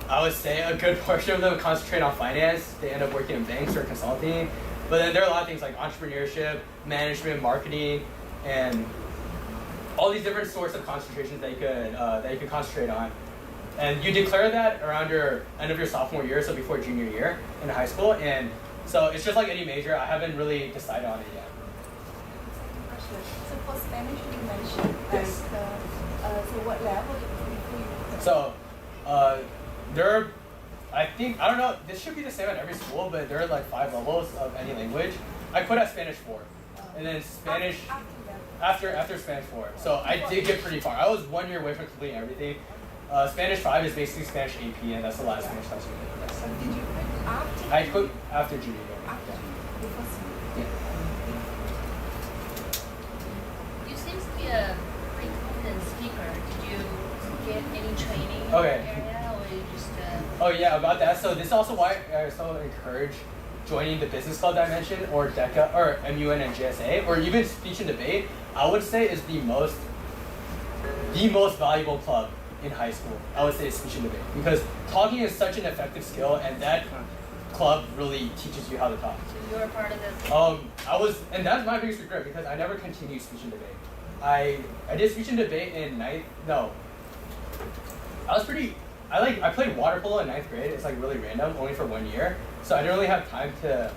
I would say a good portion of them concentrate on finance. They end up working in banks or consulting. But then there are a lot of things like entrepreneurship, management, marketing, and all these different sorts of concentrations that you could concentrate on. And you declare that around your end of your sophomore year, so before junior year in high school. And so it's just like any major. I haven't really decided on it yet. So for Spanish, you mentioned Yes. so what level before you? So there are, I don't know, this should be the same at every school, but there are like 5 levels of any language. I quit at Spanish 4, and then Spanish after Spanish 4. So I did get pretty far. I was 1 year away from completing everything. Spanish 5 is basically Spanish AP, and that's the last Spanish class we did. So did you quit after? I quit after junior year. After the first year. Yeah. You seem to be a pretty confident speaker. Did you get any training in Okay. that area, or you just? Oh yeah, about that. So this is also why I so encourage joining the business club that I mentioned, or DECA, or MUN and GSA, or even speech and debate. I would say is the most valuable club in high school, I would say it's speech and debate, because talking is such an effective skill, and that club really teaches you how to talk. So you're a part of this. I was, and that's my biggest regret, because I never continued speech and debate. I did speech and debate in I played water polo in 9th grade. It's like really random, only for 1 year. So I didn't really have time to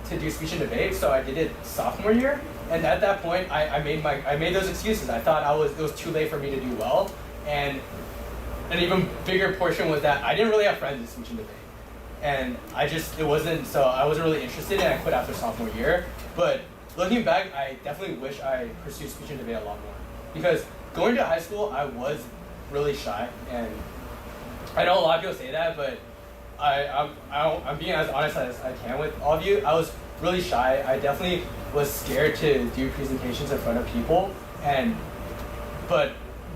do speech and debate, so I did it sophomore year. And at that point, I made those excuses. I thought it was too late for me to do well. And an even bigger portion was that I didn't really have friends in speech and debate. And I wasn't really interested, and I quit after sophomore year. But looking back, I definitely wish I pursued speech and debate a lot more. Because going to high school, I was really shy, and I know a lot of people say that, but I'm being as honest as I can with all of you. I was really shy. I definitely was scared to do presentations in front of people,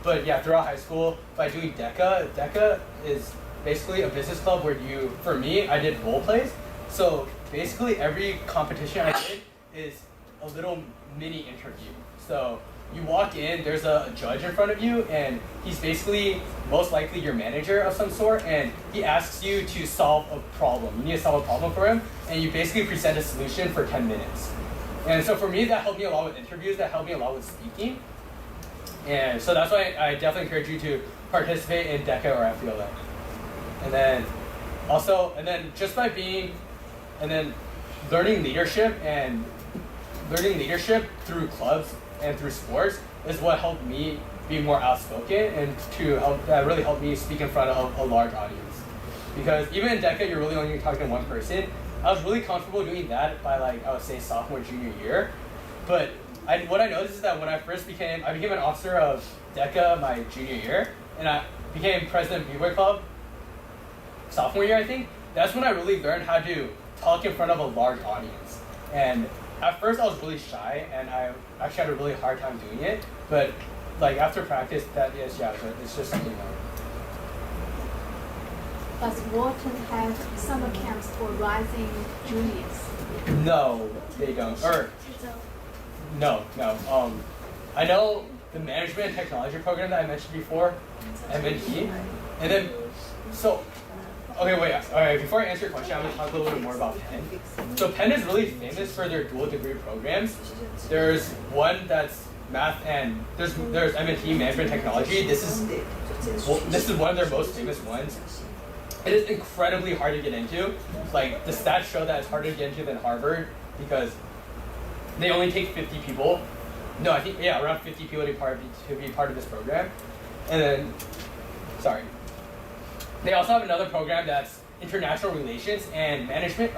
but yeah, throughout high school, by doing DECA is basically a business club where for me, I did role plays. So basically every competition I did is a little mini interview. So you walk in, there's a judge in front of you, and he's basically most likely your manager of some sort, and he asks you to solve a problem. You need to solve a problem for him, and you basically present a solution for 10 minutes. And so for me, that helped me a lot with interviews, that helped me a lot with speaking. And so that's why I definitely encourage you to participate in DECA or FBLA. And then just by learning leadership through clubs and through sports is what helped me be more outspoken, and that really helped me speak in front of a large audience. Because even in DECA, you're really only talking to one person. I was really comfortable doing that by I would say sophomore, junior year. But what I noticed is that when I became an officer of DECA my junior year, and I became president of B-Boy Club sophomore year, I think. That's when I really learned how to talk in front of a large audience. And at first I was really shy, and I actually had a really hard time doing it. But after practice, it's just something else. Does Wharton have summer camps for rising juniors? No, they don't. No. I know the management and technology program that I mentioned before, MNT, and then okay, wait. All right. Before I answer your question, I'm going to talk a little bit more about Penn. So Penn is really famous for their dual degree programs. There's one that's math, and there's MNT, management technology. This is one of their most famous ones. It is incredibly hard to get into. The stats show that it's harder to get into than Harvard, because they only take 50 people. No, I think around 50 people to be part of this program. And then, they also have another program that's international relations and management.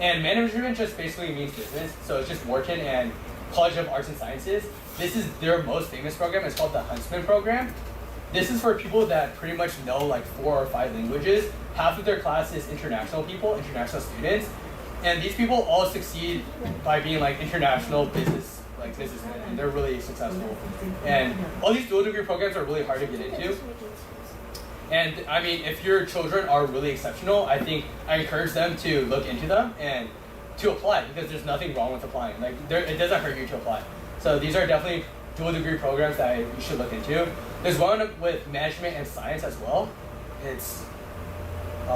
And management just basically means business. So it's just Wharton and College of Arts and Sciences. This is their most famous program. It's called the Huntsman program. This is for people that pretty much know 4 or 5 languages. Half of their class is international students. And these people all succeed by being international businessmen, and they're really successful. And all these dual degree programs are really hard to get into. And I mean, if your children are really exceptional, I think I encourage them to look into them and to apply, because there's nothing wrong with applying. It doesn't hurt you to apply. So these are definitely dual degree programs that you should look into. There's one with management and science as well. It's So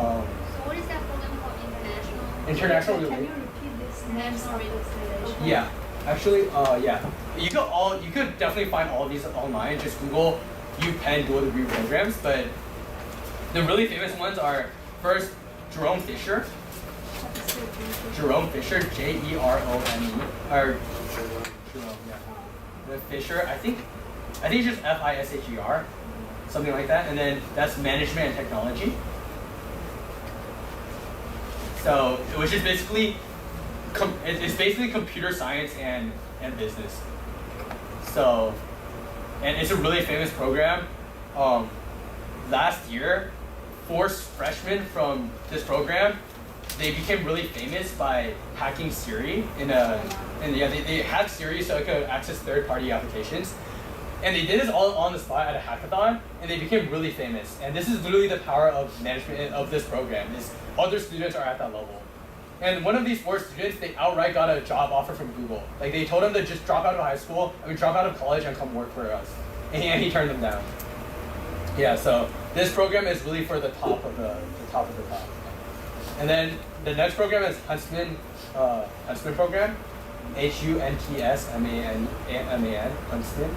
what is that program called? International Can you relations. repeat this? National relations. Yeah, actually, yeah. You could definitely find all of these online. Just Google UPenn dual degree programs. But the really famous ones are first Jerome Fisher, Jerome, Jerome, or Jerome, yeah. The Fisher, I think it's just FISHER, something like that. And then that's management and technology. So which is basically it's basically computer science and business. So, and it's a really famous program. Last year, 4 freshmen from this program, they became really famous by hacking Siri they hacked Siri so it could access third-party applications. And they did this all on the spot at a hackathon, and they became really famous. And this is literally the power of management of this program, is other students are at that level. And one of these 4 students, they outright got a job offer from Google. They told him to just drop out of college and come work for us. And he turned them down. Yeah, so this program is really for the top of the top. And then the next program is Huntsman program, HUNTSMAN, Huntsman.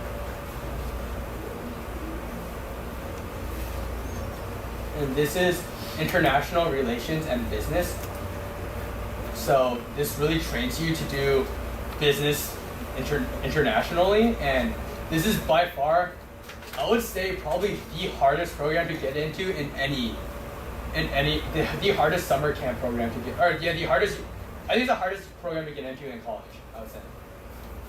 And this is International Relations and Business. So this really trains you to do business internationally, and this is by far, I would say, probably the hardest program to get into the hardest summer camp program to get, or yeah, I think the hardest program to get into in college, I would say.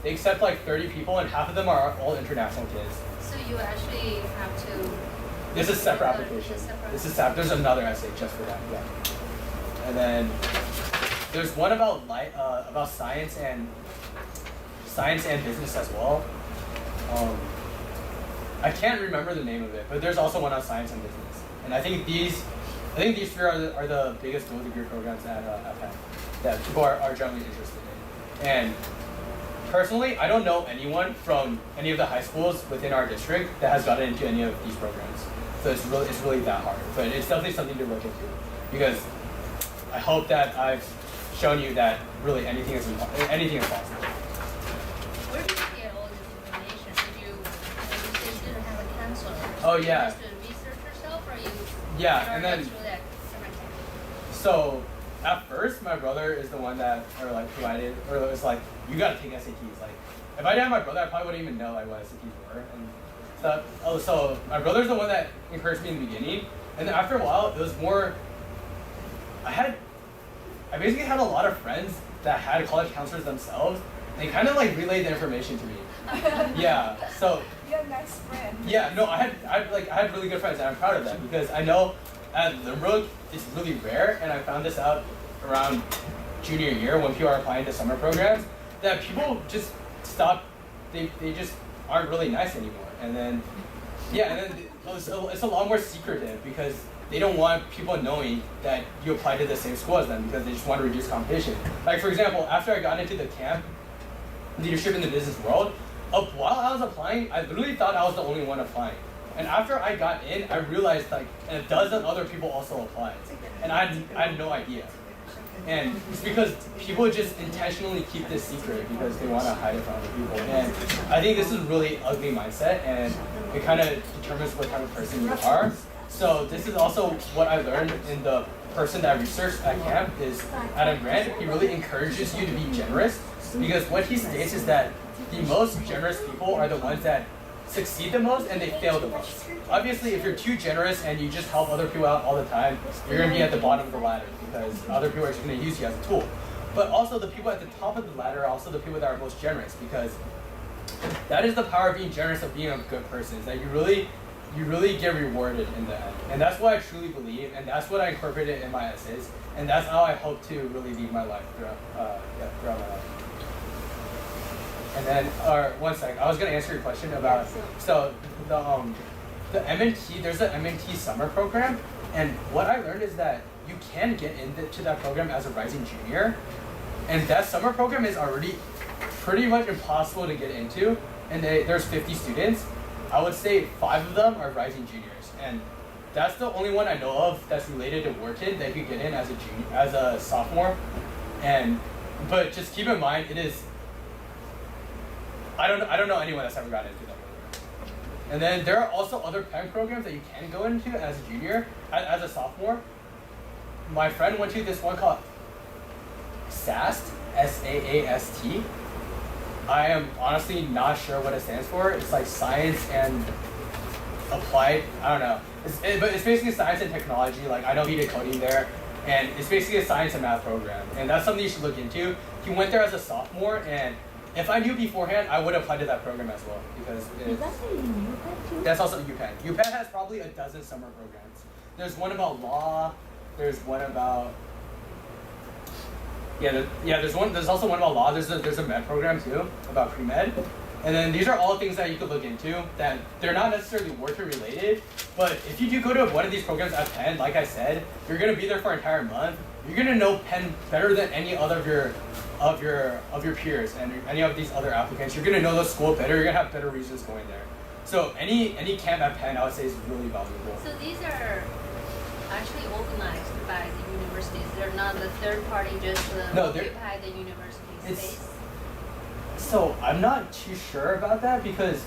They accept like 30 people, and half of them are all international kids. So you actually have to. This is separate application. There's another essay just for that. Yeah. And then there's one about science and business as well. I can't remember the name of it, but there's also one on science and business. And I think these three are the biggest dual degree programs at Penn that people are generally interested in. And personally, I don't know anyone from any of the high schools within our district that has gotten into any of these programs. So it's really that hard. But it's definitely something to look into, because I hope that I've shown you that really anything is possible. Where did you get all this information? Did you didn't have a counselor? Oh yeah. Did you just research yourself, or you? Yeah, and then. Through that summer camp? So at first, my brother is the one that provided, or was like, you gotta take SATs. Like, if I didn't have my brother, I probably wouldn't even know like what SATs were. And so my brother's the one that encouraged me in the beginning, and then after a while, it was more. I basically had a lot of friends that had college counselors themselves. They kind of like relayed the information to me. Yeah. So. You're a nice friend. Yeah. No, I had really good friends, and I'm proud of that, because I know at Lynbrook it's really rare, and I found this out around junior year when people are applying to summer programs, that people just stop. They just aren't really nice anymore. And then, yeah, and then it's a lot more secretive, because they don't want people knowing that you applied to the same school as them, because they just want to reduce competition. Like, for example, after I got into the camp, leadership in the business world, while I was applying, I literally thought I was the only one applying. And after I got in, I realized like a dozen other people also applied, and I had no idea. And it's because people just intentionally keep this secret because they want to hide it from other people. And I think this is a really ugly mindset, and it kind of determines what type of person you are. So this is also what I learned in the person that I researched at camp is Adam Grant. He really encourages you to be generous, because what he states is that the most generous people are the ones that succeed the most and they fail the most. Obviously, if you're too generous and you just help other people out all the time, you're going to be at the bottom of the ladder, because other people are just going to use you as a tool. But also the people at the top of the ladder are also the people that are most generous, because that is the power of being generous, of being a good person, is that you really get rewarded in the end. And that's what I truly believe, and that's what I incorporated in my essays, and that's how I hope to really lead my life throughout my life. And then, one sec, I was gonna answer your question about, so the M&T, there's an M&T summer program, and what I learned is that you can get into that program as a rising junior, and that summer program is already pretty much impossible to get into, and there's 50 students. I would say 5 of them are rising juniors, and that's the only one I know of that's related to Wharton that you could get in as a sophomore. But just keep in mind, it is. I don't know anyone that's ever gotten into that program. And then there are also other Penn programs that you can go into as a junior, as a sophomore. My friend went to this one called SAST, SAAST. I am honestly not sure what it stands for. It's like science and applied, I don't know. But it's basically science and technology. Like, I know he did coding there, and it's basically a science and math program. And that's something you should look into. He went there as a sophomore, and if I knew beforehand, I would apply to that program as well, because Is that in UPenn too? that's also UPenn. UPenn has probably a dozen summer programs. There's one about law. There's one about there's also one about law. There's a med program too, about pre-med. And then these are all things that you could look into that they're not necessarily Wharton related, but if you do go to one of these programs at Penn, like I said, you're gonna be there for an entire month. You're gonna know Penn better than any other of your peers and any of these other applicants. You're gonna know the school better. You're gonna have better reasons going there. So any camp at Penn, I would say, is really valuable. So these are actually organized by the universities. They're not the third party just occupy the university space. So I'm not too sure about that because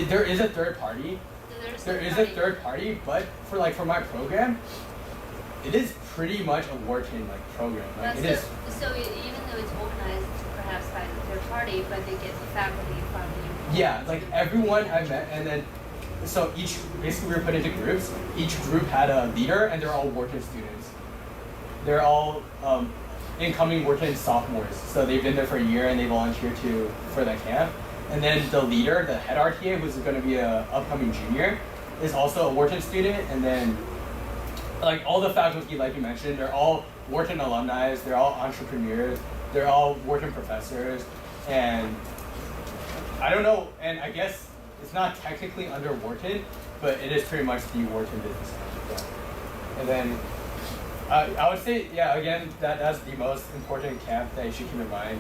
there is a third party. There is a third party, but for my program, it is pretty much a Wharton program. Like, even though it's organized perhaps by the third party, but they get the faculty from the university. Yeah, like everyone I met, and then so basically we were put into groups. Each group had a leader, and they're all Wharton students. They're all incoming Wharton sophomores, so they've been there for a year and they volunteered for that camp. And then the leader, the head RTA, who's going to be a upcoming junior, is also a Wharton student. And then all the faculty, like you mentioned, they're all Wharton alumni. They're all entrepreneurs. They're all Wharton professors. And I don't know, and I guess it's not technically under Wharton, but it is pretty much the Wharton business camp. Yeah. And then I would say, yeah, again, that's the most important camp that you should keep in mind.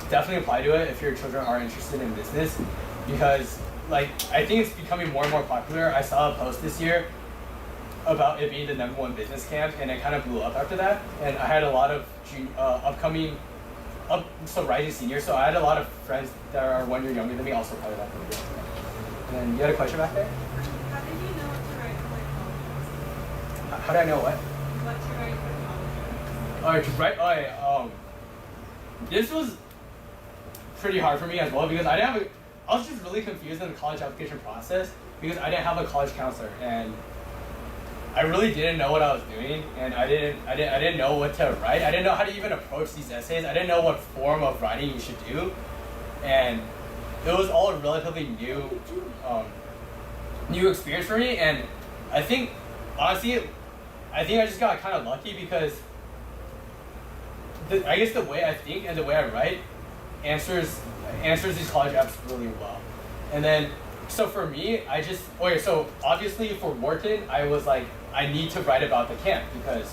Definitely apply to it if your children are interested in business, because I think it's becoming more and more popular. I saw a post this year about it being the #1 business camp, and it kind of blew up after that. And I had a lot of rising seniors, so I had a lot of friends that are 1 year younger than me also part of that program. And then you had a question back there? How did you know what to write for college? How did I know what? What to write for college? Alright, to write. This was pretty hard for me as well because I was just really confused in the college application process because I didn't have a college counselor, and I really didn't know what I was doing, and I didn't know what to write. I didn't know how to even approach these essays. I didn't know what form of writing you should do, and it was all a relatively new experience for me. And I think honestly, I just got kind of lucky because I guess the way I think and the way I write answers these college apps really well. And then so for me, so obviously for Wharton, I was like, I need to write about the camp because,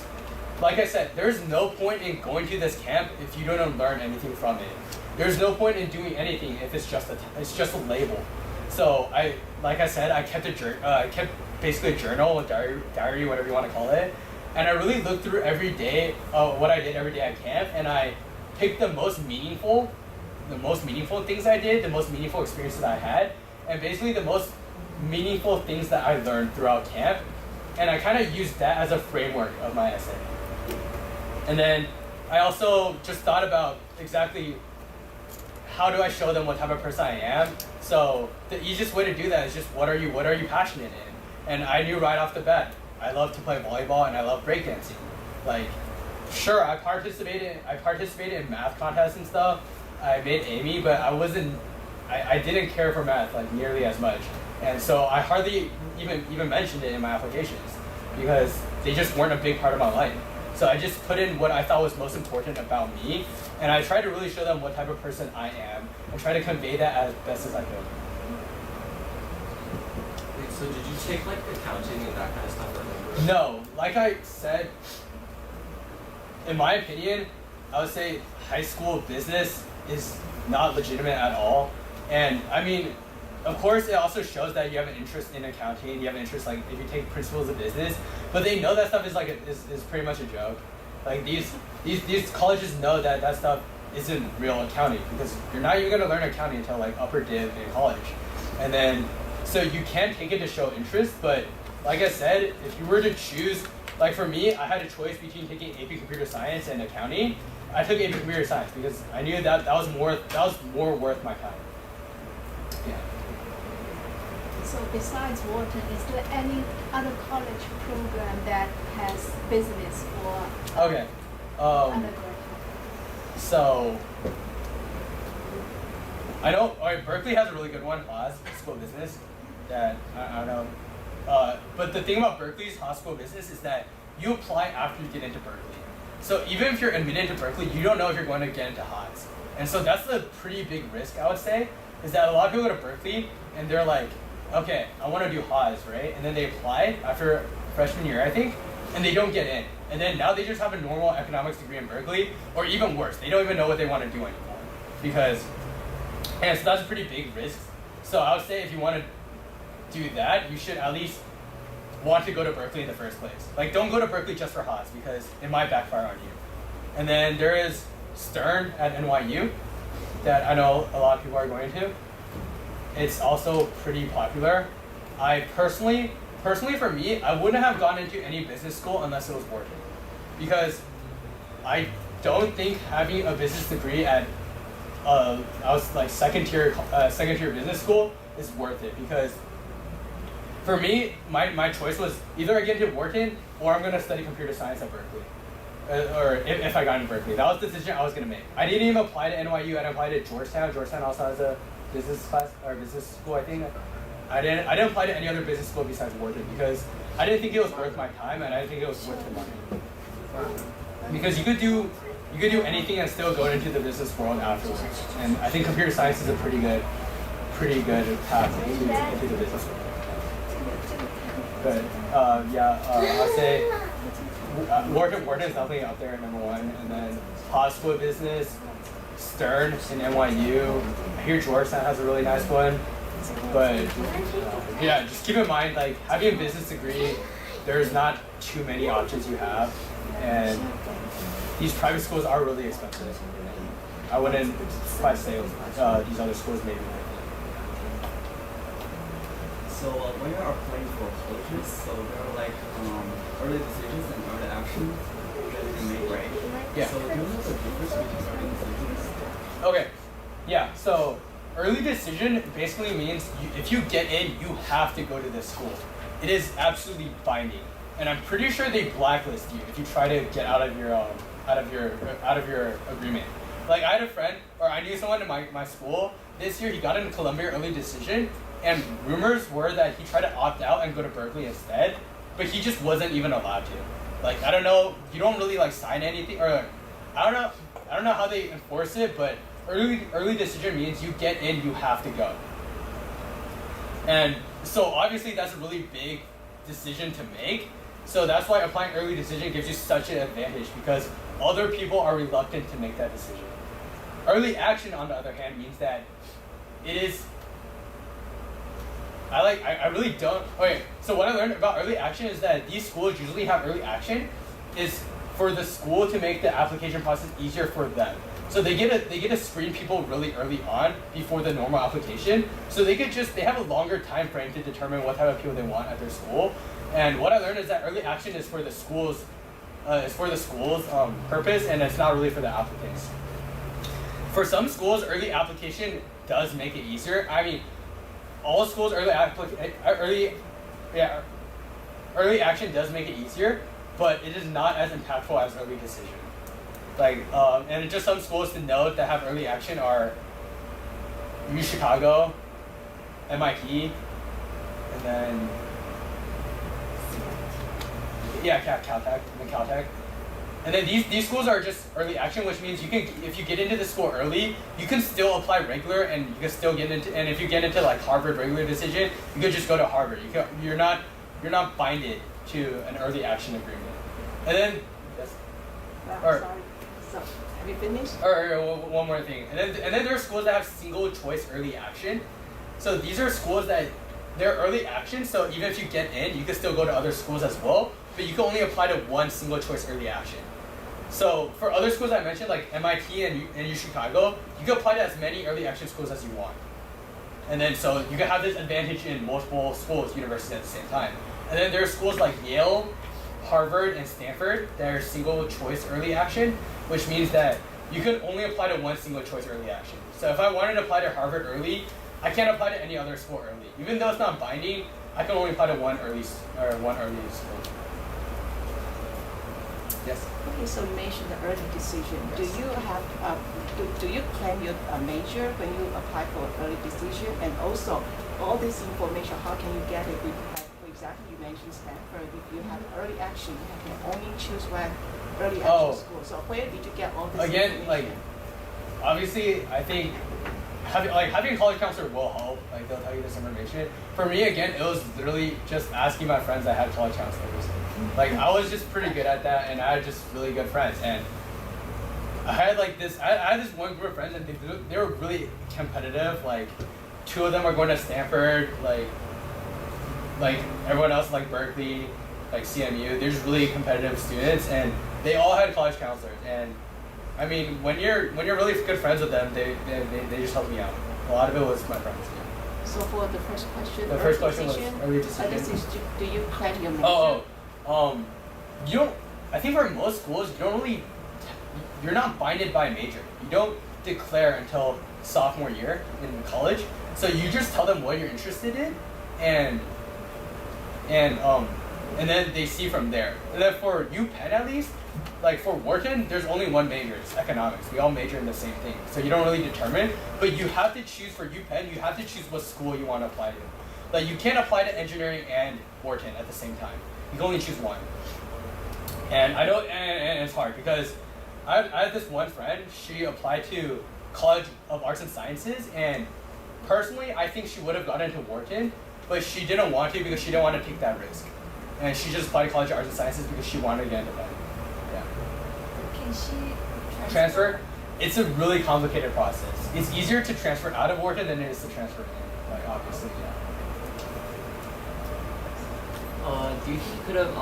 like I said, there's no point in going to this camp if you don't learn anything from it. There's no point in doing anything if it's just a label. So I kept basically a journal, a diary, whatever you want to call it, and I really looked through every day what I did every day at camp, and I picked the most meaningful things I did, the most meaningful experiences I had, and basically the most meaningful things that I learned throughout camp, and I kind of used that as a framework of my essay. And then I also just thought about exactly how do I show them what type of person I am. So the easiest way to do that is just what are you passionate in? And I knew right off the bat, I love to play volleyball and I love breakdancing. Sure, I participated in math contests and stuff. I made Amy, but I didn't care for math nearly as much. And so I hardly even mentioned it in my applications because they just weren't a big part of my life. So I just put in what I thought was most important about me, and I tried to really show them what type of person I am and try to convey that as best as I could. Wait, so did you take accounting and that kind of stuff? No, like I said, in my opinion, I would say high school business is not legitimate at all. And I mean, of course, it also shows that you have an interest in accounting. You have an interest, if you take principles of business, but they know that stuff is pretty much a joke. These colleges know that stuff isn't real accounting because you're not even gonna learn accounting until upper div in college, and then so you can take it to show interest. But like I said, if you were to choose, for me, I had a choice between taking AP Computer Science and accounting. I took AP Computer Science because I knew that was more worth my time. Yeah. So besides Wharton, is there any other college program that has business for Okay. undergraduate? So I know Berkeley has a really good one, Haas School of Business. That I don't know. But the thing about Berkeley's Haas School of Business is that you apply after you get into Berkeley. So even if you're admitted to Berkeley, you don't know if you're going to get into Haas. And so that's a pretty big risk, I would say, is that a lot of people go to Berkeley and they're like, okay, I want to do Haas, right? And then they apply after freshman year, I think, and they don't get in. And then now they just have a normal economics degree in Berkeley, or even worse, they don't even know what they want to do anymore. And so that's a pretty big risk So I would say if you want to do that, you should at least want to go to Berkeley in the first place. Like, don't go to Berkeley just for Haas because it might backfire on you. And then there is Stern at NYU that I know a lot of people are going to. It's also pretty popular. I personally for me, I wouldn't have gone into any business school unless it was Wharton, because I don't think having a business degree at I was like second tier business school is worth it, because for me, my choice was either I get into Wharton or I'm gonna study computer science at Berkeley, or if I got into Berkeley. That was the decision I was gonna make. I didn't even apply to NYU. I applied to Georgetown. Georgetown also has a business class or business school, I think. I didn't apply to any other business school besides Wharton because I didn't think it was worth my time and I didn't think it was worth the money. Because you could do anything and still go into the business world afterwards. And I think computer science is a pretty good path into the business world. But I'll say Wharton is definitely out there at number one, and then Haas School of Business, Stern in NYU. I hear Georgetown has a really nice one. But yeah, just keep in mind, like, having a business degree, there's not too many options you have, and these private schools are really expensive. I wouldn't quite say these other schools maybe. So when you're applying for colleges, so there are like early decisions and early actions that you can make, right? Yeah. So do you know the difference between early decisions? Okay, yeah, so early decision basically means if you get in, you have to go to this school. It is absolutely binding, and I'm pretty sure they blacklist you if you try to get out of your agreement. Like, I had a friend, or I knew someone in my school this year. He got in Columbia early decision, and rumors were that he tried to opt out and go to Berkeley instead, but he just wasn't even allowed to. Like, I don't know, you don't really like sign anything, or I don't know how they enforce it, but early decision means you get in, you have to go. And so obviously that's a really big decision to make. So that's why applying early decision gives you such an advantage, because other people are reluctant to make that decision. Early action, on the other hand, means that it is, I really don't, okay, so what I learned about early action is that these schools usually have early action is for the school to make the application process easier for them. So they get to screen people really early on before the normal application. So they have a longer time frame to determine what type of people they want at their school. And what I learned is that early action is for the school's purpose, and it's not really for the applicants. For some schools, early application does make it easier. I mean, all schools early action does make it easier, but it is not as impactful as early decision. Like, and just some schools to note that have early action are U Chicago, MIT, and then Caltech. And then these schools are just early action, which means you can, if you get into the school early, you can still apply regular, and you can still get into, and if you get into like Harvard regular decision, you could just go to Harvard. You're not binded to an early action agreement. And then Sorry. So, have you finished? Or one more thing, and then there are schools that have single choice early action. So these are schools that they're early action. So even if you get in, you can still go to other schools as well, but you can only apply to one single choice early action. So for other schools I mentioned, like MIT and U Chicago, you can apply to as many early action schools as you want. And then so you can have this advantage in multiple schools, universities at the same time. And then there are schools like Yale, Harvard, and Stanford that are single choice early action, which means that you can only apply to one single choice early action. So if I wanted to apply to Harvard early, I can't apply to any other school early. Even though it's not binding, I can only apply to one early school. Yes? Okay, so you mentioned the early decision. Do you have, do you claim your major when you apply for early decision? And also, all this information, how can you get it? For example, you mentioned Stanford. If you have early action, you can only choose one early action school. So where did you get all this information? Again, like, obviously, I think having a college counselor will help. Like, they'll tell you this information. For me, again, it was literally just asking my friends that had college counselors. Like, I was just pretty good at that, and I had just really good friends. And I had like this, I had this one group of friends, and they were really competitive, like 2 of them are going to Stanford, like everyone else like Berkeley, like CMU. They're just really competitive students, and they all had college counselors. And I mean, when you're really good friends with them, they just help me out. A lot of it was my friends. Yeah. So for the first question, The first question was early decision. Do you plan your major? You don't. I think for most schools, you're not binded by a major. You don't declare until sophomore year in college. So you just tell them what you're interested in, and then they see from there. And then for UPenn at least, like for Wharton, there's only one major, it's economics. We all major in the same thing. So you don't really determine, but you have to choose for UPenn, you have to choose what school you want to apply to. Like you can't apply to engineering and Wharton at the same time. You can only choose one. And I know, and it's hard because I have this one friend, she applied to College of Arts and Sciences, and personally, I think she would have gotten into Wharton, but she didn't want to because she didn't want to take that risk. And she just applied to College of Arts and Sciences because she wanted to get into that. Yeah. Can she Transfer? It's a really complicated process. It's easier to transfer out of Wharton than it is to transfer in, like obviously, yeah. Do you think you could have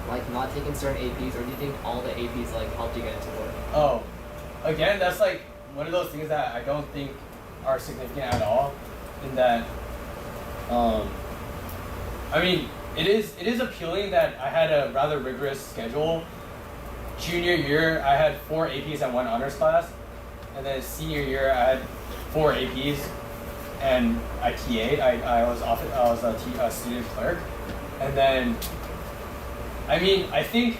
like not taken certain APs, or do you think all the APs like helped you get into work? Oh, again, that's like one of those things that I don't think are significant at all. In that, I mean, it is appealing that I had a rather rigorous schedule. Junior year, I had 4 APs and 1 honors class, and then senior year, I had 4 APs, and I TA'd. I was a student clerk, and then, I mean, I think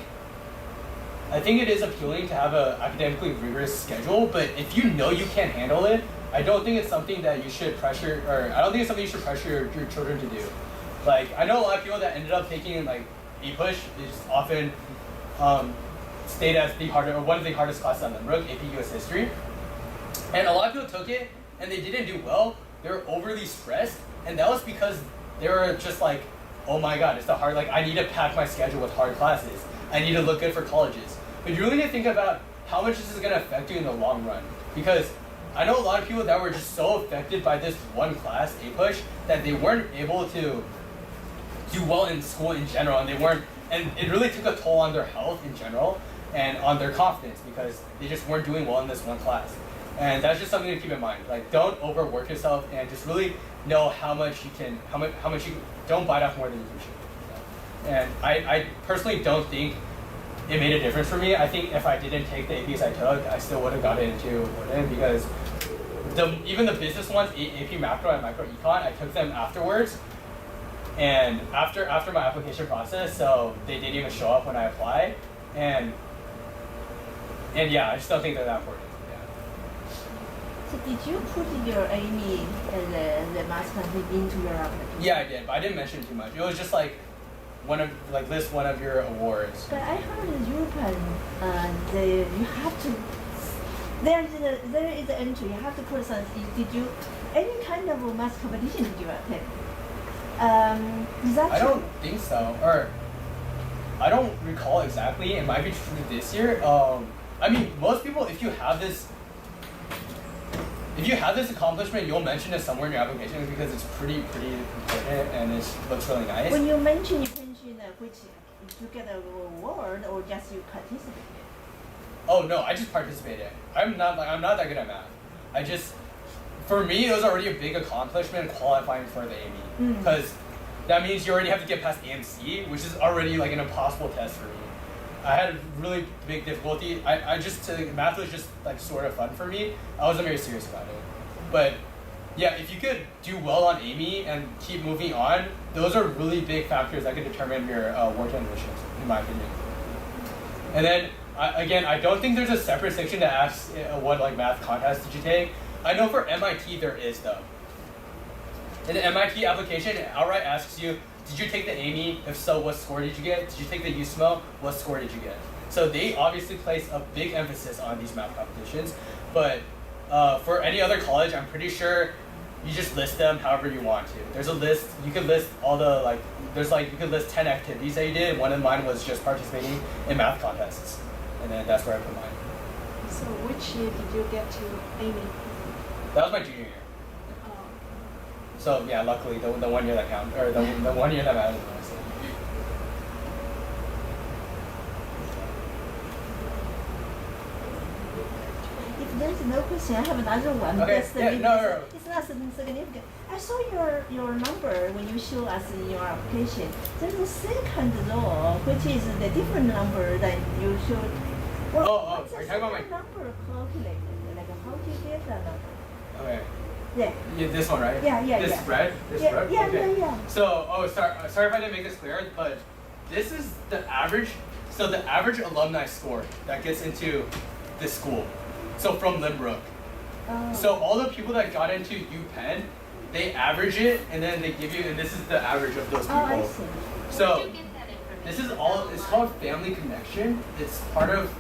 it is appealing to have a academically rigorous schedule, but if you know you can't handle it, I don't think it's something that you should pressure, or I don't think it's something you should pressure your children to do. Like, I know a lot of people that ended up taking like APUSH is often stayed as one of the hardest classes on Lynbrook, AP US History. And a lot of people took it and they didn't do well. They were overly stressed, and that was because they were just like, oh my god, it's the hard, like I need to pack my schedule with hard classes. I need to look good for colleges. But you really need to think about how much this is going to affect you in the long run. Because I know a lot of people that were just so affected by this one class, APUSH, that they weren't able to do well in school in general, and it really took a toll on their health in general and on their confidence because they just weren't doing well in this one class. And that's just something to keep in mind. Like, don't overwork yourself, and just really know how much you don't bite off more than you should. And I personally don't think it made a difference for me. I think if I didn't take the APs I took, I still would have gotten into Wharton because even the business ones, AP Macro and Micro Econ, I took them afterwards. And after my application process, so they didn't even show up when I applied. And yeah, I just don't think they're that important. So did you put your AME and the math content into your application? Yeah, I did, but I didn't mention too much. It was just like list one of your awards. But I heard in UPenn, you have to. There is an entry. You have to put some. Did you any kind of math competition did you attend? Is that I true? don't think so, or I don't recall exactly. It might be true this year. I mean, most people, if you have this accomplishment, you'll mention it somewhere in your application because it's pretty important and it looks really nice. When you mention which you get an award or just you participated? Oh no, I just participated. I'm not that good at math. For me, it was already a big accomplishment qualifying for the AME because that means you already have to get past AMC, which is already like an impossible test for me. I had really big difficulty. Math was just like sort of fun for me. I wasn't very serious about it. But yeah, if you could do well on AME and keep moving on, those are really big factors that could determine your Wharton admissions, in my opinion. And then I don't think there's a separate section that asks what like math contest did you take. I know for MIT there is though. In the MIT application, it outright asks you, did you take the AME? If so, what score did you get? Did you take the USMO? What score did you get? So they obviously place a big emphasis on these math competitions. But for any other college, I'm pretty sure you just list them however you want to. There's a list, you could list all the you could list 10 activities that you did. One of mine was just participating in math contests. And then that's where I put mine. So which year did you get to AME? That was my junior year. So yeah, luckily the 1 year that counted, or the 1 year that mattered the most. If there's no question, I have another one. Okay, That's yeah, no. It's not significant. I saw your number when you show us your application. There's a second row, which is the different number than you showed. What's are you the talking about second number calculated? Like how do you get that number? Okay. Yeah. Yeah, this one, right? Yeah. This red? This Yeah, red? yeah, Okay. yeah. So, sorry if I didn't make this clear, but this is the average, so the average alumni score that gets into this school. So from Lynbrook. Oh. So all the people that got into UPenn, they average it and then they give you, and this is the average of those people. Oh, I see. Where So did you get that information? this is all, it's called Family Connection. It's part of,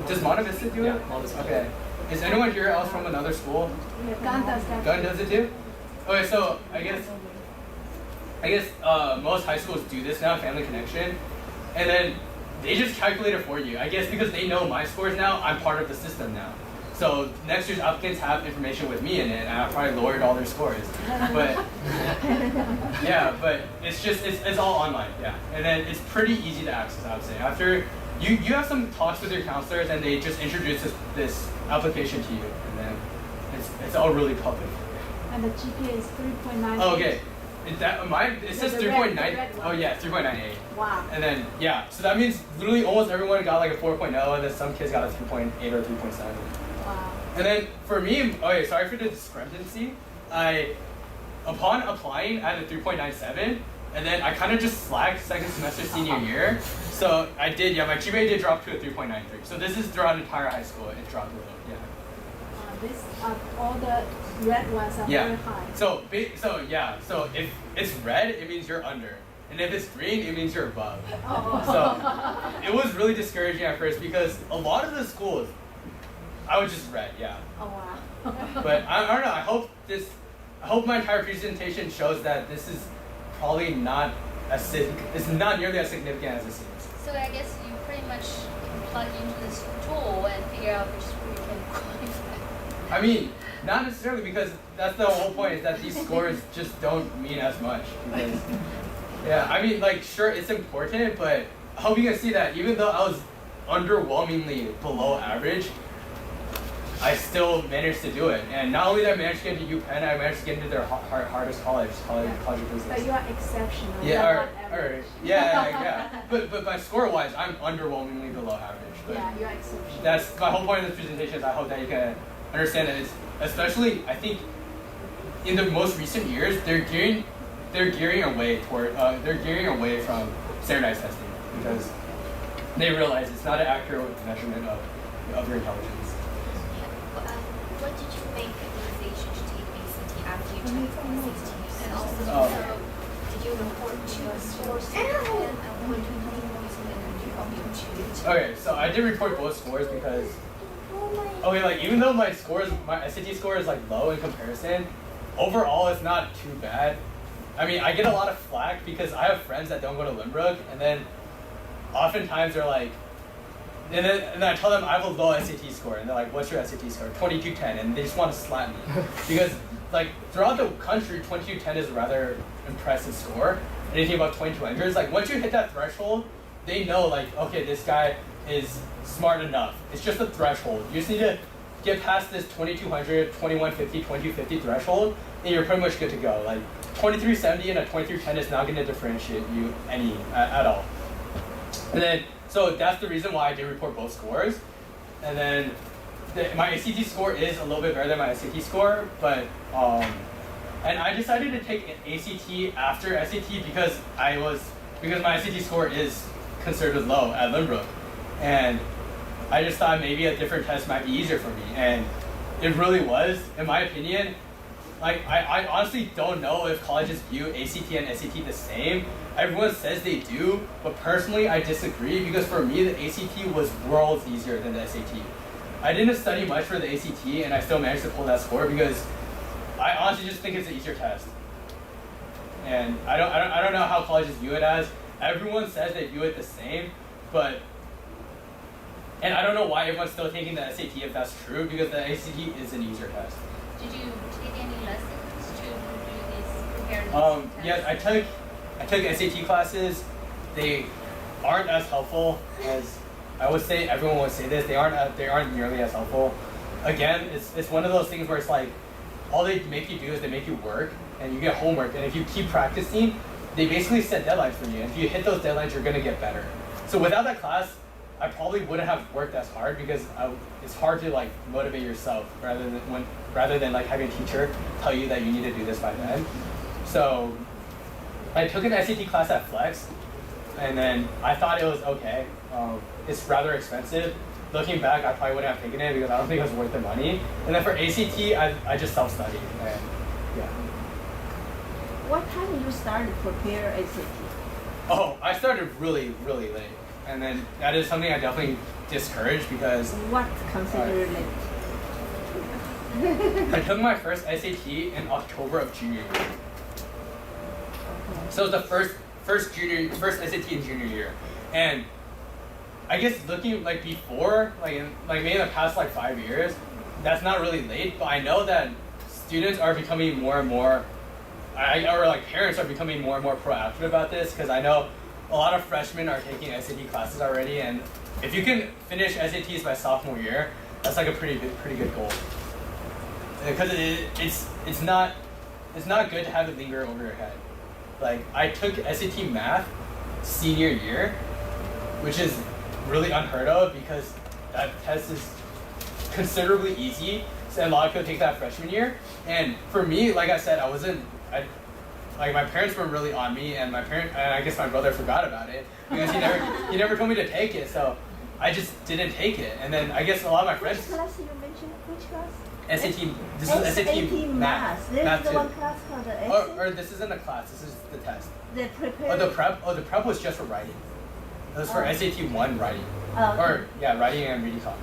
does Monta Vista do it? Yeah, Monta Vista. Okay. Is anyone here else from another school? Gun does that. Gun does it too? Okay, so I guess most high schools do this now, Family Connection, and then they just calculate it for you. I guess because they know my scores now, I'm part of the system now. So next year's applicants have information with me in it, and I probably lowered all their scores. But yeah, but it's all online, yeah. And then it's pretty easy to access, I would say. After you have some talks with your counselors, and they just introduce this application to you, and then it's all really public. And the GPA is 3.9. Oh, okay. It says The red 3.9. one. Oh yeah, 3.98. Wow. And then yeah, so that means literally almost everyone got like a 4.0, and then some kids got a 3.8 or 3.7. Wow. And then for me, okay, sorry for the discrepancy. Upon applying, I had a 3.97, and then I kind of just slacked second semester senior year. So I did, yeah, my GPA did drop to a 3.93. So this is throughout entire high school, it dropped a little, yeah. This all the red ones are Yeah. very high. So if it's red, it means you're under, and if it's green, it means you're above. Oh. So it was really discouraging at first because a lot of the schools, I was just red, yeah. Oh wow. But I don't know. I hope my entire presentation shows that this is probably not it's not nearly as significant as it seems. So I guess you pretty much can plug into this tool and figure out which school you can qualify. I mean, not necessarily, because that's the whole point, is that these scores just don't mean as much. Because, yeah, I mean, like, sure, it's important, but I hope you can see that even though I was underwhelmingly below average, I still managed to do it. And not only did I manage to get into UPenn, I managed to get into their hardest college of business. But you are exceptional. Yeah, you are not or average. yeah. But by score-wise, I'm underwhelmingly below average. But Yeah, you are exceptional. that's my whole point of this presentation. Is I hope that you can understand that it's, especially I think in the most recent years, they're gearing away away from standardized testing because they realize it's not an accurate measurement of your intelligence. What did you make the decision to take ACT after you took 2016? And also, did you report to a source and what do you help you to? Okay, so I did report both scores because like even though my SAT score is like low in comparison, overall it's not too bad. I mean, I get a lot of flack because I have friends that don't go to Lynbrook, and then oftentimes they're like, and then I tell them I have a low SAT score, and they're like, "What's your SAT score?" 2210, and they just want to slap me because like throughout the country, 2210 is a rather impressive score. Anything above 2200 is like once you hit that threshold, they know like, okay, this guy is smart enough. It's just a threshold. You just need to get past this 2200, 2150, 2250 threshold, and you're pretty much good to go. Like 2370 and a 2310 is not going to differentiate you at all. And then, so that's the reason why I did report both scores. And then my ACT score is a little bit better than my SAT score, but and I decided to take an ACT after SAT because my SAT score is considered low at Lynbrook, and I just thought maybe a different test might be easier for me, and it really was, in my opinion. Like I honestly don't know if colleges view ACT and SAT the same. Everyone says they do, but personally I disagree because for me the ACT was worlds easier than the SAT. I didn't study much for the ACT and I still managed to pull that score because I honestly just think it's an easier test. And I don't know how colleges view it as. Everyone says they view it the same, and I don't know why everyone's still taking the SAT if that's true, because the ACT is an easier test. Did you take any lessons prepare these Yes, I took SAT classes. They aren't as helpful as I would say. Everyone would say this. They aren't nearly as helpful. Again, it's one of those things where it's like all they make you do is they make you work and you get homework. And if you keep practicing, they basically set deadlines for you. And if you hit those deadlines, you're gonna get better. So without that class, I probably wouldn't have worked as hard because it's hard to like motivate yourself rather than like having a teacher tell you that you need to do this by then. So I took an SAT class at Flex, and then I thought it was okay. It's rather expensive. Looking back, I probably wouldn't have taken it because I don't think it was worth the money. And then for ACT, I just self-studied. And yeah. What time you started to prepare ACT? Oh, I started really, really late. And then that is something I definitely discourage because What considered late? I took my first SAT in October of junior year. So it was the first SAT in junior year. And I guess looking like before, like maybe in the past like 5 years, that's not really late, but I know that students are becoming more and more, or like parents are becoming more and more proactive about this because I know a lot of freshmen are taking SAT classes already, and if you can finish SATs by sophomore year, that's like a pretty good goal. Because it's not good to have it linger over your head. Like I took SAT math senior year, which is really unheard of because that test is considerably easy. So a lot of people take that freshman year, and for me, like I said, like my parents were really on me, and I guess my brother forgot about it because he never told me to take it, so I just didn't take it. And then I guess a lot of my friends. Which class you mentioned? Which class? SAT. This is SAT math. There's Math the too. one class called the SAT. Or this isn't a class. This is the test. The prepare. The prep was just for writing. It was for SAT 1 writing. Oh, okay. Or yeah, writing and reading comp.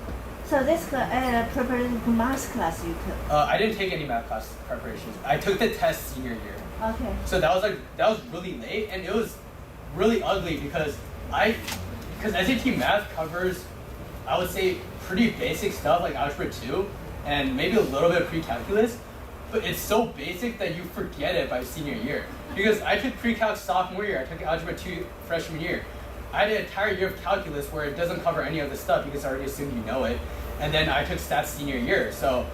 So this preparation for math class you took. I didn't take any math class preparations. I took the test senior year. Okay. So that was really late, and it was really ugly because SAT math covers, I would say, pretty basic stuff like algebra 2 and maybe a little bit of pre-calculus, but it's so basic that you forget it by senior year. Because I took pre-calc sophomore year, I took algebra 2 freshman year. I had an entire year of calculus where it doesn't cover any of the stuff because I already assumed you know it, and then I took stats senior year. So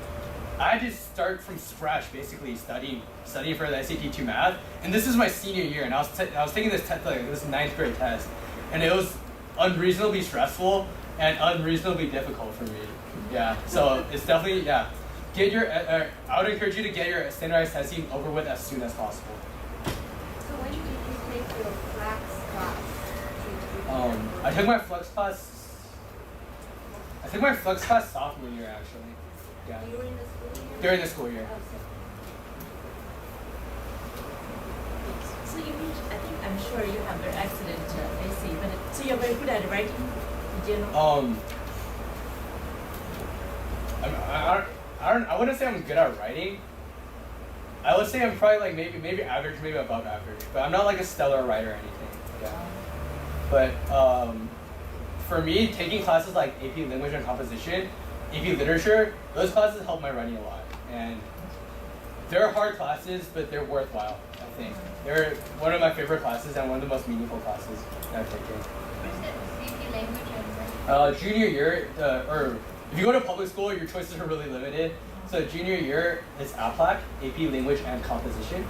I had to start from scratch, basically studying for the SAT 2 math, and this is my senior year, and I was taking this test, like this 9th grade test, and it was unreasonably stressful and unreasonably difficult for me. Yeah, so it's definitely Get your. I would encourage you to get your standardized testing over with as soon as possible. So when did you take your flex class? I took my flex class. I took my flex class sophomore year actually. Yeah. During the school year? During the school year. So you mentioned, I'm sure you have very excellent AC, but so you're very good at writing in general? I wouldn't say I'm good at writing. I would say I'm probably like maybe average, maybe above average, but I'm not like a stellar writer or anything. Yeah. But for me, taking classes like AP Language and Composition, AP Literature, those classes help my writing a lot. And they're hard classes, but they're worthwhile, I think. They're one of my favorite classes and one of the most meaningful classes that I've taken. Where's the AP Language and Junior year, or if you go to public school, your choices are really limited. So junior year is APLAC, AP Language and Composition.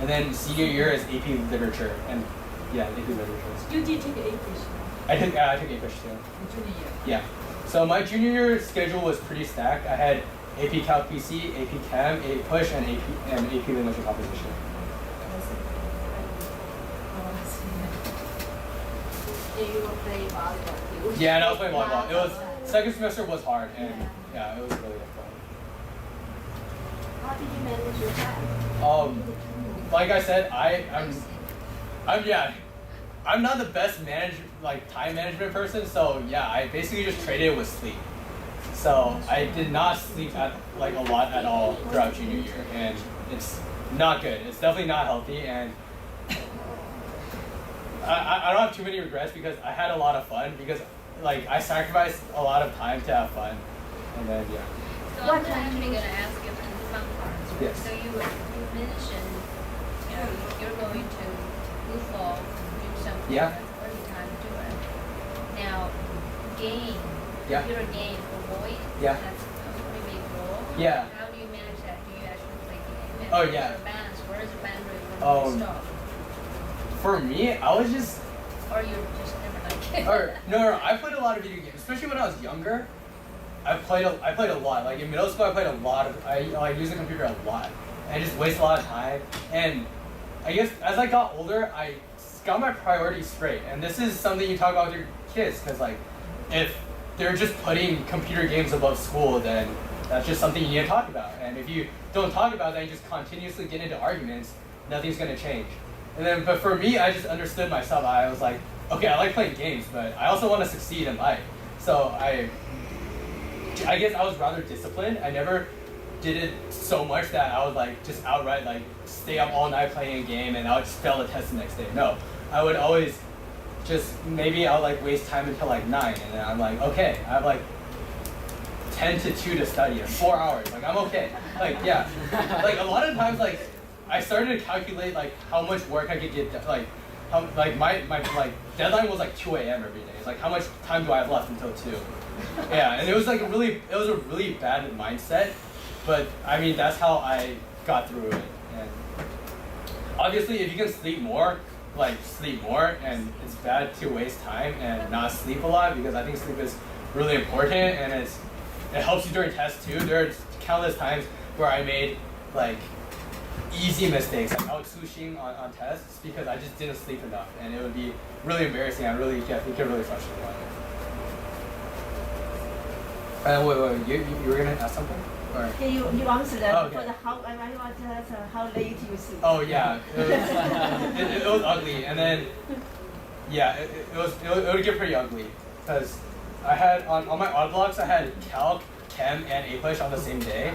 And then senior year is AP Literature, and AP Literature. You did take English. I took English too. In junior year. Yeah. So my junior year schedule was pretty stacked. I had AP Calc PC, AP Chem, AP Push, and AP Language and Composition. Yeah, you were playing volleyball too. Yeah, and I was playing volleyball. It was second semester was hard, and it was really difficult. How did you manage your time? Like I said, I'm not the best time management person. So yeah, I basically just traded it with sleep. So I did not sleep a lot at all throughout junior year, and it's not good. It's definitely not healthy, and I don't have too many regrets because I had a lot of fun because I sacrificed a lot of time to have fun, and then So I'm actually going to ask you on some parts. Yes. So you mentioned know, if you're going to football, do something Yeah. at early time, do it. Now, game, Yeah. computer game for boys, Yeah. that's a pretty big role. Yeah. How do you manage that? Do you actually play game? And Oh, where's yeah. your balance? Where is the boundary when you stop? For me, I was just Or you're just never like it? or no, I played a lot of video games, especially when I was younger. I played a lot. Like in middle school, I played a lot of. I used the computer a lot. I just wasted a lot of time. And I guess as I got older, I got my priorities straight. And this is something you talk about with your kids, because like, if they're just putting computer games above school, then that's just something you need to talk about. And if you don't talk about that, you just continuously get into arguments. Nothing's gonna change. And then, but for me, I just understood myself. I was like, okay, I like playing games, but I also want to succeed in life. So I guess I was rather disciplined. I never did it so much that I would like just outright like stay up all night playing a game and I would just fail the test the next day. No, I would always just maybe I'll like waste time until like 9, and then I'm like, okay, I have like 10 to 2 to study in 4 hours. Like I'm okay. Like yeah, like a lot of times like I started to calculate like how much work I could get done. Like how like my like deadline was like 2 a.m. every day. It's like how much time do I have left until 2? Yeah, and it was like a really bad mindset, but I mean that's how I got through it. And obviously, if you can sleep more, like sleep more, and it's bad to waste time and not sleep a lot because I think sleep is really important and it helps you during tests too. There's countless times where I made like easy mistakes, like out sushing on tests because I just didn't sleep enough, and it would be really embarrassing. I really get really frustrated by it. Wait, you were gonna ask something? Or? Yeah, you answered that. Oh, okay. For the how I want to ask how late you sleep. Oh yeah, it was ugly, and then yeah, it would get pretty ugly because I had on my odd blocks I had calc, chem, and English on the same day,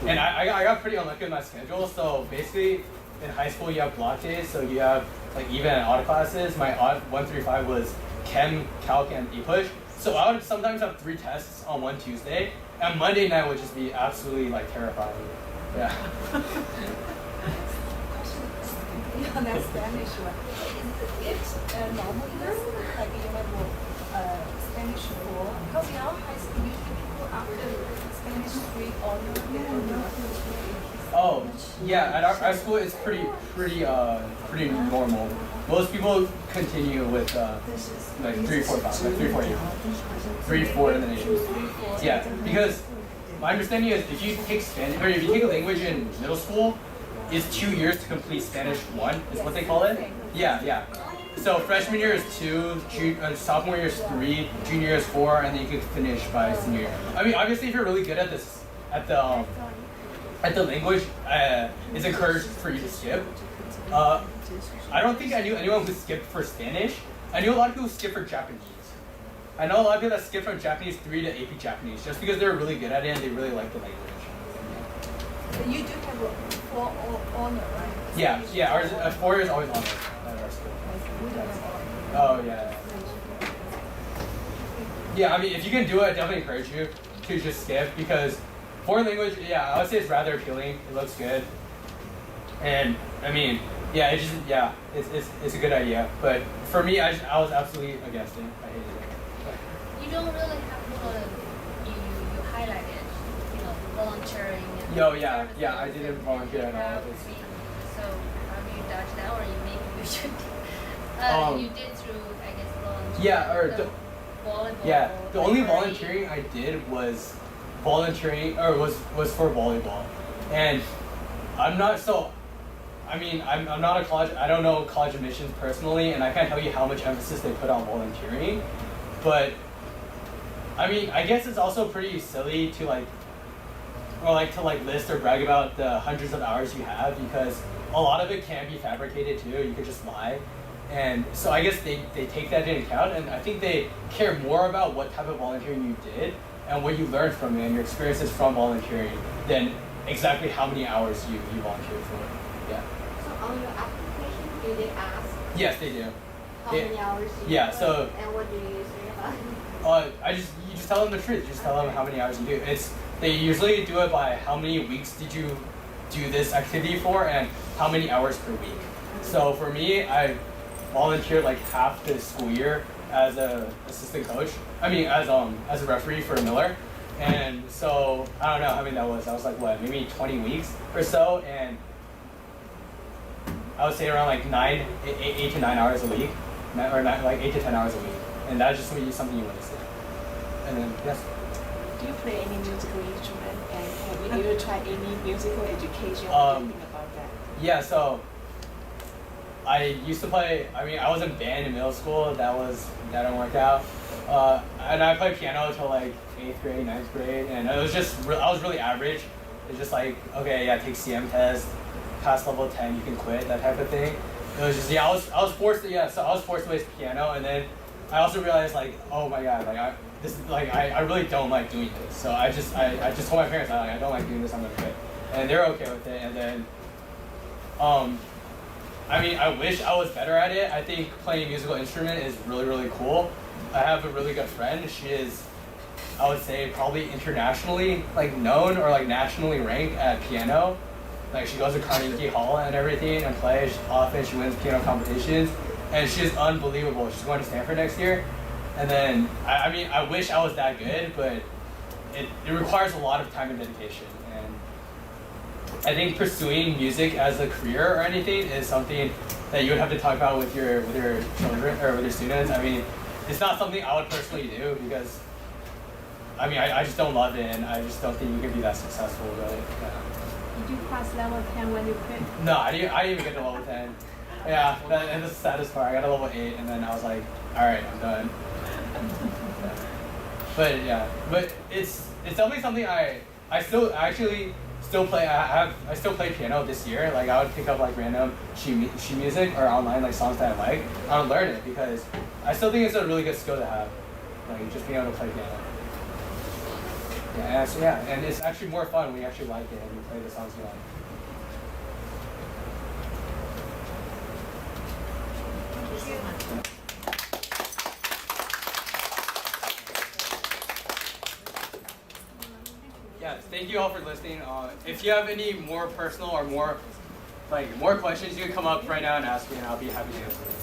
and I got pretty unlucky with my schedule. So basically, in high school you have block days, so you have like even and odd classes. My odd 1, 3, 5 was chem, calc, and English. So I would sometimes have 3 tests on one Tuesday, and Monday night would just be absolutely like terrifying. Yeah. On that Spanish one, it's normally like you have Spanish 4, because in our high school usually people after Spanish 3 honor. Oh, yeah. At our school, it's pretty normal. Most people continue with like 3, 4, 5, like 3, 4, 8, 3, 4, and then 8. Yeah, because my understanding is if you take Spanish or if you take a language in middle school, it's 2 years to complete Spanish 1. Is what they call it. Yeah. So freshman year is 2, sophomore year is 3, junior year is 4, and then you can finish by senior year. I mean, obviously, if you're really good at this, at the language, it's encouraged for you to skip. I don't think I knew anyone who skipped for Spanish. I knew a lot of people who skipped for Japanese. I know a lot of people that skipped from Japanese 3 to AP Japanese just because they're really good at it and they really like the language. But you do have a 4 honor, right? Yeah. Ours 4 is always honor at our school. Oh yeah. Yeah, I mean, if you can do it, I definitely encourage you to just skip because foreign language, yeah, I would say it's rather appealing. It looks good, and I mean, yeah, it's a good idea. But for me, I was absolutely against it. I hated it. You don't really have to, you highlight it, volunteering. And Yeah, I didn't volunteer at all. So how do you dodge that, or you should? You did through, I guess, volunteering. Yeah, or volleyball. Yeah, the only library. volunteering I did was was for volleyball, and I'm not a college. I don't know college admissions personally, and I can't tell you how much emphasis they put on volunteering, but I mean, I guess it's also pretty silly to list or brag about the hundreds of hours you have because a lot of it can be fabricated too. You could just lie. And so I guess they take that into account, and I think they care more about what type of volunteering you did and what you learned from it and your experiences from volunteering than exactly how many hours you volunteered for. Yeah. So on your application, do they ask Yes, they do. how many hours you Yeah, work, so and what do you say about it? you just tell them the truth. You just tell them how many hours you do. They usually do it by how many weeks did you do this activity for and how many hours per week. So for me, I volunteered like half the school year as a assistant coach. I mean, as a referee for Miller. And so I don't know how many that was. I was like what, maybe 20 weeks or so, and I would say around like 8 to 9 hours a week, like 8 to 10 hours a week. And that's just something you want to see. And then yes. Do you play any musical instrument? And have you tried any musical education? Anything about that? Yeah, so I used to play. I mean, I was in band in middle school. That didn't work out. And I played piano until like 8th grade, 9th grade, and it was just I was really average. It's just like, okay, yeah, take CM test, pass level 10, you can quit, that type of thing. It was just, yeah, I was forced to play piano, and then I also realized like, oh my god, like I really don't like doing this. So I just told my parents, I don't like doing this, I'm gonna quit, and they're okay with it. And then, I mean, I wish I was better at it. I think playing a musical instrument is really, really cool. I have a really good friend. She is, I would say, probably internationally like known or like nationally ranked at piano. Like she goes to Carnegie Hall and everything and plays often. She wins piano competitions, and she's unbelievable. She's going to Stanford next year. And then, I mean, I wish I was that good, but it requires a lot of time and dedication. And I think pursuing music as a career or anything is something that you would have to talk about with your children or with your students. I mean, it's not something I would personally do because, I mean, I just don't love it, and I just don't think you can be that successful with it. Yeah. Did you pass level 10 when you quit? No, I didn't even get to level 10. Yeah, and the saddest part, I got to level 8, and then I was like, all right, I'm done. Yeah. But it's definitely something I still play. I still play piano this year. Like I would pick up like random sheet music or online like songs that I like. I would learn it because I still think it's a really good skill to have. Like just being able to play piano. Yeah, and it's actually more fun when you actually like it and you play the songs you like. Thank you so much. Yeah, thank you all for listening. If you have any more personal or more questions, you can come up right now and ask me, and I'll be happy to answer them.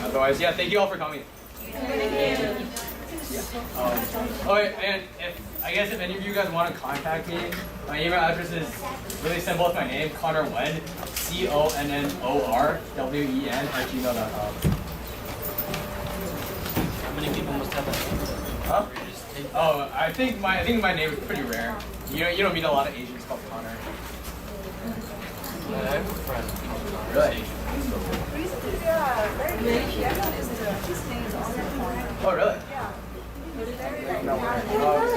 Otherwise, yeah, thank you all for coming. Thank you. Okay, and if any of you guys want to contact me, my email address is really simple. It's my name, Connor Wen, CONNORWEN @gmail.com. How many people must have that? Huh? Oh, I think my name is pretty rare. You don't meet a lot of Asians called Connor. I have a friend. Really? Oh, really? Yeah. No way.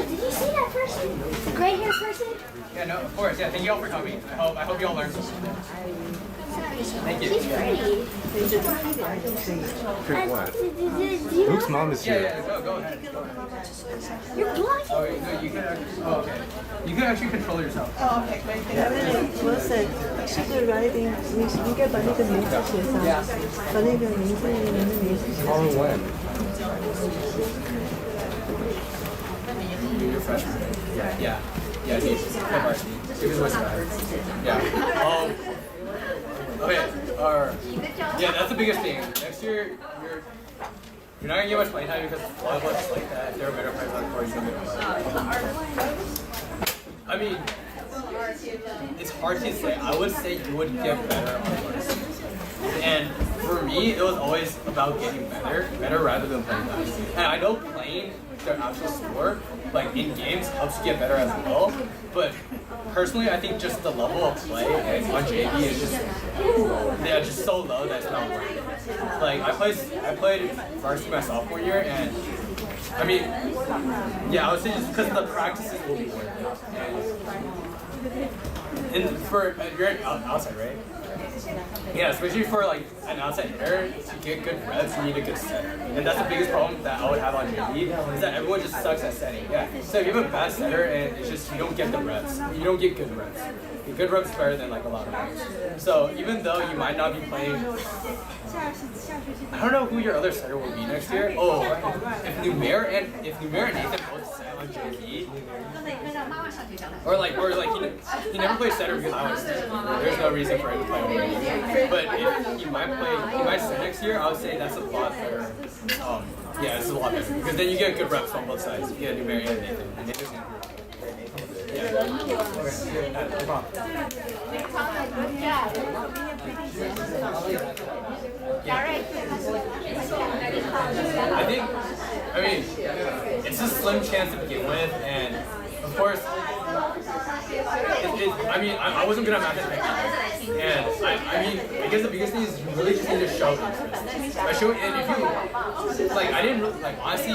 Did you see that person? Gray hair person? Yeah, no, of course. Yeah, thank you all for coming. I hope you all learned something. Thank you. She's pretty. Drink what? You Luke's mom is here. Yeah, go ahead. You're blind. Oh, no, you can actually. Oh, okay. You can actually control yourself. Oh, okay, great. 我是writing，你应该把那个名字写上，把那个名字写上。 Call him when? You're a freshman. Yeah. He's varsity. He was West Side. Yeah. Okay. Yeah, that's the biggest thing. Next year, you're not gonna get much playing time because volleyball is just like that. If there are better players on the court, you're gonna get I mean, it's hard to say. I would say you would get better on court. And for me, it was always about getting better rather than playing that. And I know playing the actual score, like in games, helps you get better as well. But personally, I think just the level of play on JV is just so low that it's not worth it. Like I played varsity my sophomore year, and I mean, yeah, I would say just because the practices will be worth it. And you're outside, right? Yeah, especially for like an outside hitter, to get good reps, you need a good setter. And that's the biggest problem that I would have on JV, is that everyone just sucks at setting. Yeah. So if you have a bad setter and it's just you don't get the reps, you don't get good reps. The good reps is better than like a lot of reps. So even though you might not be playing, I don't know who your other setter will be next year. Oh, if Numair and Nathan both set on JV, or like he never plays center because I was. There's no reason for him to play over me. But if he might start next year, I would say that's a lot better. Yeah, it's a lot better because then you get good reps on both sides. You get New Mary and Nathan. And Nathan's gonna I mean, it's a slim chance to begin with, and of course, I wasn't good at math and I mean, I guess the biggest thing is you really just need to show interest. By showing, and if you, like, I didn't, like, honestly,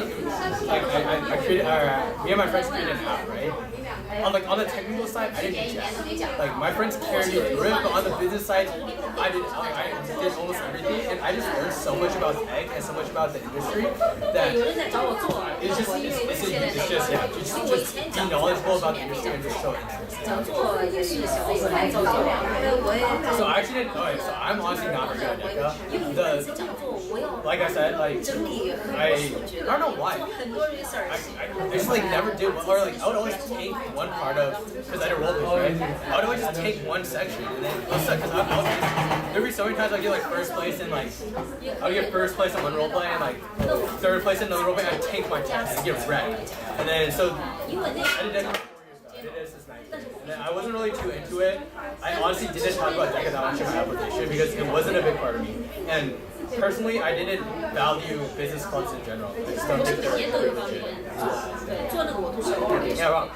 like, I created, me and my friends created an app, right? On the technical side, I didn't do jack. Like, my friends carried me through it, but on the business side, I did almost everything, and I just learned so much about tech and so much about the industry that it's just be knowledgeable about the industry and just show interest. So I actually didn't. Okay, so I'm honestly not very good at DECA. Like I said, like I don't know why. I just like never did one, or like I would always take one part of because I did role play, right? I would always just take one section and then because there'd be so many times I'd get like first place in like I would get first place on one role play and like third place in another role play. I'd tank my test and get wrecked. And then so I did DECA. I did this this night. And then I wasn't really too into it. I honestly didn't talk about DECA that much in my application because it wasn't a big part of me. And personally, I didn't value business clubs in general. I just don't think they're very legit. Yeah, wrong.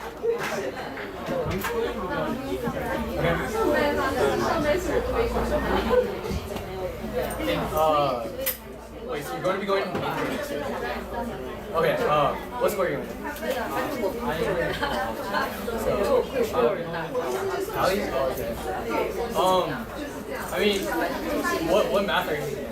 Wait, so you're going to be going to next year? Okay, what school are you going to? Tally? Oh, okay. I mean, what math are you taking?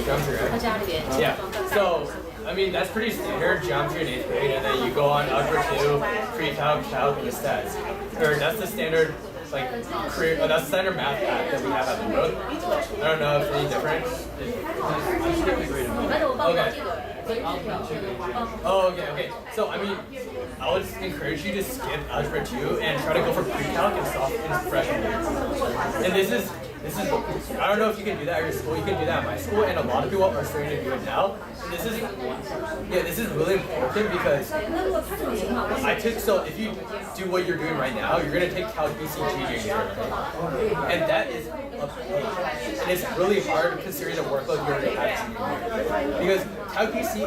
Geometry, right? Yeah. So, I mean, that's pretty standard, geometry in 8th grade, and then you go on algebra 2, pre-calc, calc, and stats. Or that's the standard, like, that's the standard math path that we have at Lynbrook. I don't know if it's any different. Okay. Oh, okay. So, I mean, I would encourage you to skip algebra 2 and try to go for pre-calc and soft in freshman year. And this is, I don't know if you can do that at your school. You can do that at my school, and a lot of people are starting to do it now. And this is really important because so if you do what you're doing right now, you're going to take Calc BCG year. And that is and it's really hard considering the workload you're going to have. Because Calc BC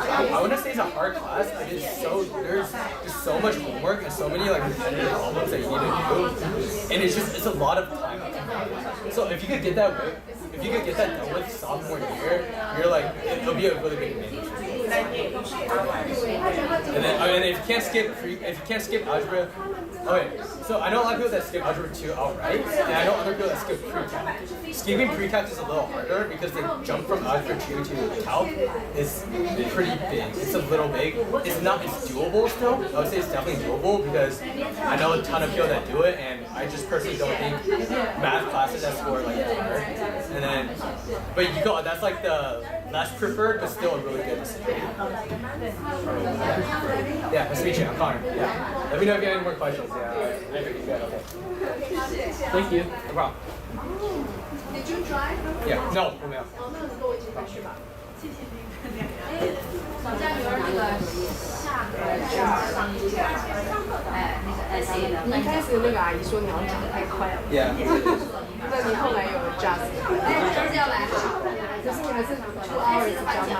I want to say it's a hard class, but there's just so much homework and so many like repetitive problems that you need to do. And it's a lot of time. So if you could get that done with sophomore year, you're like, it'll be a really big advantage. And then if you can't skip algebra, okay. So I know a lot of people that skip algebra 2 outright, and I know other people that skip pre-calc. Skipping pre-calc is a little harder because the jump from algebra 2 to calc is pretty big. It's a little big. It's doable still. I would say it's definitely doable because I know a ton of people that do it, and I just personally don't think math classes at school are like that hard. And then, but you go. That's like the less preferred, but still a really good decision. Yeah, nice to meet you. I'm Connor. Yeah. Let me know if you have any more questions. Yeah. Okay. Thank you. No problem. Did you drive? Yeah. No. 我没有。哦，那你跟我一起回去吧。谢谢你。小佳女儿那个下个上一届，那个 SA 的。你一开始那个阿姨说你好像讲得太快了。Yeah. 那你后来有 adjust？ 是要来好。可是你还是 2 hours 比较慢，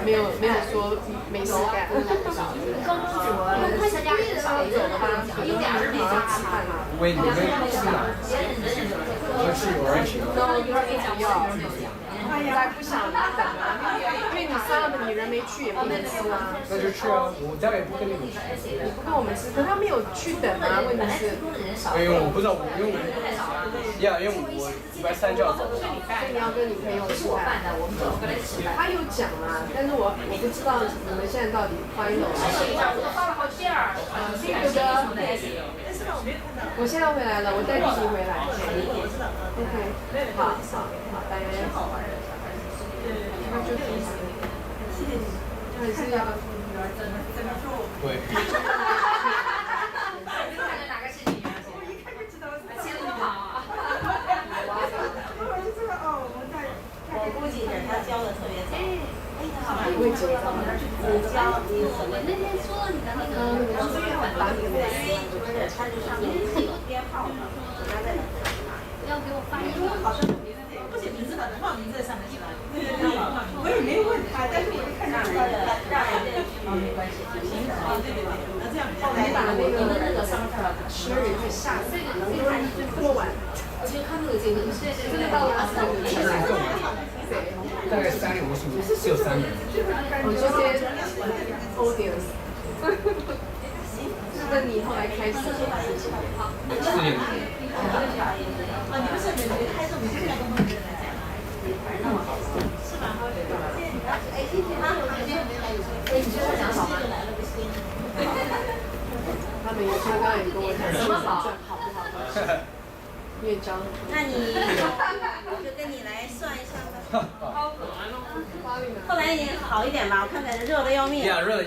没有说没事干。高中组参加也少一种的话，1点2点就吃饭了。喂，你们去哪？我去Orange。No， 不要。他应该不想等啊，因为你杀了你人没去也不能吃啊。那就去啊，我家也不跟你们去。你不跟我们吃，可他没有去等啊，问题是。因为我不知道，因为我礼拜3就要走。所以你要跟你朋友吃饭。他有讲啊，但是我不知道你们现在到底final。哥哥，我现在回来了，我带弟弟回来。OK， 好，拜拜。那就谢谢你。的是要对。看着哪个是你啊？我一看就知道是先不好啊。我就知道哦，我估计是他教的特别早。我也觉得，你教你我那天说了你的那个资源把你们不是，他是上面有编号的，他在那要给我发一个。好像不写名字吧，放名字上面是吧？我也没问他，但是我一看就知道。让人家去没关系，行好，对对对，那这样比较。你把那个上面吃也是下次能多多晚。我觉得他那个节目真的到了大概350，只有3个人。我这些 audience， 是跟你后来开始做的事情。4年。你不是每年开这种会跟陌生人来讲，那么好，是吧？哎，今天他有时间，哎，你觉得他讲好吗？他刚刚也跟我讲，什么好？好不好？乐章。那你就跟你来算一算吧。后来也好一点吧，我看看热的要命。热的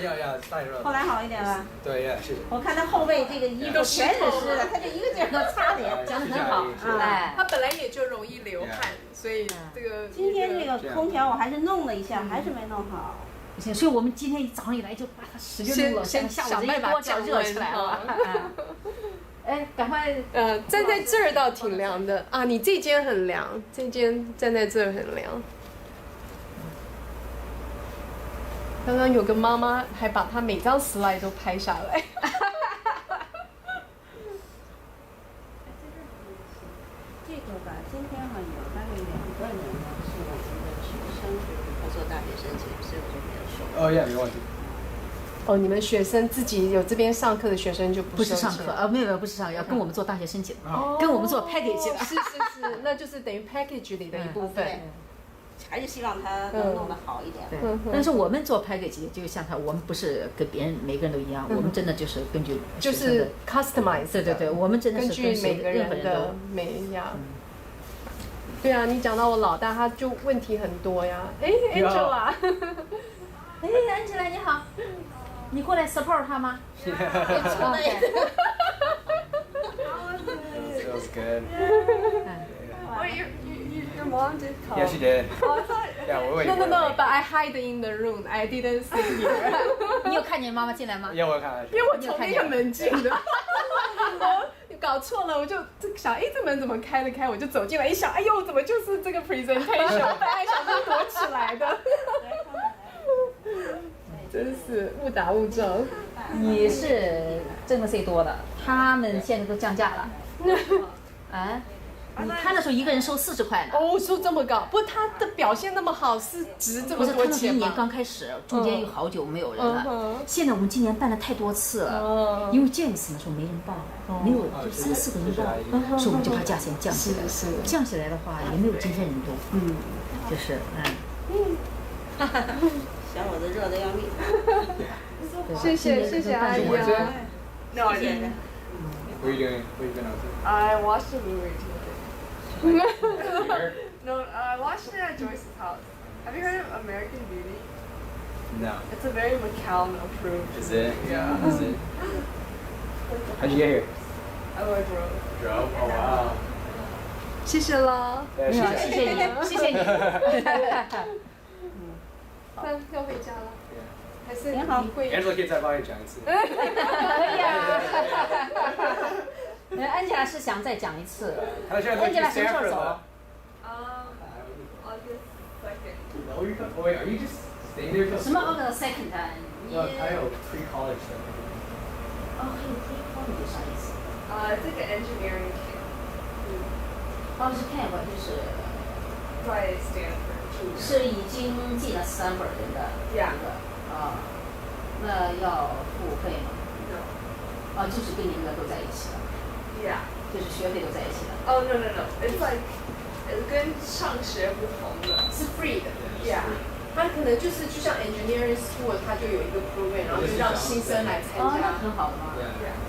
太热了。后来好一点吧。对呀，是。我看他后背这个衣服全是湿的，他就一个劲儿的擦脸，讲得很好。哎，他本来也就容易流汗，所以这个。今天这个空调我还是弄了一下，还是没弄好。行，所以我们今天早上一来就把它使劲弄了，下午这一锅就热起来了。哎，赶快。站在这儿倒挺凉的啊！你这间很凉，这间站在这儿很凉。刚刚有个妈妈还把她每张 slide 都拍下来。这个吧，今天哈有大概2个人呢是我们的学生，他做大学申请，所以我就没有收。哦，没问题。哦，你们学生自己有这边上课的学生就不是上课没有不是上课，要跟我们做大学申请，跟我们做 package 的。是，那就是等于 package 里的一部分。还是希望他能弄得好一点。对，但是我们做 package 就像他，我们不是跟别人每个人都一样，我们真的就是根据就是 customize。对，我们真的是根据每个人的每样。对啊，你讲到我老大，他就问题很多呀。哎 ，Angela。哎 ，Angela 你好，你过来 support 他吗？ Feels good. Your mom did call. Yeah, she did. Yeah, we're waiting. No, but I hide in the room. I didn't see here. 你有看见妈妈进来吗？有，我有看到。因为我从那个门进的。我搞错了，我就想，哎，这门怎么开得开？我就走进来，一想，哎呦，怎么就是这个 presentation？ 我本来想说躲起来的。真是误打误撞。你是挣的最多的，他们现在都降价了。啊？他那时候一个人收40块呢。哦，收这么高？不，他的表现那么好，是值这么多钱吗？不是，他们1年刚开始，中间有好久没有人了。现在我们今年办了太多次了，因为 James 那时候没人报，没有就3、4个人报，所以我们就把价钱降起来。降起来的话，也没有今天人多。就是想我的热的要命。谢谢阿姨啊。No, I didn't. What are you doing? What have you been up to? I watched a movie today. Here? No, I watched it at Joyce's house. Have you heard of American Beauty? No. It's a very McCallum approved. Is it? Yeah. Is it? How'd you get here? I drove. Drove? Oh wow. 谢谢了。谢谢你，谢谢你。那要回家了。还是挺好。Angela 可以再帮你讲一次。可以啊。Angela 是想再讲一次。Angela 什么时候走August 2nd. Oh, wait, are you just staying there till? 什么 August 2nd？ 还有 pre-college 的。哦，还有 pre-college 啥意思？It's like an engineering camp. 哦，是 camp 就是在 Stanford。是已经进了Stanford的一个。那要付费吗？就是跟你们都在一起了。Yeah. 就是学费都在一起了。Oh no. It's like 跟上学不同的。是 free 的。Yeah. 它可能就像 engineering school， 它就有一个 program， 然后就让新生来参加。那很好的嘛。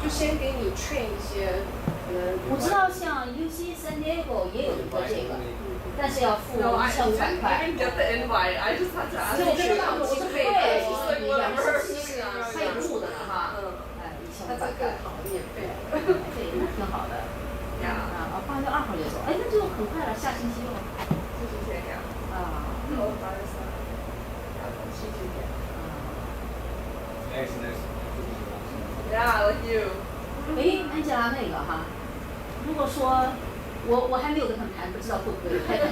就先给你 train 一些。我知道像 UC San Diego 也有一个这个。但是要付1500块。 get the invite. I just had to ask. 这个是到我期费，2次期还有住的呢哈。1500块。好，免费。对，那挺好的。8月2号就走，哎，那就很快了，下星期六。这是这样。啊。8月3。7天。Next. Yeah, like you. 哎，安吉拉那个哈，如果说我还没有跟他们谈，不知道会不会开展。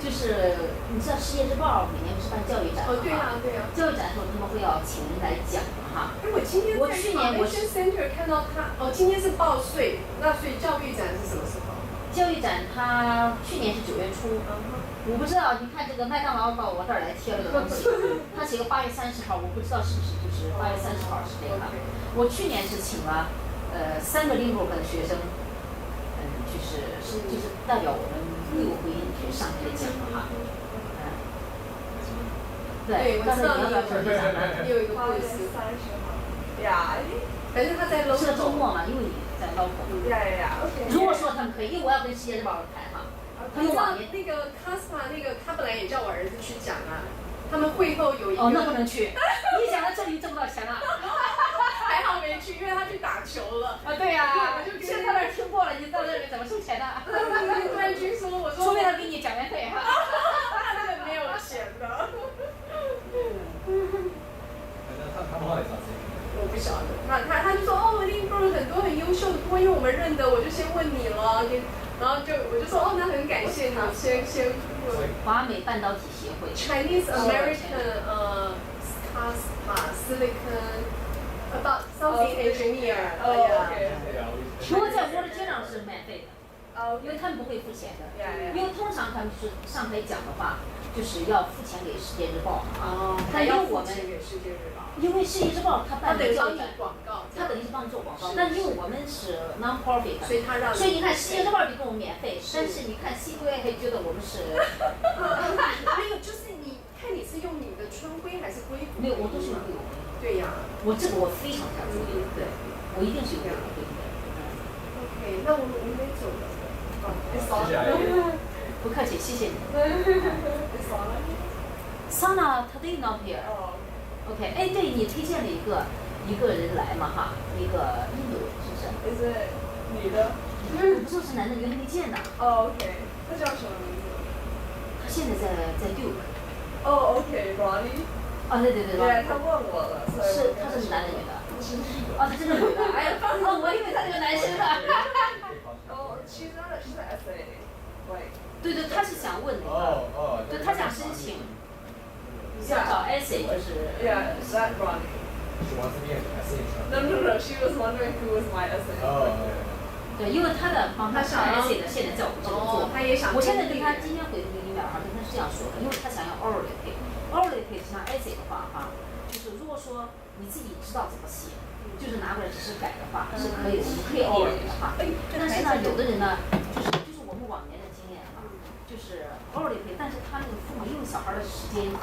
就是你知道《世界日报》每年不是办教育展吗？对呀对呀。教育展的时候他们会要请人来讲哈。哎，我今天在 Convention Center 看到他，今天是报税，那所以教育展是什么时候？教育展它去年是9月初，我不知道，你看这个麦当劳到我这儿来贴了个东西，他写个8月30号，我不知道是不是就是8月30号是这个。我去年是请了3个 Lynbrook 的学生，就是代表我们6个回音去上台讲的哈。对，到时候你要不要准备讲呢？你有一个故事。30号。呀，反正他在 local。是个周末嘛，因为你在 local。OK。如果说他们可以，因为我要跟《世界日报》谈哈。你知道那个 Kasma 他本来也叫我儿子去讲啊，他们会后有一个。那不能去。你讲到这里挣不到钱了。还好没去，因为他去打球了。对呀。现在他那儿听过了，你到那里怎么收钱呢？冠军说，我说。除非他给你讲员费哈。那个没有钱的。我不晓得，他就说Lynbrook 很多很优秀的，不过因为我们认得，我就先问你了，然后我就说那很感谢你，先问。华美半导体协会。Chinese American CASPA Silicon about something engineer。如果在我的街上是免费的。因为他们不会付钱的，因为通常他们是上台讲的话，就是要付钱给《世界日报》啊。但因为我们，因为《世界日报》它办的教育展，它等于是帮你做广告。但因为我们是 non-profit， 所以你看《世界日报》比跟我们免费，但是你看西归还觉得我们是。没有，就是你看你是用你的春晖还是龟骨？没有，我都是用龟骨。对呀。我这个我非常看重，对，我一定是用龟骨的。OK， 那我们没走了。不客气，谢谢你。Sana today not here. OK， 哎，对你推荐了一个人来嘛哈，一个印度人是不是？是女的。我不知道是男的女的，还没见呢。OK， 他叫什么名字？他现在在 Duke。OK，Ronnie。对。对，他问我了。是，他是男的女的？他是个女的。哎呀，我以为他是个男生呢。she's an essay。对，他是想问那个。对，他想申请。想找 essay 就是。Yeah, that Ronnie. She wants to be an essay instructor. No. She was wondering who was my essay. 对，因为他帮他上 essay 的现在叫我这么做。他也想。我现在跟他今天回的那个 email 哈，跟他是这样说的，因为他想要 orally take。orally take 像 essay 的话哈，就是如果说你自己知道怎么写，就是拿过来只是改的话是可以，我们可以 orally 的哈。但是呢，有的人呢，就是我们往年的经验哈，就是 orally take， 但是他那个父母因为小孩的时间。